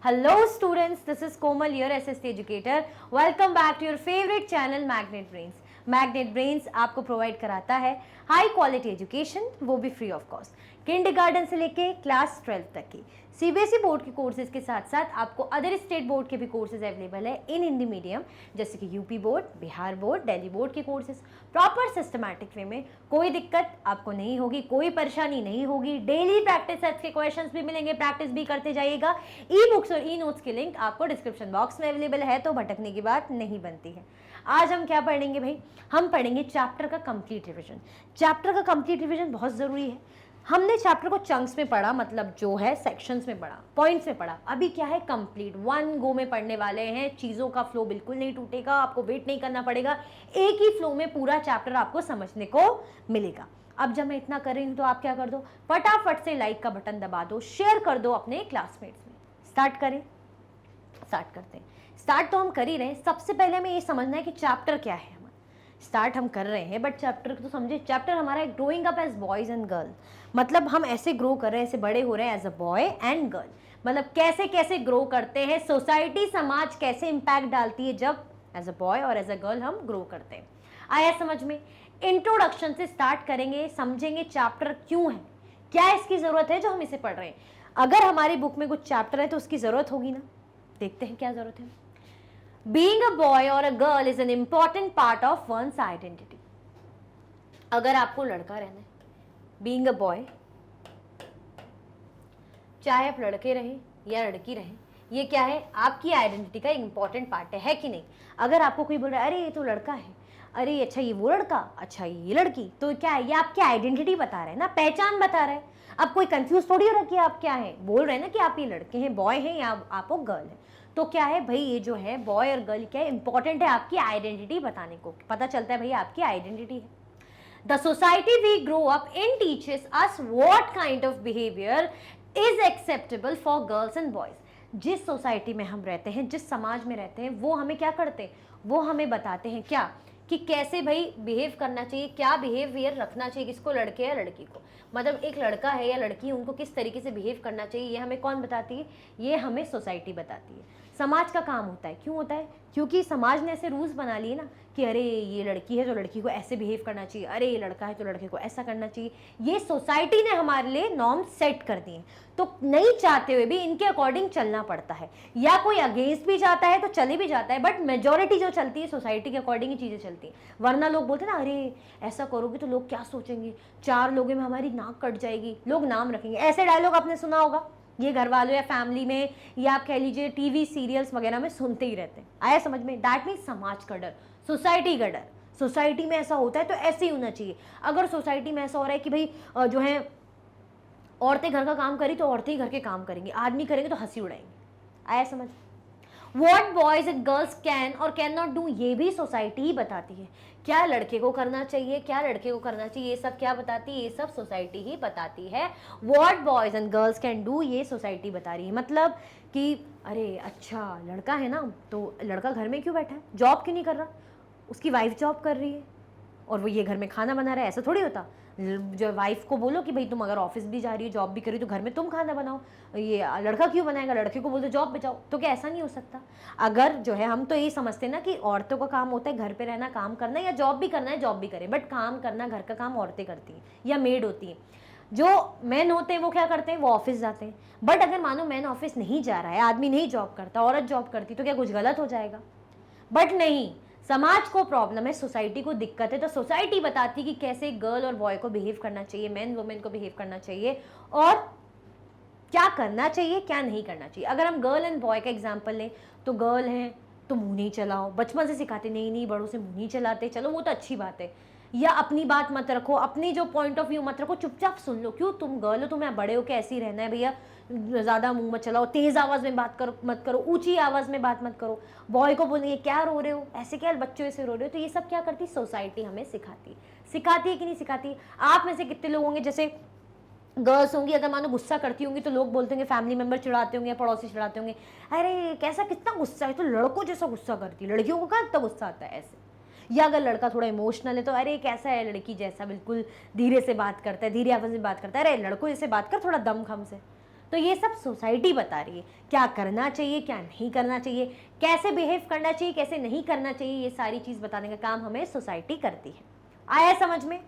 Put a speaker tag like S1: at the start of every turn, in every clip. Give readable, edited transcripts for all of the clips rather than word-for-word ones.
S1: Hello students, this is Komal, your SST educator. Welcome back to your favorite channel Magnet Brains. Magnet brains आपको provide कराता है high quality education, वो भी free of cost, kindergarten से लेके class 12 तक की सीबीएसई बोर्ड के कोर्सेज के साथ साथ आपको अदर स्टेट बोर्ड के भी कोर्सेज अवेलेबल है इन हिंदी मीडियम, जैसे कि UP board, Bihar board, Delhi board के कोर्सेज प्रॉपर सिस्टमैटिक वे में। कोई दिक्कत आपको नहीं होगी, कोई परेशानी नहीं होगी। डेली प्रैक्टिस सेट्स के क्वेश्चंस भी मिलेंगे, प्रैक्टिस भी करते जाइएगा। ई बुक्स और ई नोट्स की लिंक आपको डिस्क्रिप्शन बॉक्स में अवेलेबल है, तो भटकने की बात नहीं बनती है। आज हम क्या पढ़ेंगे भाई? हम पढ़ेंगे चैप्टर का कंप्लीट रिवीजन। चैप्टर का कंप्लीट रिवीजन बहुत ज़रूरी है। हमने चैप्टर को चंक्स में पढ़ा, मतलब जो है सेक्शंस में पढ़ा, पॉइंट्स में पढ़ा। अभी क्या है, कंप्लीट वन गो में पढ़ने वाले हैं। चीज़ों का फ्लो बिल्कुल नहीं टूटेगा, आपको वेट नहीं करना पड़ेगा, एक ही फ्लो में पूरा चैप्टर आपको समझने को मिलेगा। अब जब मैं इतना कर रही हूँ तो आप क्या कर दो, फटाफट से लाइक का बटन दबा दो, शेयर कर दो अपने क्लासमेट्स में। स्टार्ट करें, स्टार्ट करते हैं। स्टार्ट तो हम कर ही रहे हैं। सबसे पहले हमें ये समझना है कि चैप्टर क्या है। स्टार्ट हम कर रहे हैं बट चैप्टर तो समझे। चैप्टर हमारा है growing up as boys and girl, मतलब हम ऐसे ग्रो कर रहे हैं, ऐसे बड़े हो रहे हैं as a boy and girl. मतलब कैसे कैसे ग्रो करते हैं, सोसाइटी समाज कैसे इम्पैक्ट डालती है जब एज अ बॉय और एज अ गर्ल हम ग्रो करते हैं। आया समझ में? इंट्रोडक्शन से स्टार्ट करेंगे, समझेंगे चैप्टर क्यों है, क्या इसकी जरूरत है जो हम इसे पढ़ रहे हैं। अगर हमारी बुक में कुछ चैप्टर है तो उसकी जरूरत होगी ना। देखते हैं क्या जरूरत है। Being a boy or a girl is an important part of one's identity. अगर आपको लड़का रहना है, being a boy, चाहे आप लड़के रहें या लड़की रहें, ये क्या है, आपकी आइडेंटिटी का इंपॉर्टेंट पार्ट है कि नहीं? अगर आपको कोई बोल रहा है अरे ये तो लड़का है, अरे अच्छा ये वो लड़का, अच्छा ये लड़की, तो क्या है, ये आपकी आइडेंटिटी बता रहा है ना, पहचान बता रहा है। अब कोई कंफ्यूज थोड़ी हो रखी है आप क्या है, बोल रहे हैं ना कि आप ये लड़के हैं, बॉय हैं, या आप वो गर्ल है। तो क्या है भाई, ये जो है बॉय और गर्ल क्या है, इंपॉर्टेंट है आपकी आइडेंटिटी बताने को। पता चलता है भाई आपकी आइडेंटिटी है। The society we grow up in teaches us what kind of behaviour is acceptable for girls and boys. जिस सोसाइटी में हम रहते हैं, जिस समाज में रहते हैं, वो हमें क्या करते हैं, वो हमें बताते हैं क्या, कि कैसे भाई बिहेव करना चाहिए, क्या बिहेवियर रखना चाहिए, किसको, लड़के या लड़की को। मतलब एक लड़का है या लड़की है, उनको किस तरीके से बिहेव करना चाहिए, ये हमें कौन बताती है? ये हमें सोसाइटी बताती है। समाज का काम होता है। क्यों होता है? क्योंकि समाज ने ऐसे रूल्स बना लिए ना कि अरे ये लड़की है तो लड़की को ऐसे बिहेव करना चाहिए, अरे ये लड़का है तो लड़के को ऐसा करना चाहिए। ये सोसाइटी ने हमारे लिए नॉर्म्स सेट कर दिए, तो नहीं चाहते हुए भी इनके अकॉर्डिंग चलना पड़ता है। या कोई अगेंस्ट भी जाता है तो चले भी जाता है, बट मेजोरिटी जो चलती है सोसाइटी के अकॉर्डिंग ही चीज़ें चलती हैं। वरना लोग बोलते हैं ना, अरे ऐसा करोगे तो लोग क्या सोचेंगे, 4 लोगों में हमारी नाक कट जाएगी, लोग नाम रखेंगे। ऐसे डायलॉग आपने सुना होगा, ये घर वालों या फैमिली में, या आप कह लीजिए टीवी सीरियल्स वगैरह में सुनते ही रहते हैं। आया समझ में? दैट मीन्स समाज का डर, सोसाइटी का डर। सोसाइटी में ऐसा होता है तो ऐसे ही होना चाहिए। अगर सोसाइटी में ऐसा हो रहा है कि भाई जो है औरतें घर का काम करी तो औरतें ही घर के काम करेंगी, आदमी करेंगे तो हंसी उड़ाएंगे। आया समझ? What boys and girls can और कैन नॉट डू, ये भी सोसाइटी ही बताती है। क्या लड़के को करना चाहिए, क्या लड़के को करना चाहिए, ये सब क्या बताती है? ये सब सोसाइटी ही बताती है। What boys and girls can do, ये सोसाइटी बता रही है। मतलब कि अरे अच्छा लड़का है ना, तो लड़का घर में क्यों बैठा है, जॉब क्यों नहीं कर रहा, उसकी वाइफ जॉब कर रही है और वो ये घर में खाना बना रहा है। ऐसा थोड़ी होता। जो वाइफ को बोलो कि भाई तुम अगर ऑफिस भी जा रही हो, जॉब भी करी, तो घर में तुम खाना बनाओ। ये लड़का क्यों बनाएगा, लड़के को बोलो जॉब पे जाओ। तो क्या ऐसा नहीं हो सकता? अगर जो है हम तो यही समझते हैं ना कि औरतों का काम होता है घर पे रहना, काम करना, या जॉब भी करना है जॉब भी करें, बट काम करना, घर का काम औरतें करती हैं या मेड होती हैं। जो मैन होते हैं वो क्या करते हैं, वो ऑफिस जाते हैं। बट अगर मानो मैन ऑफिस नहीं जा रहा है, आदमी नहीं जॉब करता, औरत जॉब करती, तो क्या कुछ गलत हो जाएगा? बट नहीं, समाज को प्रॉब्लम है, सोसाइटी को दिक्कत है, तो सोसाइटी बताती है कि कैसे गर्ल और बॉय को बिहेव करना चाहिए, मैन वुमेन को बिहेव करना चाहिए, और क्या करना चाहिए क्या नहीं करना चाहिए। अगर हम गर्ल एंड बॉय का एग्जांपल लें तो गर्ल हैं तो मुंह नहीं चलाओ, बचपन से सिखाते, नहीं नहीं बड़ों से मुंह नहीं चलाते, चलो वो तो अच्छी बात है। या अपनी बात मत रखो, अपनी जो पॉइंट ऑफ व्यू मत रखो, चुपचाप सुन लो। क्यों, तुम गर्ल हो, तुम्हें बड़े हो के ऐसे ही रहना है भैया, ज़्यादा मुंह मत चलाओ, तेज़ आवाज़ में बात करो मत करो, ऊंची आवाज़ में बात मत करो। बॉय को बोलेंगे क्या रो रहे हो, ऐसे क्या बच्चों ऐसे रो रहे हो। तो ये सब क्या करती, सोसाइटी हमें सिखाती है कि नहीं सिखाती? आप में से कितने लोग होंगे, जैसे गर्ल्स होंगी, अगर मानो गुस्सा करती होंगी तो लोग बोलते होंगे, फैमिली मेंबर चिढ़ाते होंगे या पड़ोसी चिढ़ाते होंगे, अरे कैसा कितना गुस्सा है, तो लड़कों जैसा गुस्सा करती है, लड़कियों को कहाँ इतना गुस्सा आता है ऐसे। या अगर लड़का थोड़ा इमोशनल है तो अरे कैसा है, लड़की जैसा बिल्कुल धीरे से बात करता है, धीरे आवाज़ में बात करता है, अरे लड़कों जैसे बात कर, थोड़ा दम खम से। तो ये सब सोसाइटी बता रही है क्या करना चाहिए, क्या नहीं करना चाहिए, कैसे बिहेव करना चाहिए, कैसे नहीं करना चाहिए, ये सारी चीज़ बताने का काम हमें सोसाइटी करती है। आया समझ में?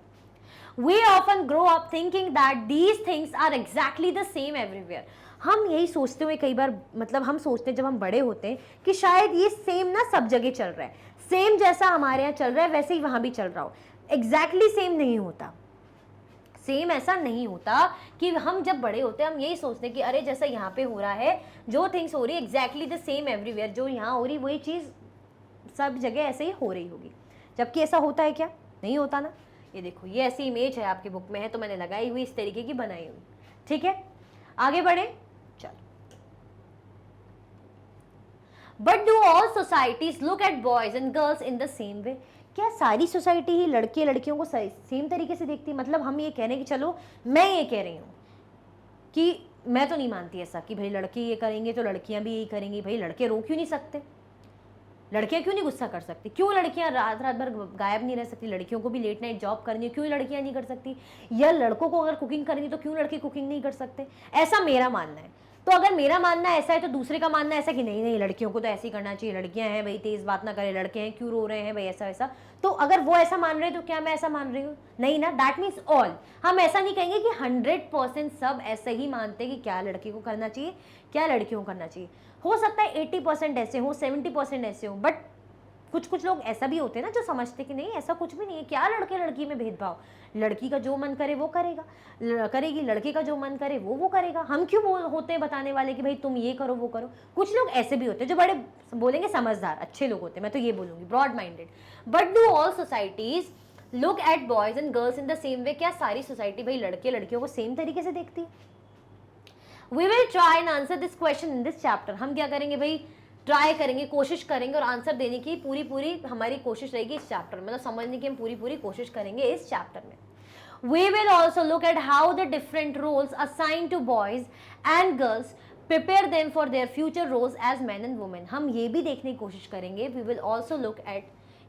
S1: We often grow up thinking that these things are exactly the same everywhere. हम यही सोचते हुए कई बार, मतलब हम सोचते हैं जब हम बड़े होते हैं कि शायद ये सेम ना सब जगह चल रहा है, सेम जैसा हमारे यहाँ चल रहा है वैसे ही वहाँ भी चल रहा हो। एग्जैक्टली सेम नहीं होता, सेम ऐसा नहीं होता कि हम जब बड़े होते हैं हम यही सोचते हैं कि अरे जैसा यहाँ पे हो रहा है, जो थिंग्स हो रही है एग्जैक्टली द सेम एवरीवेयर, जो यहाँ हो रही वही चीज़ सब जगह ऐसे ही हो रही होगी। जबकि ऐसा होता है क्या? नहीं होता ना। ये देखो, ये ऐसी इमेज है आपकी बुक में है तो मैंने लगाई हुई, इस तरीके की बनाई हुई। ठीक है, आगे बढ़े, चलो। But do all societies look at boys and girls in the same way? क्या सारी सोसाइटी ही लड़के लड़कियों को सेम तरीके से देखती है? मतलब हम ये कह रहे हैं कि चलो, मैं ये कह रही हूँ कि मैं तो नहीं मानती ऐसा कि भाई लड़के ये करेंगे तो लड़कियां भी यही करेंगी। भाई लड़के रो क्यों नहीं सकते? लड़कियां क्यों नहीं गुस्सा कर सकती? क्यों लड़कियां रात रात भर गायब नहीं रह सकती? लड़कियों को भी लेट नाइट जॉब करनी है, क्यों लड़कियां नहीं कर सकती? या लड़कों को अगर कुकिंग करनी तो क्यों लड़के कुकिंग नहीं कर सकते? ऐसा मेरा मानना है। तो अगर मेरा मानना ऐसा है तो दूसरे का मानना ऐसा कि नहीं नहीं लड़कियों को तो ऐसे ही करना चाहिए, लड़कियां हैं भाई तेज बात ना करें, लड़के हैं क्यों रो रहे हैं भाई, ऐसा वैसा। तो अगर वो ऐसा मान रहे हैं तो क्या मैं ऐसा मान रही हूँ? नहीं ना। दैट मीन्स ऑल, हम ऐसा नहीं कहेंगे कि 100% सब ऐसे ही मानते हैं कि क्या लड़के को करना चाहिए क्या लड़कियों को करना चाहिए। हो सकता है 80% ऐसे हो, 70% ऐसे हो, बट कुछ कुछ लोग ऐसा भी होते हैं ना जो समझते कि नहीं ऐसा कुछ भी नहीं है, क्या लड़के लड़की में भेदभाव, लड़की का जो मन करे वो करेगा करेगी, लड़के का जो मन करे वो करेगा। हम क्यों होते हैं बताने वाले कि भाई तुम ये करो वो करो। कुछ लोग ऐसे भी होते हैं जो बड़े बोलेंगे समझदार अच्छे लोग होते हैं, मैं तो ये बोलूंगी broad minded. But do all societies look at boys and girls in the same way? क्या सारी सोसाइटी भाई लड़के लड़कियों को सेम तरीके से देखती है? We will try and answer this question in this chapter. हम क्या करेंगे भाई, ट्राई करेंगे, कोशिश करेंगे और आंसर देने की पूरी हमारी कोशिश रहेगी इस चैप्टर में, मतलब समझने की हम पूरी कोशिश करेंगे इस चैप्टर में। We will also look at how the different roles assigned to boys and girls prepare them for their future roles as men and women. हम ये भी देखने की कोशिश करेंगे, we will also look at,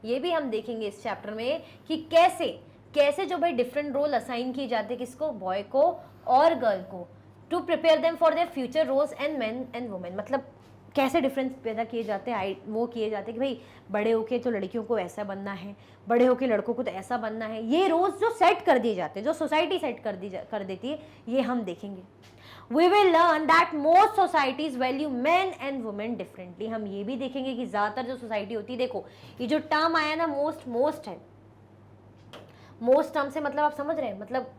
S1: ये भी हम देखेंगे इस चैप्टर में कि कैसे जो भाई डिफरेंट रोल असाइन किए जाते हैं, किसको, बॉय को और गर्ल को, to prepare them for their future roles and men and women. मतलब कैसे डिफरेंस पैदा किए जाते हैं, वो किए जाते हैं कि भाई बड़े होके तो लड़कियों को ऐसा बनना है, बड़े होके लड़कों को तो ऐसा बनना है। ये रोल्स जो सेट कर दिए जाते हैं, जो सोसाइटी सेट कर देती है, ये हम देखेंगे। We will learn that most societies value men and women differently. हम ये भी देखेंगे कि ज़्यादातर जो सोसाइटी होती है, देखो ये जो टर्म आया ना मोस्ट है, मोस्ट टर्म से मतलब आप समझ रहे हैं, मतलब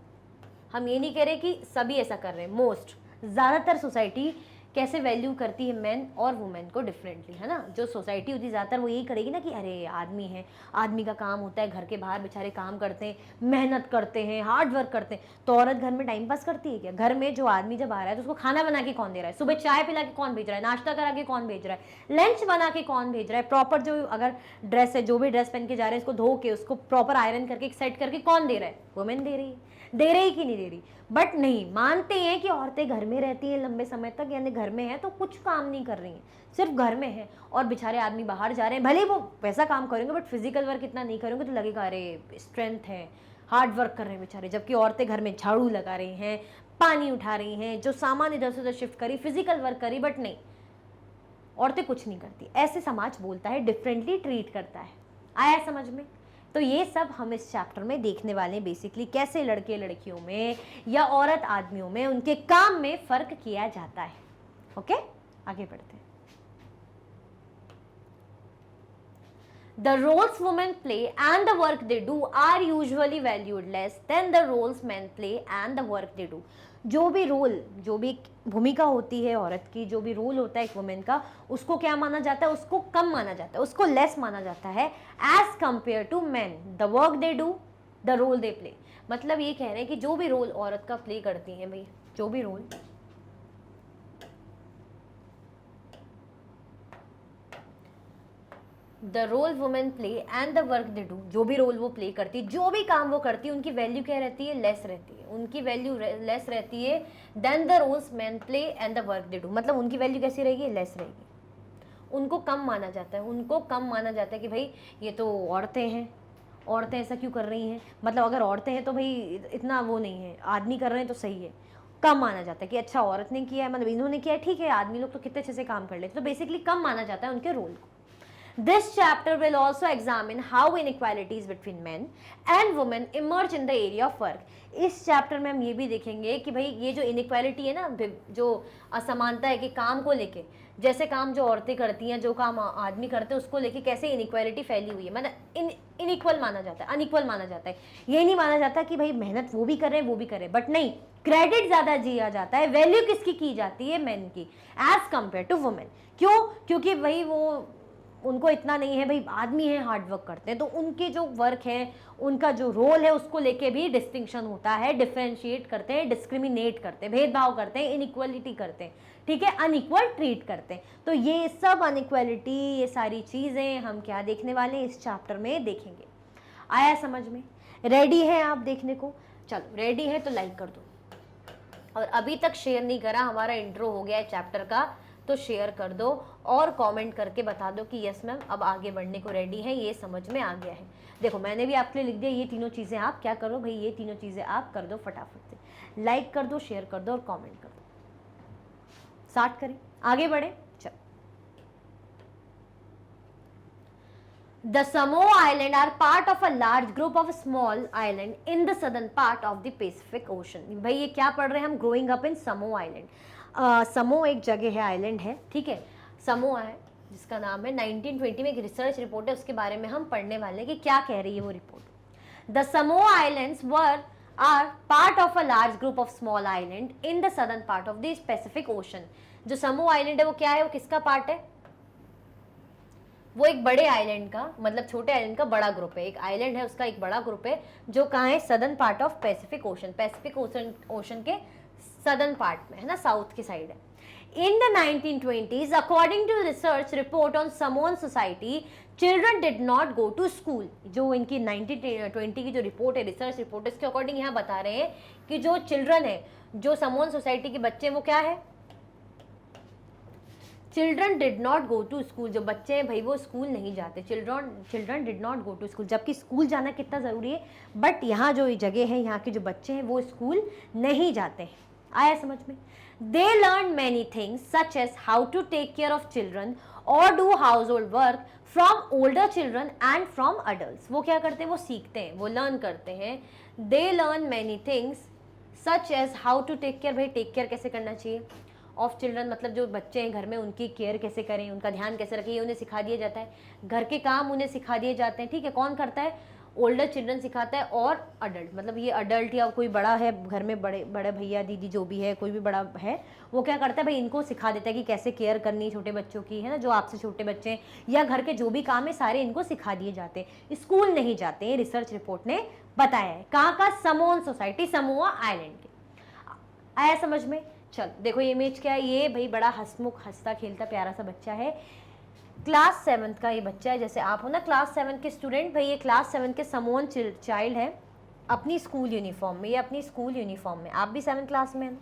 S1: हम ये नहीं कह रहे कि सभी ऐसा कर रहे हैं, मोस्ट, ज़्यादातर सोसाइटी कैसे वैल्यू करती है मेन और वुमेन को डिफरेंटली, है ना। जो सोसाइटी होती है ज़्यादातर वो यही करेगी ना कि अरे आदमी है, आदमी का काम होता है घर के बाहर बेचारे काम करते हैं, मेहनत करते हैं, हार्ड वर्क करते हैं, तो औरत घर में टाइम पास करती है क्या? घर में जो आदमी जब आ रहा है तो उसको खाना बना के कौन दे रहा है, सुबह चाय पिला के कौन भेज रहा है, नाश्ता करा के कौन भेज रहा है, लंच बना के कौन भेज रहा है, प्रॉपर जो अगर ड्रेस है, जो भी ड्रेस पहन के जा रहे हैं उसको धो के उसको प्रॉपर आयरन करके सेट करके कौन दे रहा है? वुमेन दे रही है। दे रही कि नहीं दे रही? बट नहीं, मानते हैं कि औरतें घर में रहती हैं लंबे समय तक, यानी घर में है तो कुछ काम नहीं कर रही हैं, सिर्फ घर में है, और बेचारे आदमी बाहर जा रहे हैं, भले वो वैसा काम करेंगे बट फिजिकल वर्क इतना नहीं करेंगे तो लगेगा अरे स्ट्रेंथ है, हार्ड वर्क कर रहे हैं बेचारे। जबकि औरतें घर में झाड़ू लगा रही हैं, पानी उठा रही हैं, जो सामान इधर से उधर शिफ्ट करी, फिजिकल वर्क करी, बट नहीं, औरतें कुछ नहीं करती। ऐसे समाज बोलता है, डिफरेंटली ट्रीट करता है। आया समझ में? तो ये सब हम इस चैप्टर में देखने वाले हैं, बेसिकली कैसे लड़के लड़कियों में या औरत आदमियों में उनके काम में फर्क किया जाता है। ओके, आगे बढ़ते हैं। The roles women play and the work they do are usually valued less than the roles men play and the work they do. जो भी रोल, जो भी भूमिका होती है औरत की, जो भी रोल होता है एक वुमेन का, उसको क्या माना जाता है? उसको कम माना जाता है, उसको लेस माना जाता है as compare to man. The work they do, the role they play. मतलब ये कह रहे हैं कि जो भी रोल औरत का प्ले करती है भाई, जो भी role, the role women play and the work they do, जो भी रोल वो प्ले करती है, जो भी काम वो करती है, उनकी वैल्यू क्या रहती है? लेस रहती है। उनकी वैल्यू लेस रहती है than the roles man play and the work they do. मतलब उनकी वैल्यू कैसी रहेगी? लेस रहेगी। उनको कम माना जाता है, उनको कम माना जाता है कि भाई ये तो औरतें हैं, औरतें ऐसा क्यों कर रही हैं, मतलब अगर औरतें हैं तो भाई इतना वो नहीं है, आदमी कर रहे हैं तो सही है। कम माना जाता है कि अच्छा औरत ने किया है, मतलब इन्होंने किया है, ठीक है, आदमी लोग तो कितने अच्छे से काम कर लेते, तो बेसिकली कम माना जाता है उनके रोल को। This chapter will also examine how inequalities between men and women emerge in the area of work. इस चैप्टर में हम ये भी देखेंगे कि भाई ये जो इनइक्वालिटी है ना, जो असमानता है कि काम को लेके, जैसे काम जो औरतें करती हैं, जो काम आदमी करते हैं, उसको लेके कैसे इनइक्वालिटी फैली हुई है, मतलब इनइक्वल माना जाता है, अनइक्वल माना जाता है। ये नहीं माना जाता कि भाई मेहनत वो भी कर रहे हैं वो भी कर रहे हैं, बट नहीं, क्रेडिट ज्यादा दिया जाता है, वैल्यू किसकी की जाती है, मेन की एज कंपेयर टू वुमेन। क्यों? क्योंकि भाई वो उनको इतना नहीं है, भाई आदमी है, हार्ड वर्क करते हैं, तो उनके जो वर्क है, उनका जो रोल है, उसको लेके भी डिस्टिंक्शन होता है, डिफरेंशिएट करते हैं, डिस्क्रिमिनेट करते हैं, भेदभाव करते हैं, इनइक्वालिटी करते हैं, ठीक है, अनइक्वल ट्रीट करते हैं। तो ये सब अनइक्वालिटी, ये सारी चीज़ें हम क्या देखने वाले हैं इस चैप्टर में देखेंगे। आया समझ में? रेडी है आप देखने को? चलो रेडी है तो लाइक कर दो, और अभी तक शेयर नहीं करा, हमारा इंट्रो हो गया है चैप्टर का, तो शेयर कर दो और कमेंट करके बता दो कि यस मैम अब आगे बढ़ने को रेडी है, ये समझ में आ गया है। देखो मैंने भी आपके लिए लिख दिया, ये तीनों चीज़ें आप क्या करो भाई, ये तीनों चीज़ें आप कर दो फटाफट से, लाइक कर दो, शेयर कर दो और कमेंट कर दो। स्टार्ट करें, आगे बढ़े। चलो, The Samoa Island are part of a large group of small island in the southern part of the Pacific Ocean। भाई ये क्या पढ़ रहे हैं हम, growing up in Samoa island. समो एक जगह है, आइलैंड है, ठीक है, समोआ है जिसका नाम है। 1920 में एक रिसर्च रिपोर्ट है, उसके बारे में हम पढ़ने वाले हैं कि क्या कह रही है वो report. The Samoa islands were are part of a large group of small island in the southern part of the Pacific Ocean. जो समोआ आइलैंड है वो क्या है, वो किसका पार्ट है, वो एक बड़े आइलैंड का, मतलब छोटे आइलैंड का बड़ा ग्रुप है। एक आइलैंड है उसका एक बड़ा ग्रुप है, जो कहाँ है, southern part of Pacific ocean, Pacific ocean के सदर्न पार्ट में है ना, साउथ की साइड है। In the 1920s, according to research report on Samoan society, children did not go to school। जो इनकी 1920 की जो रिपोर्ट है, रिसर्च रिपोर्ट है, इसके अकॉर्डिंग यहाँ बता रहे हैं कि जो चिल्ड्रन है, जो समोन सोसाइटी के बच्चे, वो क्या है, children did not go to school. जो बच्चे हैं भाई वो स्कूल नहीं जाते, children did not go to school, जबकि स्कूल जाना कितना ज़रूरी है, बट यहाँ जो जगह है, यहाँ के जो बच्चे हैं वो स्कूल नहीं जाते हैं। आया समझ में? They learn many things such as how to take care of children or do household work from older children and from adults। वो क्या करते हैं, वो सीखते हैं, वो लर्न करते हैं। They learn many things such as how to take care, भाई टेक केयर कैसे करना चाहिए ऑफ चिल्ड्रन, मतलब जो बच्चे हैं घर में उनकी केयर कैसे करें, उनका ध्यान कैसे रखें, ये उन्हें सिखा दिया जाता है। घर के काम उन्हें सिखा दिए जाते हैं, ठीक है, कौन करता है, ओल्डर चिल्ड्रन सिखाता है, और अडल्ट, मतलब ये अडल्ट या कोई बड़ा है घर में, बड़े बड़े भैया दीदी जो भी है, कोई भी बड़ा है, वो क्या करता है भाई, इनको सिखा देता है कि कैसे केयर करनी है छोटे बच्चों की, है ना, जो आपसे छोटे बच्चे हैं, या घर के जो भी काम है सारे इनको सिखा दिए जाते हैं। स्कूल नहीं जाते हैं, रिसर्च रिपोर्ट ने बताया है। कहाँ का, समोन सोसाइटी, समोआ आइलैंड के। आया समझ में? चल देखो ये इमेज क्या है, ये भाई बड़ा हंसमुख हंसता खेलता प्यारा सा बच्चा है, क्लास 7 का ये बच्चा है, जैसे आप हो ना क्लास 7 के स्टूडेंट, भाई ये क्लास 7 के समोन चाइल्ड है, अपनी स्कूल यूनिफॉर्म में, ये अपनी स्कूल यूनिफॉर्म में। आप भी 7th क्लास में हैं,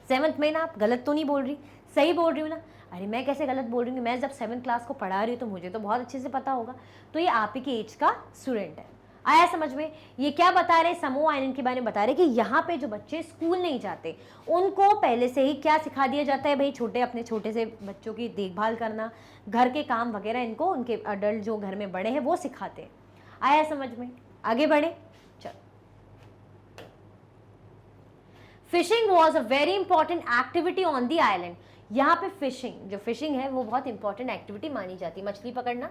S1: 7th में ना, आप गलत तो नहीं बोल रही, सही बोल रही हूँ ना? अरे मैं कैसे गलत बोल रही हूँ, मैं जब 7th क्लास को पढ़ा रही हूँ तो मुझे तो बहुत अच्छे से पता होगा। तो ये आप ही की एज का स्टूडेंट है। आया समझ में? ये क्या बता रहे, समोआ आइलैंड के बारे में बता रहे कि यहाँ पे जो बच्चे स्कूल नहीं जाते, उनको पहले से ही क्या सिखा दिया जाता है भाई, अपने छोटे से बच्चों की देखभाल करना, घर के काम वगैरह, इनको उनके अडल्ट जो घर में बड़े हैं वो सिखाते हैं। आया समझ में? आगे बढ़े। चलो, fishing was a very important activity on the island. यहाँ पे फिशिंग, जो फिशिंग है वो बहुत इंपॉर्टेंट एक्टिविटी मानी जाती है, मछली पकड़ना।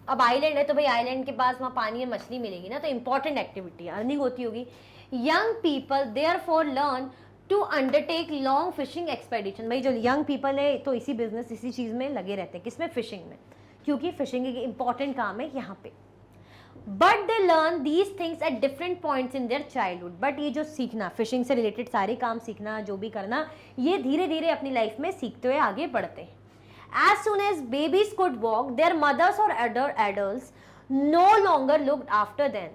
S1: अब आइलैंड है तो भाई आइलैंड के पास वहाँ पानी में मछली मिलेगी ना, तो इंपॉर्टेंट एक्टिविटी, अर्निंग होती होगी। Young people therefore learn to undertake long fishing expedition. भाई जो यंग पीपल है तो इसी बिजनेस, इसी चीज़ में लगे रहते हैं, किसमें, फिशिंग में, क्योंकि फिशिंग एक इंपॉर्टेंट काम है यहाँ पे। But they learn these things at different points in their childhood. But ये जो सीखना, फिशिंग से रिलेटेड सारे काम सीखना, जो भी करना, ये धीरे धीरे अपनी लाइफ में सीखते हुए आगे बढ़ते हैं। As soon as babies could walk, their mothers or other adults no longer looked after them।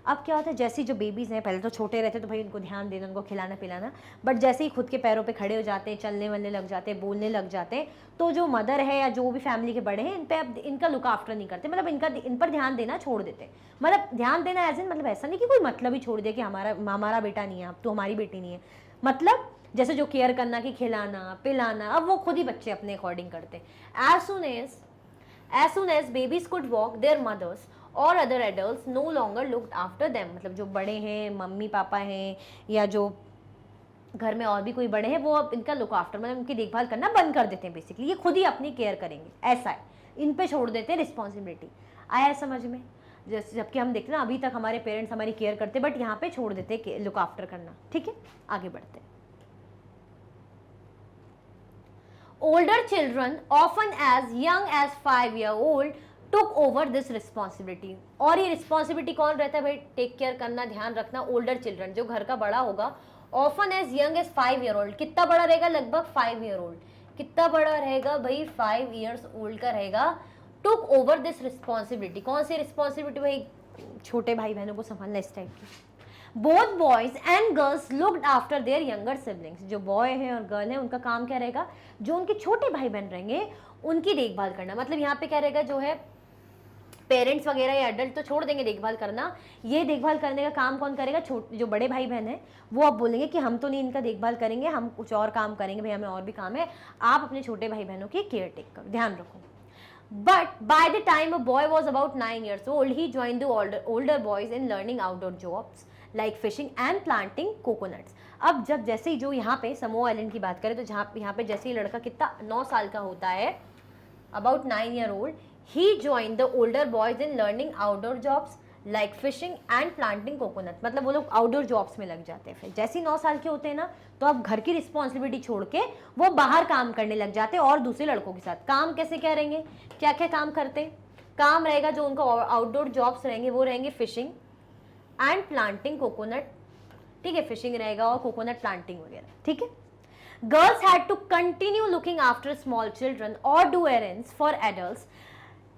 S1: अब क्या होता है, जैसे जो बेबीज़ हैं, पहले तो छोटे रहते तो भाई उनको ध्यान देना, उनको खिलाना पिलाना, बट जैसे ही खुद के पैरों पे खड़े हो जाते हैं, चलने वलने लग जाते हैं, बोलने लग जाते हैं, तो जो मदर है या जो भी फैमिली के बड़े हैं, इन पे अब इनका लुक आफ्टर नहीं करते, मतलब इन पर ध्यान देना छोड़ देते हैं। मतलब ध्यान देना एज इन, मतलब ऐसा नहीं कि कोई मतलब ही छोड़ दिया कि हमारा बेटा नहीं है, अब तो हमारी बेटी नहीं है, मतलब जैसे जो केयर करना कि खिलाना पिलाना, अब वो खुद ही बच्चे अपने अकॉर्डिंग करते हैं। As soon as babies could walk, their mothers और other adult no longer looked after them, मतलब जो बड़े हैं, मम्मी पापा हैं या जो घर में और भी कोई बड़े हैं, वो अब इनका लुक आफ्टर मतलब उनकी देखभाल करना बंद कर देते हैं। बेसिकली ये खुद ही अपनी केयर करेंगे, ऐसा है, इन पे छोड़ देते हैं रिस्पॉन्सिबिलिटी। आया समझ में? जैसे जबकि हम देखते हैं ना, अभी तक हमारे पेरेंट्स हमारी केयर करते, बट यहाँ पे छोड़ देते लुक आफ्टर करना। ठीक है, आगे बढ़ते हैं। Older children, often as young as 5-year-old, took over this responsibility. और ये रिस्पॉन्सिबिलिटी कौन रहता है भाई? टेक केयर करना, ध्यान रखना, ओल्डर चिल्ड्रन, जो घर का बड़ा होगा। Often as young age 5-year-old, कितना बड़ा रहेगा? लगभग 5-year-old। कितना बड़ा रहेगा भाई? 5 years old का रहेगा। टुक ओवर दिस रिस्पॉन्सिबिलिटी, कौन सी रिस्पॉन्सिबिलिटी भाई? छोटे भाई बहनों को संभालना, इस टाइप की। Both boys and girls looked after their younger siblings, जो बॉय हैं और गर्ल हैं उनका काम क्या रहेगा? जो उनके छोटे भाई बहन रहेंगे उनकी देखभाल करना। मतलब यहाँ पे क्या रहेगा? जो है पेरेंट्स वगैरह या एडल्ट तो छोड़ देंगे देखभाल करना, ये देखभाल करने का काम कौन करेगा? जो बड़े भाई बहन हैं वो अब बोलेंगे कि हम तो नहीं इनका देखभाल करेंगे, हम कुछ और काम करेंगे, भाई हमें और भी काम है, आप अपने छोटे भाई बहनों की केयर टेक करो, ध्यान रखो। But by the time a boy was about 9 years old, he joined the older boys in learning outdoor jobs like fishing and planting coconuts. अब जब जैसे ही जो यहाँ पे समोआ आइलैंड की बात करें तो यहाँ पे जैसे ही लड़का कितना 9 साल का होता है, about 9-year-old, he joined the older boys in learning outdoor jobs like fishing and planting coconut. मतलब वो लोग आउटडोर जॉब्स में लग जाते हैं। फिर जैसे ही 9 साल के होते हैं ना, तो अब घर की रिस्पॉन्सिबिलिटी छोड़ के वो बाहर काम करने लग जाते हैं और दूसरे लड़कों के साथ। काम कैसे क्या रहेंगे? क्या क्या काम करते हैं? काम रहेगा जो उनका आउटडोर जॉब्स रहेंगे वो रहेंगे फिशिंग एंड प्लांटिंग कोकोनट। ठीक है, फिशिंग रहेगा और कोकोनट प्लांटिंग वगैरह। ठीक है। Girls had to continue looking after small children और do errands for adults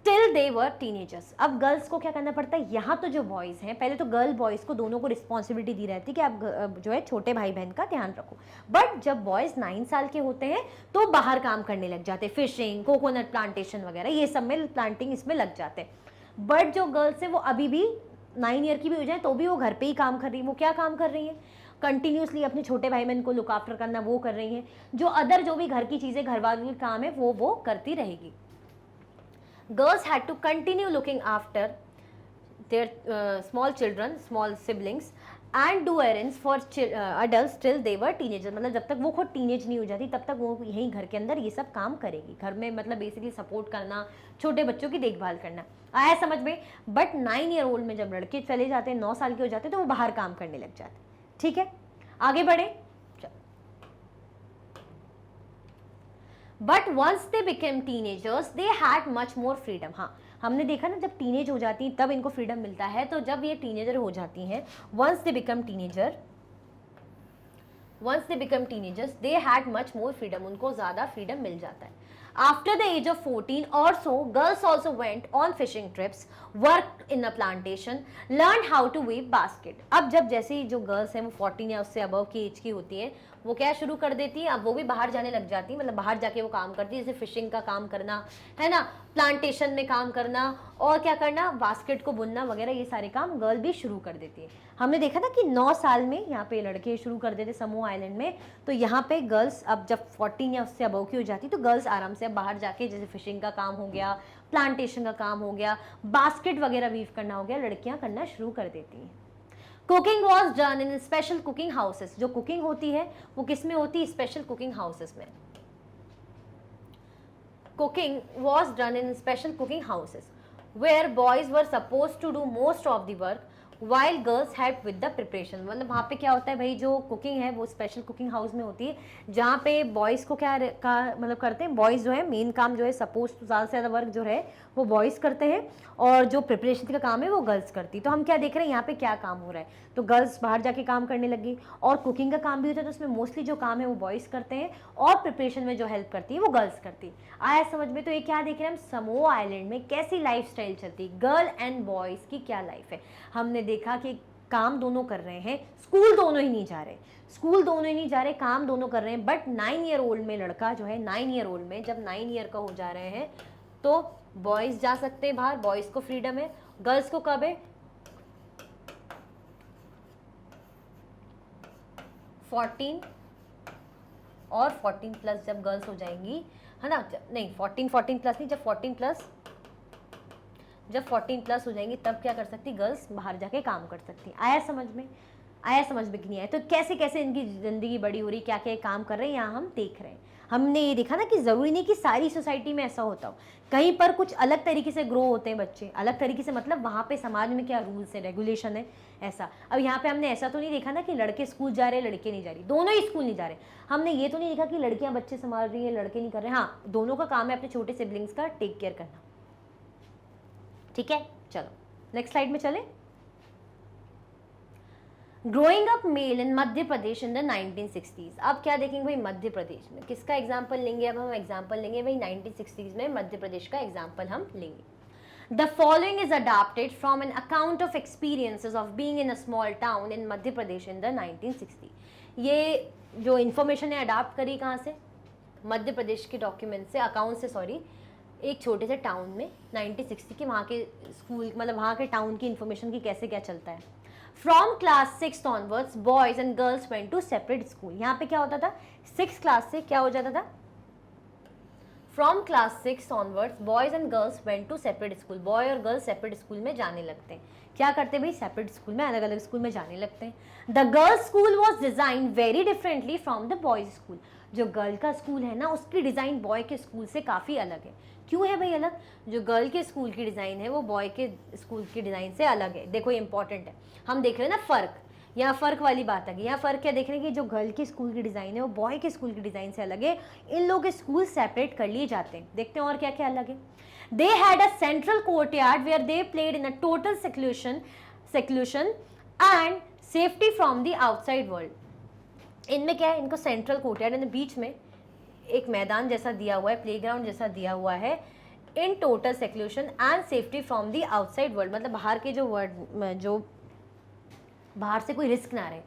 S1: till they were teenagers. अब गर्ल्स को क्या करना पड़ता है? यहाँ तो जो बॉयज़ हैं, पहले तो गर्ल बॉयज़ को दोनों को रिस्पॉन्सिबिलिटी दी रहती है कि आप जो है छोटे भाई बहन का ध्यान रखो। बट जब बॉयज़ 9 साल के होते हैं तो बाहर काम करने लग जाते हैं, फिशिंग, कोकोनट प्लांटेशन वगैरह ये सब में, प्लांटिंग इसमें लग जाते हैं। बट जो गर्ल्स हैं वो अभी भी 9 ईयर की भी हो जाए तो भी वो घर पर ही काम कर रही है। वो क्या काम कर रही है? कंटिन्यूसली अपने छोटे भाई बहन को लुक आफ्टर करना वो कर रही हैं। जो अदर जो भी घर की चीज़ें, घर वाले काम है वो करती रहेगी। Girls had to continue looking after their small children, small siblings and do errands for adults till they were teenagers। मतलब जब तक वो खुद टीनेज नहीं हो जाती तब तक वो यहीं घर के अंदर ये सब काम करेगी। घर में मतलब बेसिकली सपोर्ट करना, छोटे बच्चों की देखभाल करना। आया समझ में? बट 9 ईयर ओल्ड में जब लड़के चले जाते हैं, 9 साल के हो जाते हैं, तो वो बाहर काम करने लग जाते हैं। ठीक है, आगे बढ़े। But once they became teenagers they had much more freedom. हाँ, हमने देखा ना, जब टीनेज हो जाती हैं तब इनको फ्रीडम मिलता है। तो जब ये टीनेजर हो जाती हैं, once they become teenagers they had much more freedom, उनको ज़्यादा फ्रीडम मिल जाता है। After the age of 14 or so, girls also went on fishing trips, worked in a plantation, learned how to weave basket। अब जब जैसे ही जो girls हैं वो 14 या उससे अबव की एज की होती है, वो क्या शुरू कर देती है? अब वो भी बाहर जाने लग जाती है। मतलब बाहर जाके वो काम करती है, जैसे फिशिंग का काम करना है ना, प्लांटेशन में काम करना और क्या करना, बास्केट को बुनना वगैरह, ये सारे काम गर्ल भी शुरू कर देती है। हमने देखा था कि 9 साल में यहाँ पे लड़के शुरू कर देते समोआ आइलैंड में, तो यहाँ पे गर्ल्स अब जब 14 या उससे अबव की हो जाती तो गर्ल्स आराम से अब बाहर जाके जैसे फिशिंग का काम हो गया, प्लांटेशन का काम हो गया, बास्केट वगैरह वीव करना हो गया, लड़कियां करना शुरू कर देती हैं। Cooking was done in special cooking houses. जो कुकिंग होती है वो किस में होती है? स्पेशल कुकिंग हाउसेस में। Cooking was done in special cooking houses where boys were suppose to do most of the work while girls help with the preparation. मतलब वहाँ पे क्या होता है भाई, जो कुकिंग है वो स्पेशल कुकिंग हाउस में होती है, जहाँ पे बॉयज़ को क्या मतलब करते हैं, बॉयज़ जो है मेन काम जो है, सपोज तो ज़्यादा से ज़्यादा वर्क जो है वो बॉयज़ करते हैं और जो प्रिपरेशन का काम है वो गर्ल्स करती। तो हम क्या देख रहे हैं यहाँ पे, क्या काम हो रहा है? तो गर्ल्स बाहर जाके काम करने लगी और कुकिंग का काम भी होता है, तो उसमें मोस्टली जो काम है वो बॉयज़ करते हैं और प्रिपरेशन में जो हेल्प करती है वो गर्ल्स करती है। आया समझ में? तो ये क्या देख रहे हैं हम, समोआ आइलैंड में कैसी लाइफ स्टाइल चलती है, गर्ल एंड बॉयज़ की क्या लाइफ है। हमने देखा कि काम दोनों कर रहे हैं, स्कूल दोनों ही नहीं जा रहे, काम दोनों कर रहे हैं। बट 9 ईयर ओल्ड में लड़का जो है, 9 ईयर ओल्ड में जब 9 ईयर का हो जा रहे हैं तो बॉयज़ जा सकते हैं बाहर, बॉयज़ को फ्रीडम है। गर्ल्स को कब है? 14 और 14 प्लस जब गर्ल्स हो जाएंगी, है ना, नहीं 14 प्लस नहीं, जब 14 प्लस हो जाएंगी तब क्या कर सकती, गर्ल्स बाहर जाके काम कर सकती। आया समझ में, आया समझ में कि नहीं आया? तो कैसे कैसे इनकी ज़िंदगी बड़ी हो रही, क्या क्या काम कर रहे हैं, यहाँ हम देख रहे हैं। हमने ये देखा ना कि ज़रूरी नहीं कि सारी सोसाइटी में ऐसा होता हो, कहीं पर कुछ अलग तरीके से ग्रो होते हैं बच्चे, अलग तरीके से, मतलब वहाँ पे समाज में क्या रूल्स है, रेगुलेशन है, ऐसा। अब यहाँ पे हमने ऐसा तो नहीं देखा ना कि लड़के स्कूल जा रहे हैं, लड़के नहीं जा रही, दोनों ही स्कूल नहीं जा रहे। हमने ये तो नहीं देखा कि लड़कियाँ बच्चे संभाल रही है, लड़के नहीं कर रहे। हाँ, दोनों का काम है अपने छोटे सिबलिंग्स का टेक केयर करना। ठीक है, चलो नेक्स्ट स्लाइड में चले। Growing up male in Madhya Pradesh in the 1960s। अब क्या देखेंगे भाई, मध्य प्रदेश में किसका एग्जाम्पल लेंगे? अब हम एग्जाम्पल लेंगे भाई 1960s में मध्य प्रदेश का एग्जाम्पल हम लेंगे। The following is adopted from an account of experiences of being in a small town in Madhya Pradesh in the 1960। ये जो इन्फॉर्मेशन है अडॉप्ट करी कहाँ से? मध्य प्रदेश के डॉक्यूमेंट से, अकाउंट से सॉरी, एक छोटे से टाउन में 1960 के वहाँ के स्कूल, मतलब वहाँ के टाउन की इन्फॉर्मेशन की कैसे क्या चलता है। From class 6 onwards boys and girls went to separate school. यहाँ पे क्या होता था, 6 क्लास से क्या हो जाता था, from class 6 onwards boys and girls went to separate school. Boy और गर्ल्स सेपरेट स्कूल में जाने लगते हैं। क्या करते हैं भाई, सेपरेट स्कूल में, अलग अलग स्कूल में जाने लगते हैं। The girls school was design very differently from the boys school. जो गर्ल का स्कूल है ना, उसकी डिज़ाइन बॉय के स्कूल से काफ़ी अलग है। क्यों है भाई अलग? जो गर्ल के स्कूल की डिज़ाइन है वो बॉय के स्कूल की डिज़ाइन से अलग है। देखो ये इंपॉर्टेंट है, हम देख रहे हैं ना फ़र्क, यहाँ फ़र्क वाली बात आ गई। यहाँ फ़र्क क्या देख रहे हैं कि जो गर्ल के स्कूल की डिज़ाइन है वो बॉय के स्कूल की डिज़ाइन से अलग है। इन लोगों के स्कूल सेपरेट कर लिए जाते हैं। देखते हैं और क्या क्या अलग है। They had a central courtyard where they played in a total seclusion and safety from the outside world. इनमें क्या है, इनको सेंट्रल कोर्टयार्ड यानी बीच में एक मैदान जैसा दिया हुआ है, प्लेग्राउंड जैसा दिया हुआ है, in total seclusion and safety from the outside world, मतलब बाहर के जो बाहर से कोई रिस्क ना रहे,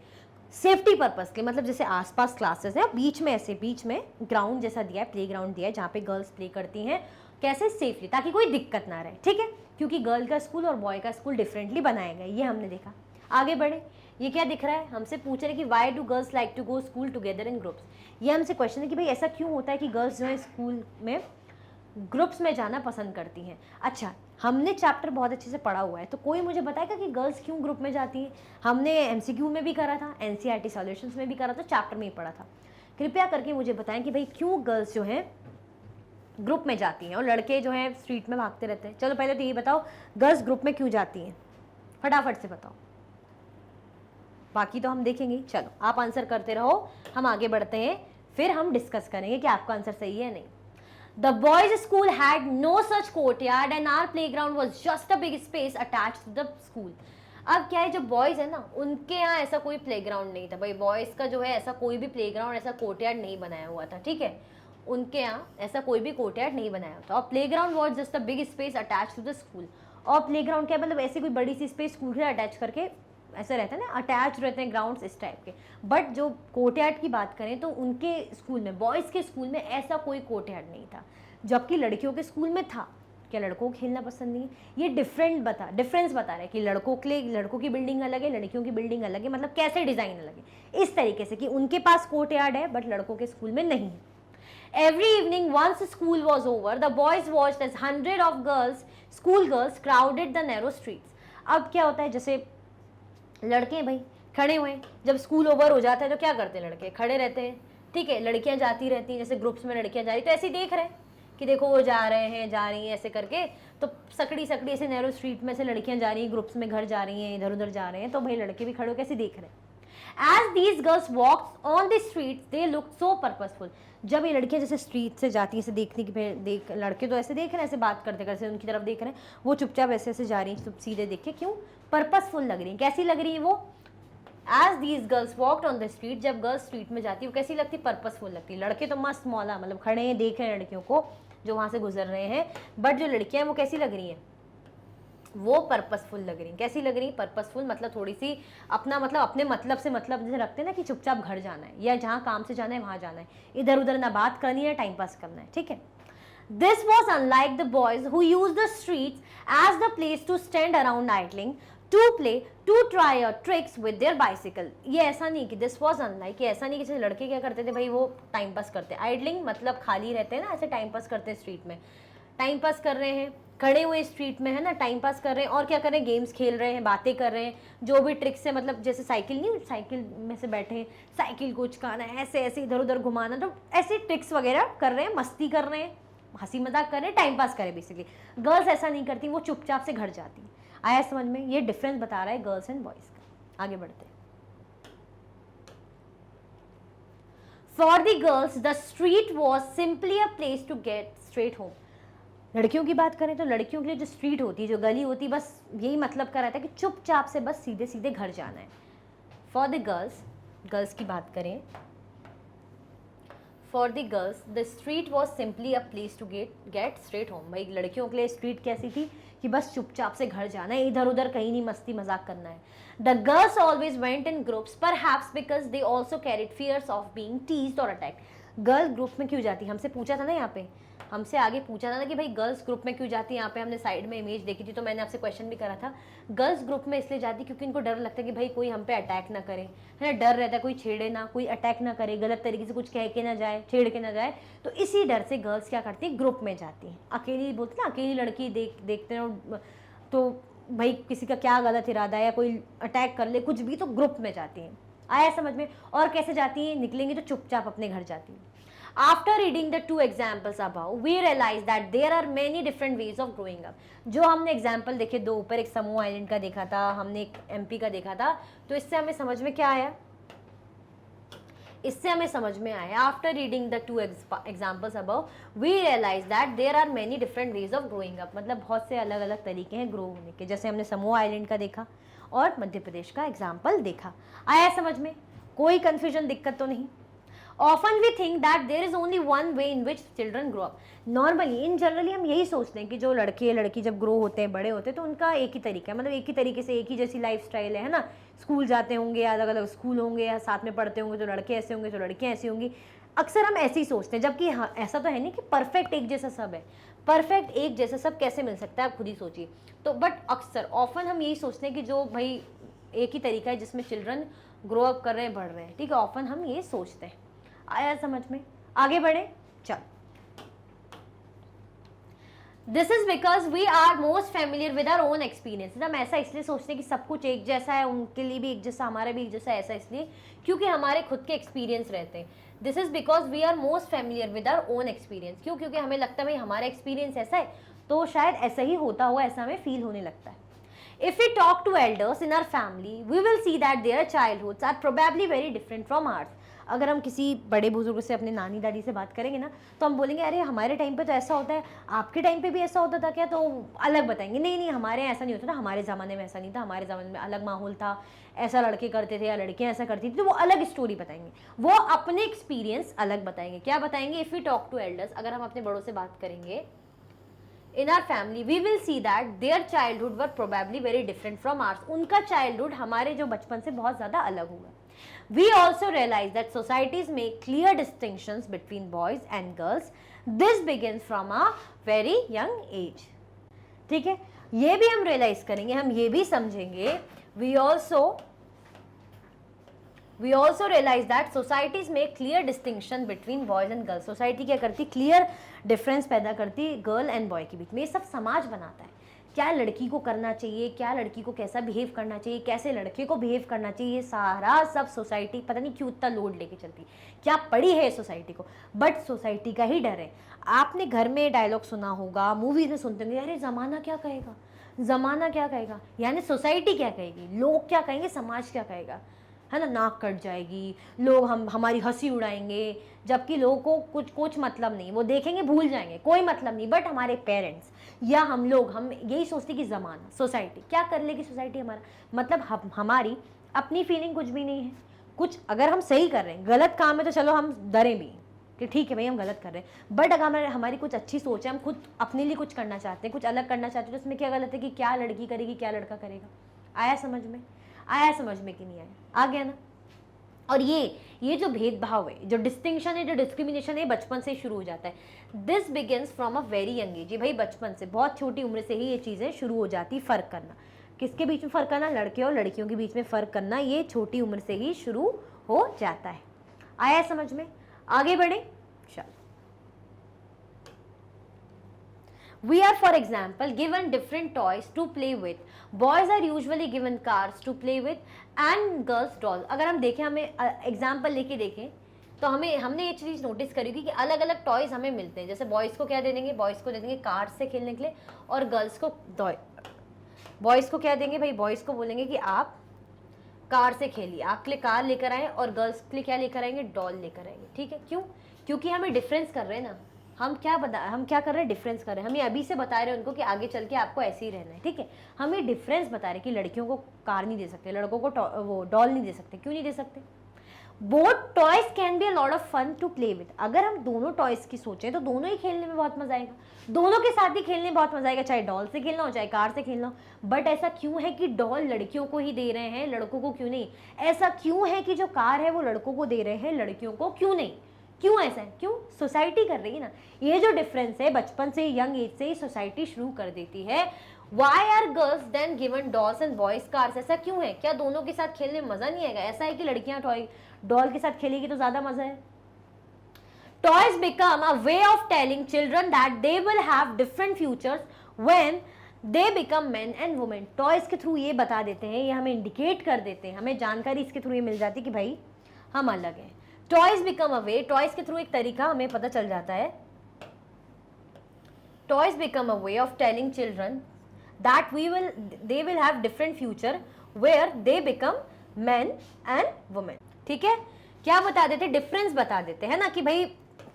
S1: सेफ्टी पर्पस के, मतलब जैसे आसपास क्लासेस है, बीच में ऐसे बीच में ग्राउंड जैसा दिया है, प्ले ग्राउंड दिया है जहाँ पे गर्ल्स प्ले करती हैं, कैसे सेफली, ताकि कोई दिक्कत ना रहे। ठीक है, क्योंकि गर्ल का स्कूल और बॉय का स्कूल डिफरेंटली बनाया गया, ये हमने देखा। आगे बढ़े, ये क्या दिख रहा है, हमसे पूछ रहे कि why do girls like to go school together in groups. ये हमसे क्वेश्चन है कि भाई ऐसा क्यों होता है कि गर्ल्स जो है स्कूल में ग्रुप्स में जाना पसंद करती हैं। अच्छा, हमने चैप्टर बहुत अच्छे से पढ़ा हुआ है, तो कोई मुझे बताएगा कि गर्ल्स क्यों ग्रुप में जाती हैं? हमने एमसीक्यू में भी करा था, एनसीईआरटी सॉल्यूशंस में भी करा था, चैप्टर में ही पढ़ा था। कृपया करके मुझे बताएं कि भाई क्यों गर्ल्स जो हैं ग्रुप में जाती हैं और लड़के जो हैं स्ट्रीट में भागते रहते हैं। चलो पहले तो ये बताओ, गर्ल्स ग्रुप में क्यों जाती हैं, फटाफट से बताओ, बाकी तो हम देखेंगे। चलो आप आंसर करते रहो, हम आगे बढ़ते हैं, फिर हम डिस्कस करेंगे कि आपका आंसर सही है नहीं। The boys' school had no such courtyard and our playground was just a big space attached to the school. अब क्या है, जो बॉयज़ है ना, उनके यहाँ ऐसा कोई प्लेग्राउंड नहीं था भाई। बॉयज़ का जो है ऐसा कोई भी प्लेग्राउंड, ऐसा कोर्टयार्ड नहीं बनाया हुआ था। ठीक है, उनके यहाँ ऐसा कोई भी कोर्टयार्ड नहीं बनाया हुआ था। और playground was just a big space attach to the school. और प्लेग्राउंड क्या मतलब ऐसी कोई बड़ी सी स्पेस स्कूल से अटैच करके ऐसा रहता है ना, अटैच रहते हैं ग्राउंड्स इस टाइप के। बट जो कोर्टयार्ड की बात करें तो उनके स्कूल में, बॉयज़ के स्कूल में ऐसा कोई कोर्टयार्ड नहीं था, जबकि लड़कियों के स्कूल में था। क्या लड़कों को खेलना पसंद नहीं है? ये डिफरेंस बता रहा है कि लड़कों के लिए लड़कों की बिल्डिंग अलग है, लड़कियों की बिल्डिंग अलग है, मतलब कैसे डिज़ाइन अलग है, इस तरीके से कि उनके पास कोर्टयार्ड है बट लड़कों के स्कूल में नहीं है। Every evening, once school was over, the boys watched as hundreds of school girls crowded the narrow streets. अब क्या होता है, जैसे लड़के भाई खड़े हुए हैं, जब स्कूल ओवर हो जाता है तो क्या करते हैं, लड़के खड़े रहते हैं। ठीक है, लड़कियां जाती रहती हैं, जैसे ग्रुप्स में लड़कियां जा रही, तो ऐसे ही देख रहे हैं कि देखो वो जा रहे हैं, जा रही हैं, ऐसे करके। तो सकड़ी ऐसे नैरो स्ट्रीट में से लड़कियां जा रही हैं, ग्रुप्स में घर जा रही हैं, इधर उधर जा रहे हैं, तो भाई लड़के भी खड़े होकर ऐसे देख रहे हैं। As these girls walked on the streets, they looked so purposeful. जब ये लड़कियां जैसे स्ट्रीट से जाती हैं, ऐसे देखने की लड़के तो ऐसे देख रहे हैं, ऐसे बात करते करते उनकी तरफ देख रहे हैं, वो चुपचाप ऐसे ऐसे जा रही हैं, सीधे देख के। क्यों? पर्पसफुल लग रही है। कैसी लग रही है वो? As these girls walked on the street, जब गर्ल्स स्ट्रीट में जाती है वो कैसी लगती है? पर्पसफुल लगती है। लड़के तो मस्त मौला, मतलब खड़े हैं, देख रहे हैं लड़कियों को जो वहाँ से गुजर रहे हैं, बट जो लड़कियां हैं वो कैसी लग रही हैं? वो पर्पसफुल लग रही। कैसी लग रही? पर्पसफुल, मतलब थोड़ी सी अपना मतलब अपने मतलब से मतलब जैसे रखते हैं ना कि चुपचाप घर जाना है या जहाँ काम से जाना है वहाँ जाना है, इधर उधर ना बात करनी है, टाइम पास करना है। ठीक है, this was unlike the boys who use the streets as the place to stand around idling to play to try your tricks with their bicycle. ये ऐसा नहीं कि दिस वॉज अनलाइक, ऐसा नहीं कि जैसे लड़के क्या करते थे भाई, वो टाइम पास करते, आइडलिंग मतलब खाली रहते हैं ना, ऐसे टाइम पास करते हैं स्ट्रीट में, टाइम पास कर रहे हैं, खड़े हुए स्ट्रीट में है ना, टाइम पास कर रहे हैं, और क्या कर रहे हैं, गेम्स खेल रहे हैं, बातें कर रहे हैं, जो भी ट्रिक्स है, मतलब जैसे साइकिल नहीं, साइकिल में से बैठे हैं, साइकिल को उचकाना, ऐसे ऐसे इधर उधर घुमाना, तो ऐसे ट्रिक्स वगैरह कर रहे हैं, मस्ती कर रहे हैं, हंसी मजाक कर रहे हैं, टाइम पास करें बेसिकली। गर्ल्स ऐसा नहीं करती, वो चुपचाप से घर जाती हैं। आया समझ में? ये डिफरेंस बता रहा है गर्ल्स एंड बॉयज का। आगे बढ़ते हैं। For the girls the street was simply a place to get straight home. लड़कियों की बात करें तो लड़कियों के लिए जो स्ट्रीट होती है, जो गली होती है, बस यही मतलब का रहता है कि चुपचाप से बस सीधे सीधे घर जाना है। फॉर द गर्ल्स, गर्ल्स की बात करें, for the girls the street was simply a place to get straight home. भाई लड़कियों के लिए स्ट्रीट कैसी थी कि बस चुपचाप से घर जाना है, इधर उधर कहीं नहीं मस्ती मजाक करना है। The girls always went in groups, perhaps because they also carried fears of being teased और अटैक्ड। गर्ल्स ग्रुप में क्यों जाती? हमसे पूछा था ना, यहाँ पे हमसे आगे पूछा था ना कि भाई गर्ल्स ग्रुप में क्यों जाती है। यहाँ पे हमने साइड में इमेज देखी थी, तो मैंने आपसे क्वेश्चन भी करा था। गर्ल्स ग्रुप में इसलिए जाती क्योंकि इनको डर लगता है कि भाई कोई हम पे अटैक ना करे, है ना, डर रहता है कोई छेड़े ना, कोई अटैक ना करे, गलत तरीके से कुछ कह के ना जाए, छेड़ के ना जाए, तो इसी डर से गर्ल्स क्या करती है, ग्रुप में जाती है। अकेली बोलते ना, अकेली लड़की देखते हैं तो भाई किसी का क्या गलत इरादा है या कोई अटैक कर ले कुछ भी, तो ग्रुप में जाती हैं। आया समझ में? और कैसे जाती हैं? निकलेंगी तो चुपचाप अपने घर जाती हैं। After reading the two examples above, we realize that there are many different ways of growing up. जो हमने एग्जाम्पल देखे दो ऊपर, एक समूह आइलैंड का देखा था हमने, एक एमपी का देखा था, तो इससे हमें समझ में क्या आया? इससे हमें समझ में आया, after reading the two examples above we realise that there are many different ways of growing up. मतलब बहुत से अलग अलग तरीके हैं ग्रो होने के, जैसे हमने समूह आइलैंड का देखा और मध्य प्रदेश का एग्जाम्पल देखा। आया समझ में? कोई कन्फ्यूजन, दिक्कत तो नहीं? Often we think that there is only one way in which children grow up. Normally, in generally हम यही सोचते हैं कि जो लड़के लड़की जब ग्रो होते हैं, बड़े होते हैं, तो उनका एक ही तरीका है, मतलब एक ही तरीके से एक ही जैसी लाइफ स्टाइल है ना। स्कूल जाते होंगे, अलग अलग स्कूल होंगे, या साथ में पढ़ते होंगे, तो लड़के ऐसे होंगे तो लड़कियाँ ऐसी होंगी। अक्सर हम ऐसे ही सोचते हैं, जबकि हाँ, ऐसा तो है नहीं कि परफेक्ट एक जैसा सब है। परफेक्ट एक जैसा सब कैसे मिल सकता है, आप खुद ही सोचिए। तो बट अक्सर ऑफन हम यही सोचते हैं कि जो भाई एक ही तरीका है जिसमें चिल्ड्रन ग्रो अप कर रहे हैं, बढ़ रहे हैं, ठीक है, ऑफन हम ये सोचते हैं। आया समझ में? आगे बढ़े, चल। This is because we are most familiar with our own experience. हम ऐसा इसलिए सोचते हैं कि सब कुछ एक जैसा है, उनके लिए भी एक जैसा, हमारा भी एक जैसा, ऐसा इसलिए क्योंकि हमारे खुद के एक्सपीरियंस रहते हैं। This is because we are most familiar with our own experience. क्यों? क्योंकि हमें लगता है भाई हमारा एक्सपीरियंस ऐसा है, तो शायद ऐसा ही होता होगा, ऐसा हमें फील होने लगता है। If we talk to elders in our family, we will see that their childhoods are probably very different from ours. अगर हम किसी बड़े बुजुर्ग से, अपने नानी दादी से बात करेंगे ना, तो हम बोलेंगे अरे हमारे टाइम पे तो ऐसा होता है, आपके टाइम पे भी ऐसा होता था क्या? तो अलग बताएंगे, नहीं नहीं हमारे यहाँ ऐसा नहीं होता था, हमारे ज़माने में ऐसा नहीं था, हमारे ज़माने में अलग माहौल था, ऐसा लड़के करते थे या लड़कियाँ ऐसा करती थी, तो वो अलग स्टोरी बताएंगे, वो अपने एक्सपीरियंस अलग बताएंगे। क्या बताएंगे? If we talk to elders, अगर हम अपने बड़ों से बात करेंगे in our family, we will see that their childhood were probably very different from ours. उनका childhood हमारे जो बचपन से बहुत ज़्यादा अलग होगा। We also realize that societies make clear distinctions between boys and girls. This begins from a very young age. ठीक है, ये भी हम realize करेंगे, हम ये भी समझेंगे। We also realize that societies make clear distinction between boys and girls. Society क्या करती? क्लियर डिफरेंस पैदा करती गर्ल एंड बॉय के बीच में। ये सब समाज बनाता है, क्या लड़की को करना चाहिए, क्या लड़की को कैसा बिहेव करना चाहिए, कैसे लड़के को बिहेव करना चाहिए, ये सारा सब सोसाइटी पता नहीं क्यों इतना लोड लेके चलती, क्या पड़ी है सोसाइटी को, बट सोसाइटी का ही डर है। आपने घर में डायलॉग सुना होगा, मूवीज में सुनते होंगे, अरे ज़माना क्या कहेगा, ज़माना क्या कहेगा, यानी सोसाइटी क्या कहेगी, लोग क्या कहेंगे, समाज क्या कहेगा, है ना, नाक कट जाएगी, लोग हमारी हंसी उड़ाएंगे, जबकि लोगों को कुछ मतलब नहीं, वो देखेंगे भूल जाएंगे, कोई मतलब नहीं। बट हमारे पेरेंट्स या हम लोग, हम यही सोचते कि ज़माना, सोसाइटी क्या कर लेगी, सोसाइटी हमारा मतलब हमारी अपनी फीलिंग कुछ भी नहीं है। कुछ अगर हम सही कर रहे हैं, गलत काम है तो चलो हम डरें भी कि ठीक है भाई हम गलत कर रहे हैं, बट अगर हमारी कुछ अच्छी सोच है, हम खुद अपने लिए कुछ करना चाहते हैं, कुछ अलग करना चाहते हैं, तो उसमें क्या गलत है कि क्या लड़की करेगी, क्या लड़का करेगा। आया समझ में? आया समझ में कि नहीं आया? आ गया ना? और ये जो भेदभाव है, जो डिस्टिंक्शन है, जो डिस्क्रिमिनेशन है, बचपन से शुरू हो जाता है। This begins from a very young age. भाई बचपन से, बहुत छोटी उम्र से ही ये चीज़ें शुरू हो जाती, फ़र्क करना, किसके बीच में फ़र्क करना, लड़के और लड़कियों के बीच में फ़र्क करना, ये छोटी उम्र से ही शुरू हो जाता है। आया समझ में? आगे बढ़े। चलो, we are for example given different toys to play with. Boys are usually given cars to play with and girls dolls. अगर हम देखें, हमें एग्जाम्पल लेके देखें तो हमने ये चीज़ नोटिस करी कि अलग अलग टॉयज़ हमें मिलते हैं। जैसे बॉयज़ को क्या दे देंगे, बॉयज़ को दे देंगे कार से खेलने के लिए, और गर्ल्स को बॉयज़ को क्या देंगे भाई, बॉयज़ को बोलेंगे कि आप कार से खेलिए, आपके लिए कार लेकर आए, और गर्ल्स के लिए क्या लेकर आएंगे, डॉल लेकर आएंगे। ठीक है, क्यों? क्योंकि हमें डिफरेंस कर रहे हैं ना, हम क्या कर रहे हैं, डिफरेंस कर रहे हैं। हम ये अभी से बता रहे हैं उनको कि आगे चल के आपको ऐसे ही रहना है। ठीक है, हम ये डिफरेंस बता रहे हैं कि लड़कियों को कार नहीं दे सकते, लड़कों को वो डॉल नहीं दे सकते। क्यों नहीं दे सकते? Both toys can be a lot of fun to play with. अगर हम दोनों टॉयज की सोचें तो दोनों ही खेलने में बहुत मजा आएगा, दोनों के साथ ही खेलने में बहुत मजा आएगा, चाहे डॉल से खेलना हो चाहे कार से खेलना हो। बट ऐसा क्यों है कि डॉल लड़कियों को ही दे रहे हैं, लड़कों को क्यों नहीं? ऐसा क्यों है कि जो कार है वो लड़कों को दे रहे हैं, लड़कियों को क्यों नहीं? क्यों ऐसा है? क्यों? सोसाइटी कर रही है ना। ये जो डिफरेंस है बचपन से, यंग एज से ही सोसाइटी शुरू कर देती है। Why are girls then given dolls and boys cars? ऐसा क्यों है? क्या दोनों के साथ खेलने में मजा नहीं आएगा? ऐसा है कि लड़कियां डॉल के साथ खेलेगी तो ज्यादा मजा है। Toys become a way of telling children that they will have different futures when they become men and women. Toys के थ्रू ये बता देते हैं, ये हमें इंडिकेट कर देते हैं, हमें जानकारी इसके थ्रू ये मिल जाती है कि भाई हम अलग हैं। Toys become a way, toys के थ्रू एक तरीका हमें पता चल जाता है। Toys become a way of telling children that they will have different future where they become men and women. ठीक है, क्या बता देते? डिफरेंस बता देते हैं ना कि भाई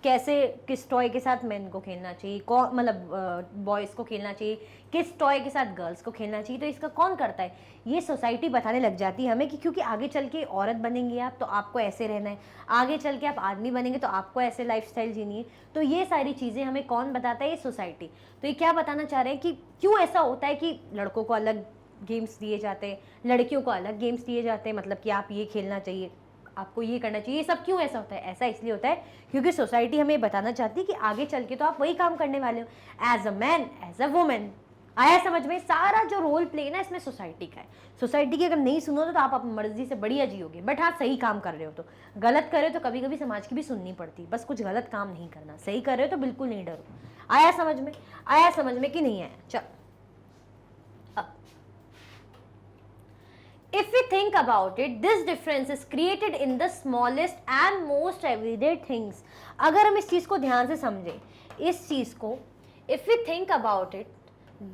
S1: कैसे, किस टॉय के साथ मेन को खेलना चाहिए, कौन मतलब बॉयज़ को खेलना चाहिए, किस टॉय के साथ गर्ल्स को खेलना चाहिए। तो इसका कौन करता है? ये सोसाइटी बताने लग जाती है हमें कि क्योंकि आगे चल के औरत बनेंगे आप तो आपको ऐसे रहना है, आगे चल के आप आदमी बनेंगे तो आपको ऐसे लाइफस्टाइल जीनी है। तो ये सारी चीज़ें हमें कौन बताता है? ये सोसाइटी। तो ये क्या बताना चाह रहे हैं कि क्यों ऐसा होता है कि लड़कों को अलग गेम्स दिए जाते हैं, लड़कियों को अलग गेम्स दिए जाते हैं, मतलब कि आप ये खेलना चाहिए, आपको ये करना चाहिए। ये सब क्यों ऐसा होता है? ऐसा इसलिए होता है क्योंकि सोसाइटी हमें बताना चाहती है कि आगे चल के तो आप वही काम करने वाले हो, as a man, as a women. आया समझ में? सारा जो रोल प्ले ना इसमें सोसाइटी का है। सोसाइटी की अगर नहीं सुनो तो आप अपनी मर्जी से बढ़िया जियोगे, बट हाँ सही काम कर रहे हो तो। गलत कर रहे हो तो कभी कभी समाज की भी सुननी पड़ती, बस कुछ गलत काम नहीं करना। सही कर रहे हो तो बिल्कुल नहीं डरो। आया समझ में? आया समझ में कि नहीं आया? चल, if we think about it, this difference is created in the smallest and most everyday things. अगर हम इस चीज को ध्यान से समझें, इस चीज को, if we think about it,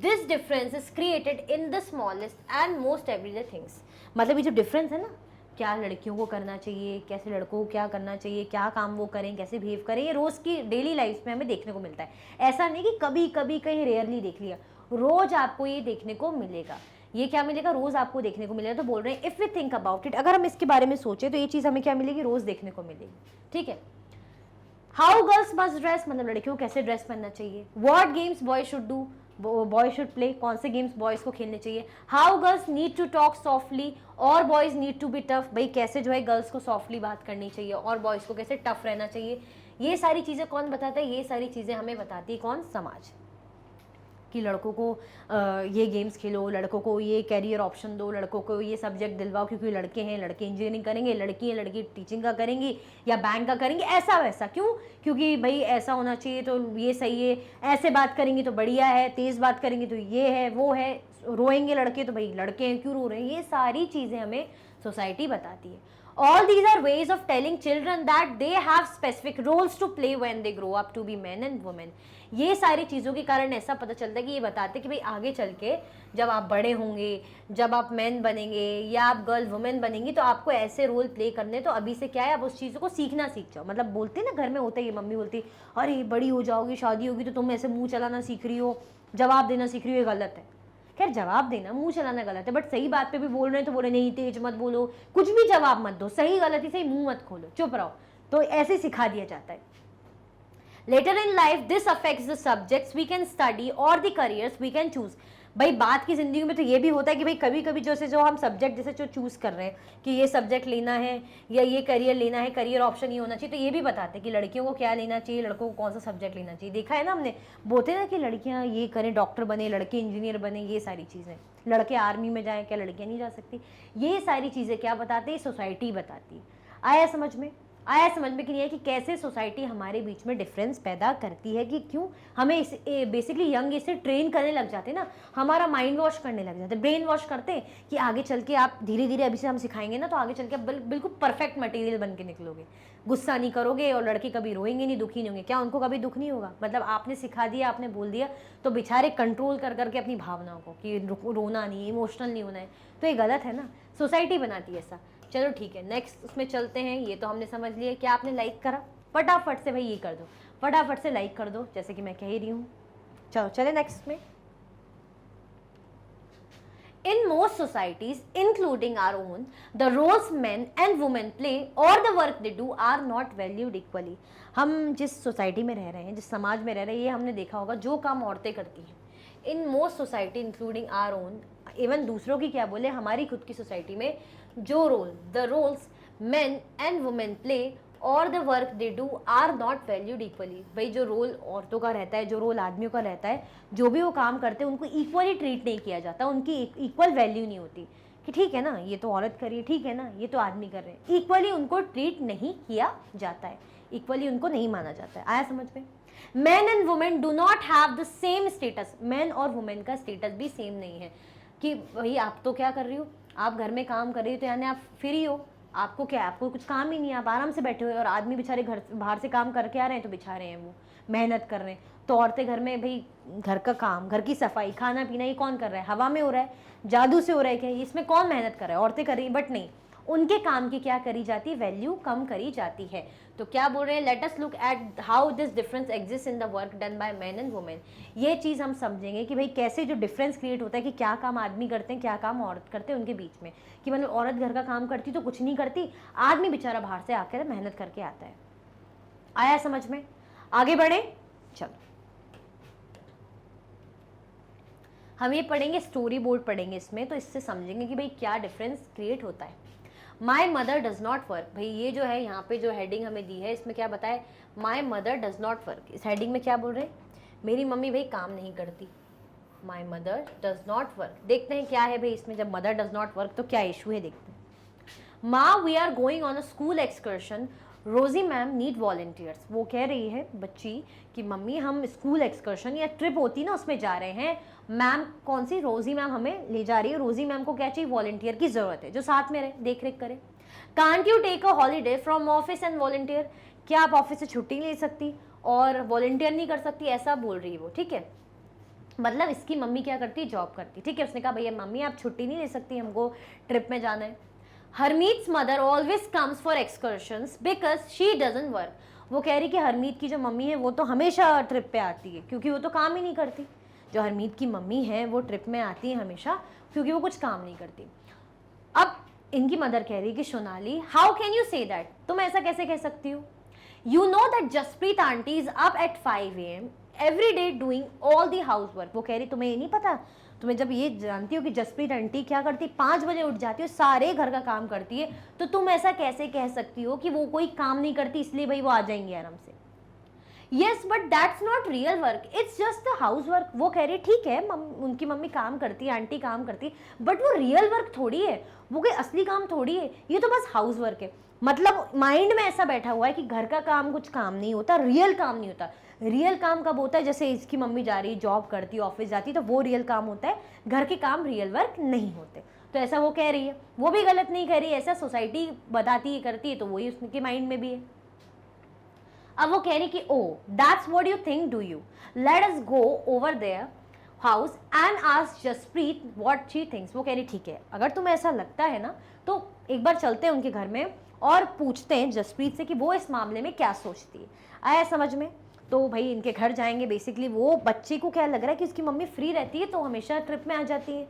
S1: this difference is created in the smallest and most everyday things. मतलब ये जो डिफरेंस है ना, क्या लड़कियों को करना चाहिए, कैसे लड़कों को क्या करना चाहिए, क्या काम वो करें, कैसे बिहेव करें, ये रोज की डेली लाइफ में हमें देखने को मिलता है। ऐसा नहीं कि कभी कभी कहीं रेयरली देख लिया, रोज आपको ये देखने को मिलेगा। ये क्या मिलेगा? रोज आपको देखने को मिलेगा। तो बोल रहे हैं if we think about it, अगर हम इसके बारे में सोचे तो ये चीज हमें क्या मिलेगी? रोज देखने को मिलेगी। ठीक है, हाउ गर्ल्स मस्ट ड्रेस, मतलब लड़कियों को कैसे ड्रेस पहनना चाहिए। What games boys should do, boys should play, कौन से गेम्स बॉयज को खेलने चाहिए। How girls need to talk softly और boys need to be tough, भाई कैसे जो है गर्ल्स को सॉफ्टली बात करनी चाहिए और बॉयज को कैसे टफ रहना चाहिए। ये सारी चीजें कौन बताता है? ये सारी चीजें हमें बताती है कौन? समाज। कि लड़कों को ये गेम्स खेलो, लड़कों को ये कैरियर ऑप्शन दो, लड़कों को ये सब्जेक्ट दिलवाओ, क्योंकि लड़के हैं, लड़के इंजीनियरिंग करेंगे, लड़की है, लड़की टीचिंग का करेंगी या बैंक का करेंगे, ऐसा वैसा। क्यों? क्योंकि भाई ऐसा होना चाहिए तो ये सही है, ऐसे बात करेंगी तो बढ़िया है, तेज़ बात करेंगी तो ये है वो है, रोएंगे लड़के तो भाई लड़के हैं क्यों रो रहे हैं। ये सारी चीज़ें हमें सोसाइटी बताती है। All these are ways of telling children that they have specific roles to play when they grow up to be men and women. ये सारी चीज़ों के कारण ऐसा पता चलता है कि ये बताते हैं कि भाई आगे चल के जब आप बड़े होंगे, जब आप मैन बनेंगे या आप गर्ल वुमेन बनेंगी तो आपको ऐसे रोल प्ले करने। तो अभी से क्या है, आप उस चीज़ों को सीखना सीख जाओ। मतलब बोलते ना घर में होता है, ये मम्मी बोलती अरे बड़ी हो जाओगी, शादी होगी तो तुम ऐसे मुँह चलाना सीख रही हो, जवाब देना सीख रही हो। ये गलत है। खैर जवाब देना, मुंह चलाना गलत है, बट सही बात पे भी बोल रहे हैं तो बोले नहीं तेज मत बोलो, कुछ भी जवाब मत दो, सही गलती से मुंह मत खोलो, चुप रहो। तो ऐसे सिखा दिया जाता है। Later in life this affects the subjects we can study और the careers we can choose. भाई बात की ज़िंदगी में तो ये भी होता है कि भाई कभी कभी जैसे जो हम सब्जेक्ट जैसे जो चूज़ कर रहे हैं कि ये सब्जेक्ट लेना है या ये करियर लेना है, करियर ऑप्शन ये होना चाहिए, तो ये भी बताते हैं कि लड़कियों को क्या लेना चाहिए, लड़कों को कौन सा सब्जेक्ट लेना चाहिए। देखा है ना हमने, बोलते ना कि लड़कियाँ ये करें, डॉक्टर बने, लड़के इंजीनियर बने, ये सारी चीज़ें, लड़के आर्मी में जाएँ, क्या लड़कियाँ नहीं जा सकती? ये सारी चीज़ें क्या बताते हैं? सोसाइटी बताती है। आया समझ में? आया समझ में कि नहीं है कि कैसे सोसाइटी हमारे बीच में डिफरेंस पैदा करती है, कि क्यों हमें इस बेसिकली यंग एज से ट्रेन करने लग जाते हैं ना, हमारा माइंड वॉश करने लग जाते हैं, ब्रेन वॉश करते हैं कि आगे चल के आप धीरे धीरे अभी से हम सिखाएंगे ना, तो आगे चल के आप बिल्कुल परफेक्ट मटेरियल बन के निकलोगे, गुस्सा नहीं करोगे और लड़के कभी रोएंगे नहीं, दुखी नहीं होंगे। क्या उनको कभी दुख नहीं होगा? मतलब आपने सिखा दिया, आपने बोल दिया, तो बेचारे कंट्रोल कर करके अपनी भावनाओं को कि रोना नहीं, इमोशनल नहीं होना है, तो ये गलत है ना, सोसाइटी बनाती है ऐसा। चलो ठीक है, नेक्स्ट उसमें चलते हैं। ये तो हमने समझ लिया। क्या आपने लाइक करा? फटाफट से भाई ये कर दो, फटाफट से लाइक कर दो, जैसे कि मैं कह ही रही हूँ। चलो चले नेक्स्ट में। In most societies, including our own, the roles men and women play or the work they do are not valued equally. हम जिस सोसाइटी में रह रहे हैं, जिस समाज में रह रहे हैं, ये हमने देखा होगा जो काम औरतें करती हैं, in most society including our own, even दूसरों की क्या बोले, हमारी खुद की सोसाइटी में जो role, the roles men and women play और the work they do are not valued equally. भाई जो रोल औरतों का रहता है, जो रोल आदमियों का रहता है, जो भी वो काम करते हैं उनको इक्वली ट्रीट नहीं किया जाता, उनकी इक्वल वैल्यू नहीं होती कि ठीक है ना ये तो औरत कर रही है, ठीक है ना ये तो आदमी कर रहे हैं, इक्वली उनको ट्रीट नहीं किया जाता है, इक्वली उनको नहीं माना जाता है। आया समझ में? Man and women do not have the same status. Man और वुमेन का स्टेटस भी सेम नहीं है कि भाई आप तो क्या कर रही हो, आप घर में काम कर रही हो तो यानी आप फ्री हो, आपको क्या, आपको कुछ काम ही नहीं है, आप आराम से बैठे हुए, और आदमी बेचारे घर बाहर से काम करके आ रहे हैं तो बिछा रहे हैं, वो मेहनत कर रहे हैं। तो औरतें घर में भाई घर का काम, घर की सफाई, खाना पीना, ये कौन कर रहा है? हवा में हो रहा है, जादू से हो रहा है क्या? इसमें कौन मेहनत कर रहा है? औरतें कर रही हैं, बट नहीं, उनके काम की क्या करी जाती है? वैल्यू कम करी जाती है। तो क्या बोल रहे हैं? Let us look at how this difference exist in the work done by man and women. ये चीज़ हम समझेंगे कि भाई कैसे जो डिफरेंस क्रिएट होता है कि क्या काम आदमी करते हैं, क्या काम औरत करते हैं उनके बीच में, कि मतलब औरत घर का काम करती तो कुछ नहीं करती, आदमी बेचारा बाहर से आकर मेहनत करके आता है। आया समझ में? आगे बढ़े, चलो हम ये पढ़ेंगे, स्टोरी बोर्ड पढ़ेंगे इसमें, तो इससे समझेंगे कि भाई क्या डिफरेंस क्रिएट होता है। My mother does not work. भाई ये जो है यहाँ पे जो हेडिंग हमें दी है, इसमें क्या बताए? My mother does not work. इस हेडिंग में क्या बोल रहे हैं? मेरी मम्मी भाई काम नहीं करती। My mother does not work. देखते हैं क्या है भाई इसमें, जब मदर डज नॉट वर्क तो क्या इशू है, देखते हैं। माँ we are going on a school excursion, Rosie ma'am need volunteers. वो कह रही है बच्ची कि मम्मी हम स्कूल एक्सकर्शन या ट्रिप होती ना उसमें जा रहे हैं, मैम कौन सी? रोजी मैम हमें ले जा रही है, रोजी मैम को क्या चाहिए? वॉलेंटियर की जरूरत है जो साथ में रहे, देख रेख करे। Can't you take a holiday from office and volunteer. क्या आप ऑफिस से छुट्टी नहीं ले सकती और वॉलेंटियर नहीं कर सकती? ऐसा बोल रही है वो, ठीक है। मतलब इसकी मम्मी क्या करती? जॉब करती, ठीक है। उसने कहा भैया मम्मी आप छुट्टी नहीं ले सकती, हमको ट्रिप में जाना है। Harmeet's mother always comes for excursions because she doesn't work. वो कह रही कि हरमीत की जो मम्मी है वो तो हमेशा ट्रिप पे आती है क्योंकि वो तो काम ही नहीं करती। जो हरमीत की मम्मी है वो ट्रिप में आती है हमेशा क्योंकि वो कुछ काम नहीं करती। अब इनकी मदर कह रही है कि Sonali how can you say that, तुम ऐसा कैसे कह सकती हो? You know that Jaspreet aunty is up at 5 AM every day doing all the housework. वो कह रही तुम्हें ये नहीं पता, तुम्हें जब ये जानती हो कि जसप्रीत आंटी क्या करती, 5 बजे उठ जाती है, सारे घर का काम करती है, तो तुम ऐसा कैसे कह सकती हो कि वो कोई काम नहीं करती इसलिए भाई वो आ जाएंगे आराम से? Yes but that's not real work, it's just the housework. वो कह रही ठीक है उनकी मम्मी काम करती है, आंटी काम करती है, बट वो रियल वर्क थोड़ी है, वो कोई असली काम थोड़ी है, ये तो बस हाउस वर्क है। मतलब माइंड में ऐसा बैठा हुआ है कि घर का काम कुछ काम नहीं होता, रियल काम नहीं होता। रियल काम कब होता है? जैसे इसकी मम्मी जा रही, जॉब करती, ऑफिस जाती, तो वो रियल काम होता है, घर के काम रियल वर्क नहीं होते। तो ऐसा वो कह रही है, वो भी गलत नहीं कह रही है, ऐसा सोसाइटी बताती है, करती है, तो वही उसके माइंड में भी है। अब वो कह रही कि oh that's what you think, do you let us go over their house and ask Jaspreet what she thinks. वो कह रही ठीक है, अगर तुम्हें ऐसा लगता है ना तो एक बार चलते हैं उनके घर में और पूछते हैं जसप्रीत से कि वो इस मामले में क्या सोचती है। आया समझ में? तो भाई इनके घर जाएंगे। बेसिकली वो बच्चे को क्या लग रहा है कि उसकी मम्मी फ्री रहती है तो हमेशा ट्रिप में आ जाती है,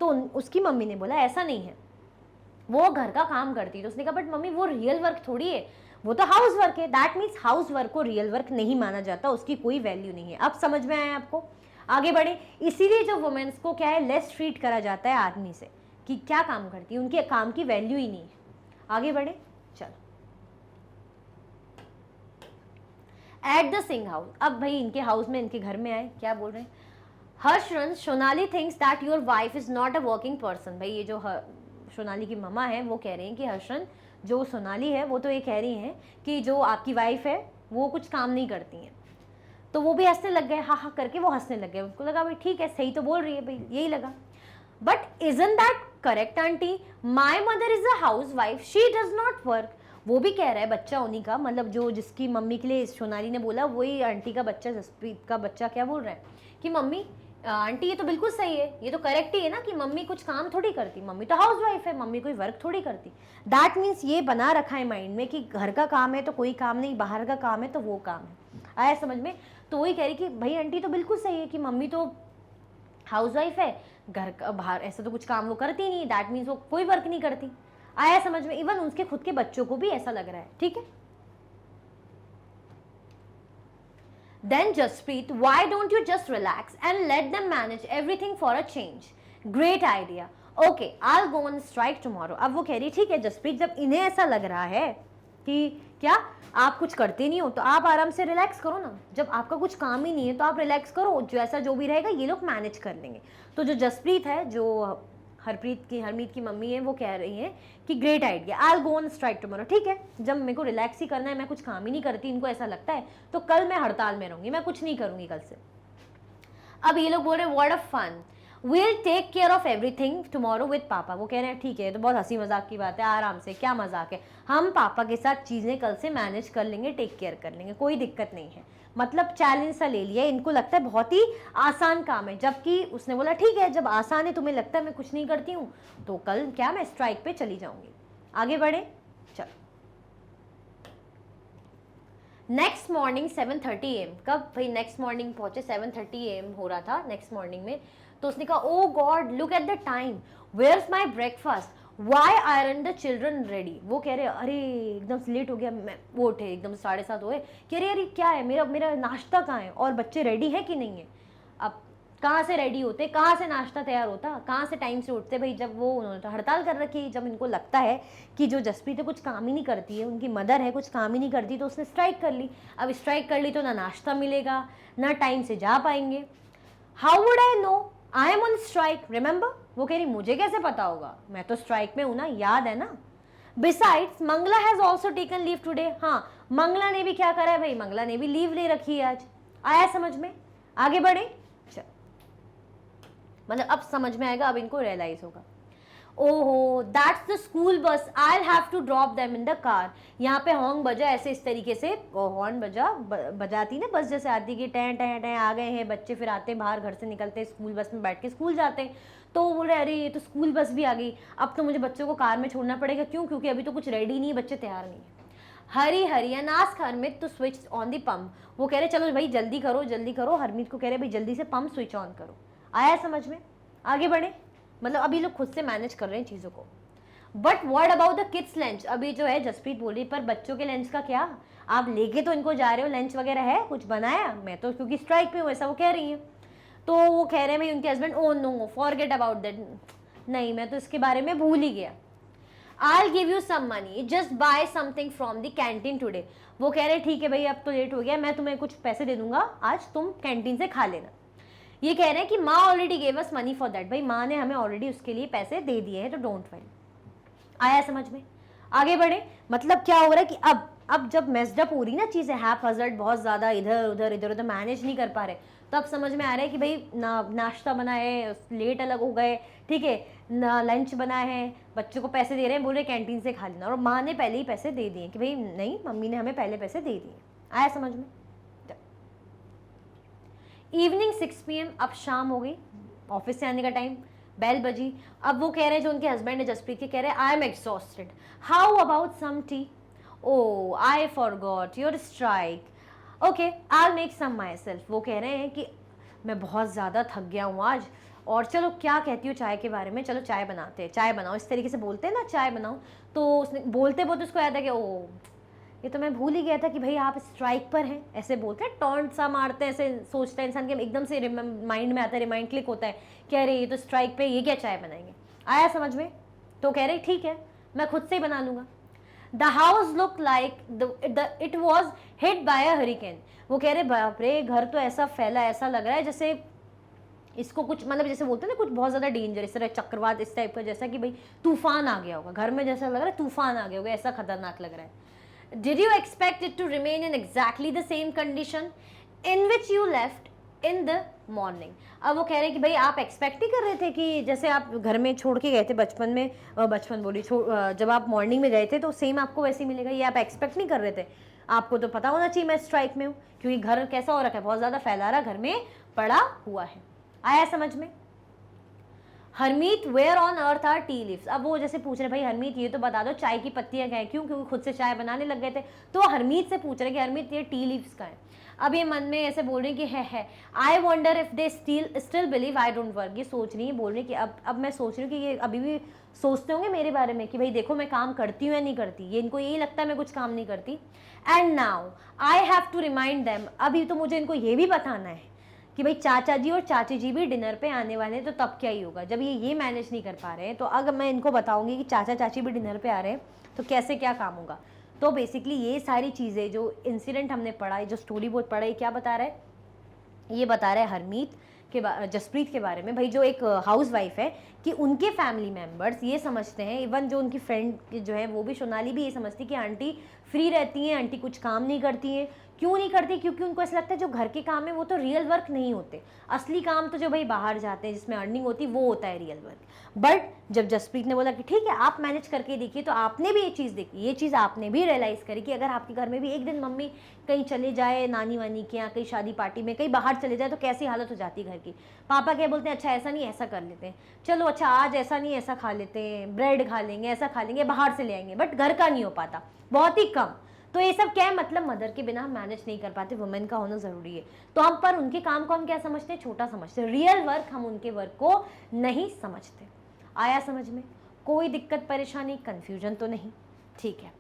S1: तो उसकी मम्मी ने बोला ऐसा नहीं है, वो घर का काम करती है। तो उसने कहा बट मम्मी वो रियल वर्क थोड़ी है, वो तो हाउस वर्क है। दैट मीन्स हाउस वर्क को रियल वर्क नहीं माना जाता, उसकी कोई वैल्यू नहीं है। अब समझ में आया आपको? आगे बढ़े, इसीलिए जो वुमेन्स को क्या है लेस ट्रीट करा जाता है आदमी से, कि क्या काम करती है, उनके काम की वैल्यू ही नहीं है। आगे बढ़े, चलो। एट द सिंह हाउस, अब भाई इनके हाउस में, इनके घर में आए, क्या बोल रहे हैं, Harsharan Sonali thinks that your wife is not a working person. भाई ये जो सोनाली की मम्मा है वो कह रही हैं कि हर्षन, जो सोनाली है वो तो ये कह रही हैं कि जो आपकी वाइफ है वो कुछ काम नहीं करती हैं। तो वो भी हंसने लग गए, हाँ हाँ करके वो हंसने लग गए। उनको लगा भाई ठीक है, सही तो बोल रही है, भाई यही लगा। But isn't that correct aunty, my mother is a house wife, she does not work. वो भी कह रहा है बच्चा उन्हीं का, मतलब जो जिसकी मम्मी के लिए सोनाली ने बोला वही आंटी का बच्चा, जसप्रीत का बच्चा क्या बोल रहा है कि मम्मी आंटी ये तो बिल्कुल सही है, ये तो करेक्ट ही है ना कि मम्मी कुछ काम थोड़ी करती, मम्मी तो हाउस वाइफ है, मम्मी कोई वर्क थोड़ी करती। दैट मीन्स ये बना रखा है माइंड में कि घर का काम है तो कोई काम नहीं, बाहर का काम है तो वो काम है। आया समझ में? तो वही कह रही कि भाई आंटी तो बिल्कुल सही है कि मम्मी तो हाउस वाइफ है, घर का बाहर ऐसा तो कुछ काम वो करती नहीं, दैट मीन्स वो कोई वर्क नहीं करती। आया समझ में? इवन उसके खुद के बच्चों को भी ऐसा लग रहा है। ठीक है, then Jaspreet, why don't you just relax and let them manage everything for a change? Great idea. Okay, I'll go on strike tomorrow. अब वो कह रही ठीक है जसप्रीत, जब इन्हें ऐसा लग रहा है कि क्या आप कुछ करते नहीं हो तो आप आराम से रिलैक्स करो ना। जब आपका कुछ काम ही नहीं है तो आप रिलैक्स करो, जो ऐसा जो भी रहेगा ये लोग मैनेज कर लेंगे। तो जो जसप्रीत है, जो हरमीत की मम्मी है, वो कह रही है कि great idea, I will go on strike tomorrow. ठीक है, जब मेरे को रिलैक्स ही करना है, मैं कुछ काम ही नहीं करती, इनको ऐसा लगता है, तो कल मैं हड़ताल में रहूंगी, मैं कुछ नहीं करूंगी कल से। अब ये लोग बोल रहे हैं what a fun, we'll take care of everything tomorrow with papa. वो कह रहे हैं ठीक है, तो बहुत हंसी मजाक की बात है, आराम से, क्या मजाक है, हम पापा के साथ चीजें कल से मैनेज कर लेंगे, टेक केयर कर लेंगे, कोई दिक्कत नहीं है। मतलब चैलेंज सा ले लिया, इनको लगता है बहुत ही आसान काम है, जबकि उसने बोला ठीक है जब आसान है, तुम्हें लगता है मैं कुछ नहीं करती हूँ, तो कल क्या मैं स्ट्राइक पे चली जाऊंगी। आगे बढ़े, चलो। नेक्स्ट मॉर्निंग 7:30 AM, कब भाई नेक्स्ट मॉर्निंग पहुंचे, 7:30 AM हो रहा था नेक्स्ट मॉर्निंग में। तो उसने कहा oh God look at the time, where's my breakfast, why aren't the children ready. वो कह रहे अरे एकदम से लेट हो गया, मैं वो उठे एकदम 7:30 हुए, कह रहे अरे क्या है, मेरा नाश्ता कहाँ है और बच्चे रेडी है कि नहीं है। अब कहाँ से रेडी होते, कहाँ से नाश्ता तैयार होता, कहाँ से टाइम से उठते भाई, जब वो उन्होंने तो हड़ताल कर रखी है। जब इनको लगता है कि जो जसप्रीत है कुछ काम ही नहीं करती है, उनकी मदर है कुछ काम ही नहीं करती, तो उसने स्ट्राइक कर ली। अब स्ट्राइक कर ली तो ना नाश्ता मिलेगा, ना टाइम से जा पाएंगे। How would I know, I am on strike, remember. वो कह रही मुझे कैसे पता होगा, मैं तो स्ट्राइक में हूं ना, याद है ना। Besides Mangala has also taken leave today. हाँ, मंगला ने भी क्या करा है भाई, मंगला ने भी लीव ले रखी है आज। आया समझ में? आगे बढ़े, चल। मतलब अब समझ में आएगा, अब इनको रियलाइज होगा। ओहो that's the school bus, I will have to drop them in the car. यहाँ पे हॉर्न बजा, ऐसे इस तरीके से हॉर्न बजाती ना बस, जैसे आती कि टैं टैं टैं आ गए हैं बच्चे, फिर आते बाहर घर से निकलते स्कूल बस में बैठ के स्कूल जाते हैं। तो वो बोल रहे अरे ये तो स्कूल बस भी आ गई, अब तो मुझे बच्चों को कार में छोड़ना पड़ेगा। क्यों? क्योंकि अभी तो कुछ रेडी नहीं है, बच्चे तैयार नहीं है। Hurry and ask Harmeet to switch on the pump. वो कह रहे चलो भाई जल्दी करो जल्दी करो, हरमीत को कह रहे भाई जल्दी से पंप स्विच ऑन करो। आया समझ में? आगे बढ़े, मतलब अभी लोग खुद से मैनेज कर रहे हैं चीज़ों को। But what about the kids lunch, अभी जो है जसप्रीत बोल रही पर बच्चों के लंच का क्या, आप लेके तो इनको जा रहे हो, लंच वगैरह है कुछ बनाया? मैं तो क्योंकि स्ट्राइक पे हूँ, ऐसा वो कह रही हैं। तो वो कह रहे हैं भाई उनके husband, oh no forget about that, नहीं मैं तो इसके बारे में भूल ही गया। I'll give you some money, just buy something from the canteen today। वो कह रहे ठीक है भाई अब तो लेट हो गया, मैं तुम्हें कुछ पैसे दे दूंगा, आज तुम कैंटीन से खा लेना। ये कह रहे हैं कि माँ already gave us money for that, भाई माँ ने हमें ऑलरेडी उसके लिए पैसे दे दिए हैं, तो डोंट वरी। आया समझ में? आगे बढ़े, मतलब क्या हो रहा है कि अब जब मेस्ड हो रही ना चीजें, हैप हजर्ड बहुत ज्यादा, इधर उधर मैनेज नहीं कर पा रहे, तो अब समझ में आ रहा है कि भाई नाश्ता बना है, लेट अलग हो गए, ठीक है ना, लंच बना है, बच्चों को पैसे दे रहे हैं, बोल रहे कैंटीन से खा लेना, और माँ ने पहले ही पैसे दे दिए कि भाई नहीं मम्मी ने हमें पहले पैसे दे दिए। आया समझ में? इवनिंग 6 PM, अब शाम हो गई, ऑफिस से आने का टाइम, बेल बजी। अब वो कह रहे हैं जो उनके हस्बैंड है जसप्रीत के, कह रहे हैं I am exhausted, how about some tea, oh I forgot your strike, okay I make some myself. वो कह रहे हैं कि मैं बहुत ज़्यादा थक गया हूँ आज, और चलो क्या कहती हो चाय के बारे में, चलो चाय बनाते हैं, चाय बनाओ, इस तरीके से बोलते हैं ना चाय बनाओ। तो उसने बोलते बोलते उसको याद है कि ओ ये तो मैं भूल ही गया था कि भाई आप स्ट्राइक पर हैं, ऐसे बोलते हैं, टॉन्ट सा मारते हैं, ऐसे सोचता है इंसान के एकदम से माइंड में आता है, रिमाइंड क्लिक होता है कि अरे ये तो स्ट्राइक पे, ये क्या चाय बनाएंगे। आया समझ में? तो कह रहे ठीक है मैं खुद से ही बना लूंगा। The house look like it was hit by a hurricane. वो कह रहे बाप रे, घर तो ऐसा फैला, ऐसा लग रहा है जैसे इसको कुछ मतलब जैसे बोलते हैं ना कुछ बहुत ज्यादा डेंजर, इस तरह चक्रवात इस टाइप का, जैसा कि भाई तूफान आ गया होगा घर में, जैसा लग रहा है तूफान आ गया होगा, ऐसा खतरनाक लग रहा है। Did you expect it to remain in exactly the same condition in which you left in the morning. अब वो कह रहे हैं कि भाई आप एक्सपेक्ट ही कर रहे थे कि जैसे आप घर में छोड़ के गए थे बचपन में, बचपन बोली जब आप मॉर्निंग में गए थे तो सेम आपको वैसे ही मिलेगा, ये आप एक्सपेक्ट नहीं कर रहे थे? आपको तो पता होना चाहिए मैं स्ट्राइक में हूँ, क्योंकि घर कैसा हो रखा है, बहुत ज़्यादा फैला रहा, घर में पड़ा हुआ है। आया समझ में? Harmeet where on earth are tea leaves. अब वो जैसे पूछ रहे भाई हरमीत ये तो बता दो चाय की पत्तियां क्या है, क्यों? क्योंकि खुद से चाय बनाने लग गए थे, तो हरमीत से पूछ रहे कि हरमीत ये टी लीव्स का है। अब ये मन में ऐसे बोल रहे कि है I wonder if they still believe I don't work. ये सोच रही है, बोल रही कि अब मैं सोच रही हूँ कि ये अभी भी सोचते होंगे मेरे बारे में कि भाई देखो मैं काम करती हूँ या नहीं करती, ये इनको यही लगता है मैं कुछ काम नहीं करती। And now I have to remind them, अभी तो मुझे इनको ये भी बताना है कि भाई चाचा जी और चाची जी भी डिनर पे आने वाले हैं, तो तब क्या ही होगा जब ये मैनेज नहीं कर पा रहे हैं। तो अगर मैं इनको बताऊंगी कि चाचा चाची भी डिनर पे आ रहे हैं तो कैसे क्या काम होगा। तो बेसिकली ये सारी चीज़ें जो इंसिडेंट हमने पढ़ा, जो स्टोरी बोर्ड पढ़ा, ये क्या बता रहा है? ये बता रहा है हरमीत के जसप्रीत के बारे में, भाई जो एक हाउस वाइफ है, कि उनके फैमिली मेम्बर्स ये समझते हैं, इवन जो उनकी फ्रेंड जो है वो भी, सोनाली भी ये समझती कि आंटी फ्री रहती हैं, आंटी कुछ काम नहीं करती हैं। क्यों नहीं करती? क्योंकि उनको ऐसा लगता है जो घर के काम है वो तो रियल वर्क नहीं होते, असली काम तो जो भाई बाहर जाते हैं जिसमें अर्निंग होती है वो होता है रियल वर्क। बट जब जसप्रीत ने बोला कि ठीक है आप मैनेज करके देखिए, तो आपने भी ये चीज़ देखी, ये चीज़ आपने भी रियलाइज़ करी कि अगर आपके घर में भी एक दिन मम्मी कहीं चले जाए, नानी वानी के यहाँ कहीं शादी पार्टी में कहीं बाहर चले जाए, तो कैसी हालत हो जाती है घर की। पापा क्या बोलते हैं, अच्छा ऐसा नहीं ऐसा कर लेते हैं, चलो अच्छा आज ऐसा नहीं ऐसा खा लेते हैं, ब्रेड खा लेंगे, ऐसा खा लेंगे, बाहर से ले आएंगे, बट घर का नहीं हो पाता, बहुत ही कम। तो ये सब क्या है, मतलब मदर के बिना हम मैनेज नहीं कर पाते, वुमेन का होना ज़रूरी है। तो हम पर उनके काम को हम क्या समझते हैं, छोटा समझते हैं, रियल वर्क हम उनके वर्क को नहीं समझते। आया समझ में? कोई दिक्कत परेशानी कन्फ्यूजन तो नहीं? ठीक है।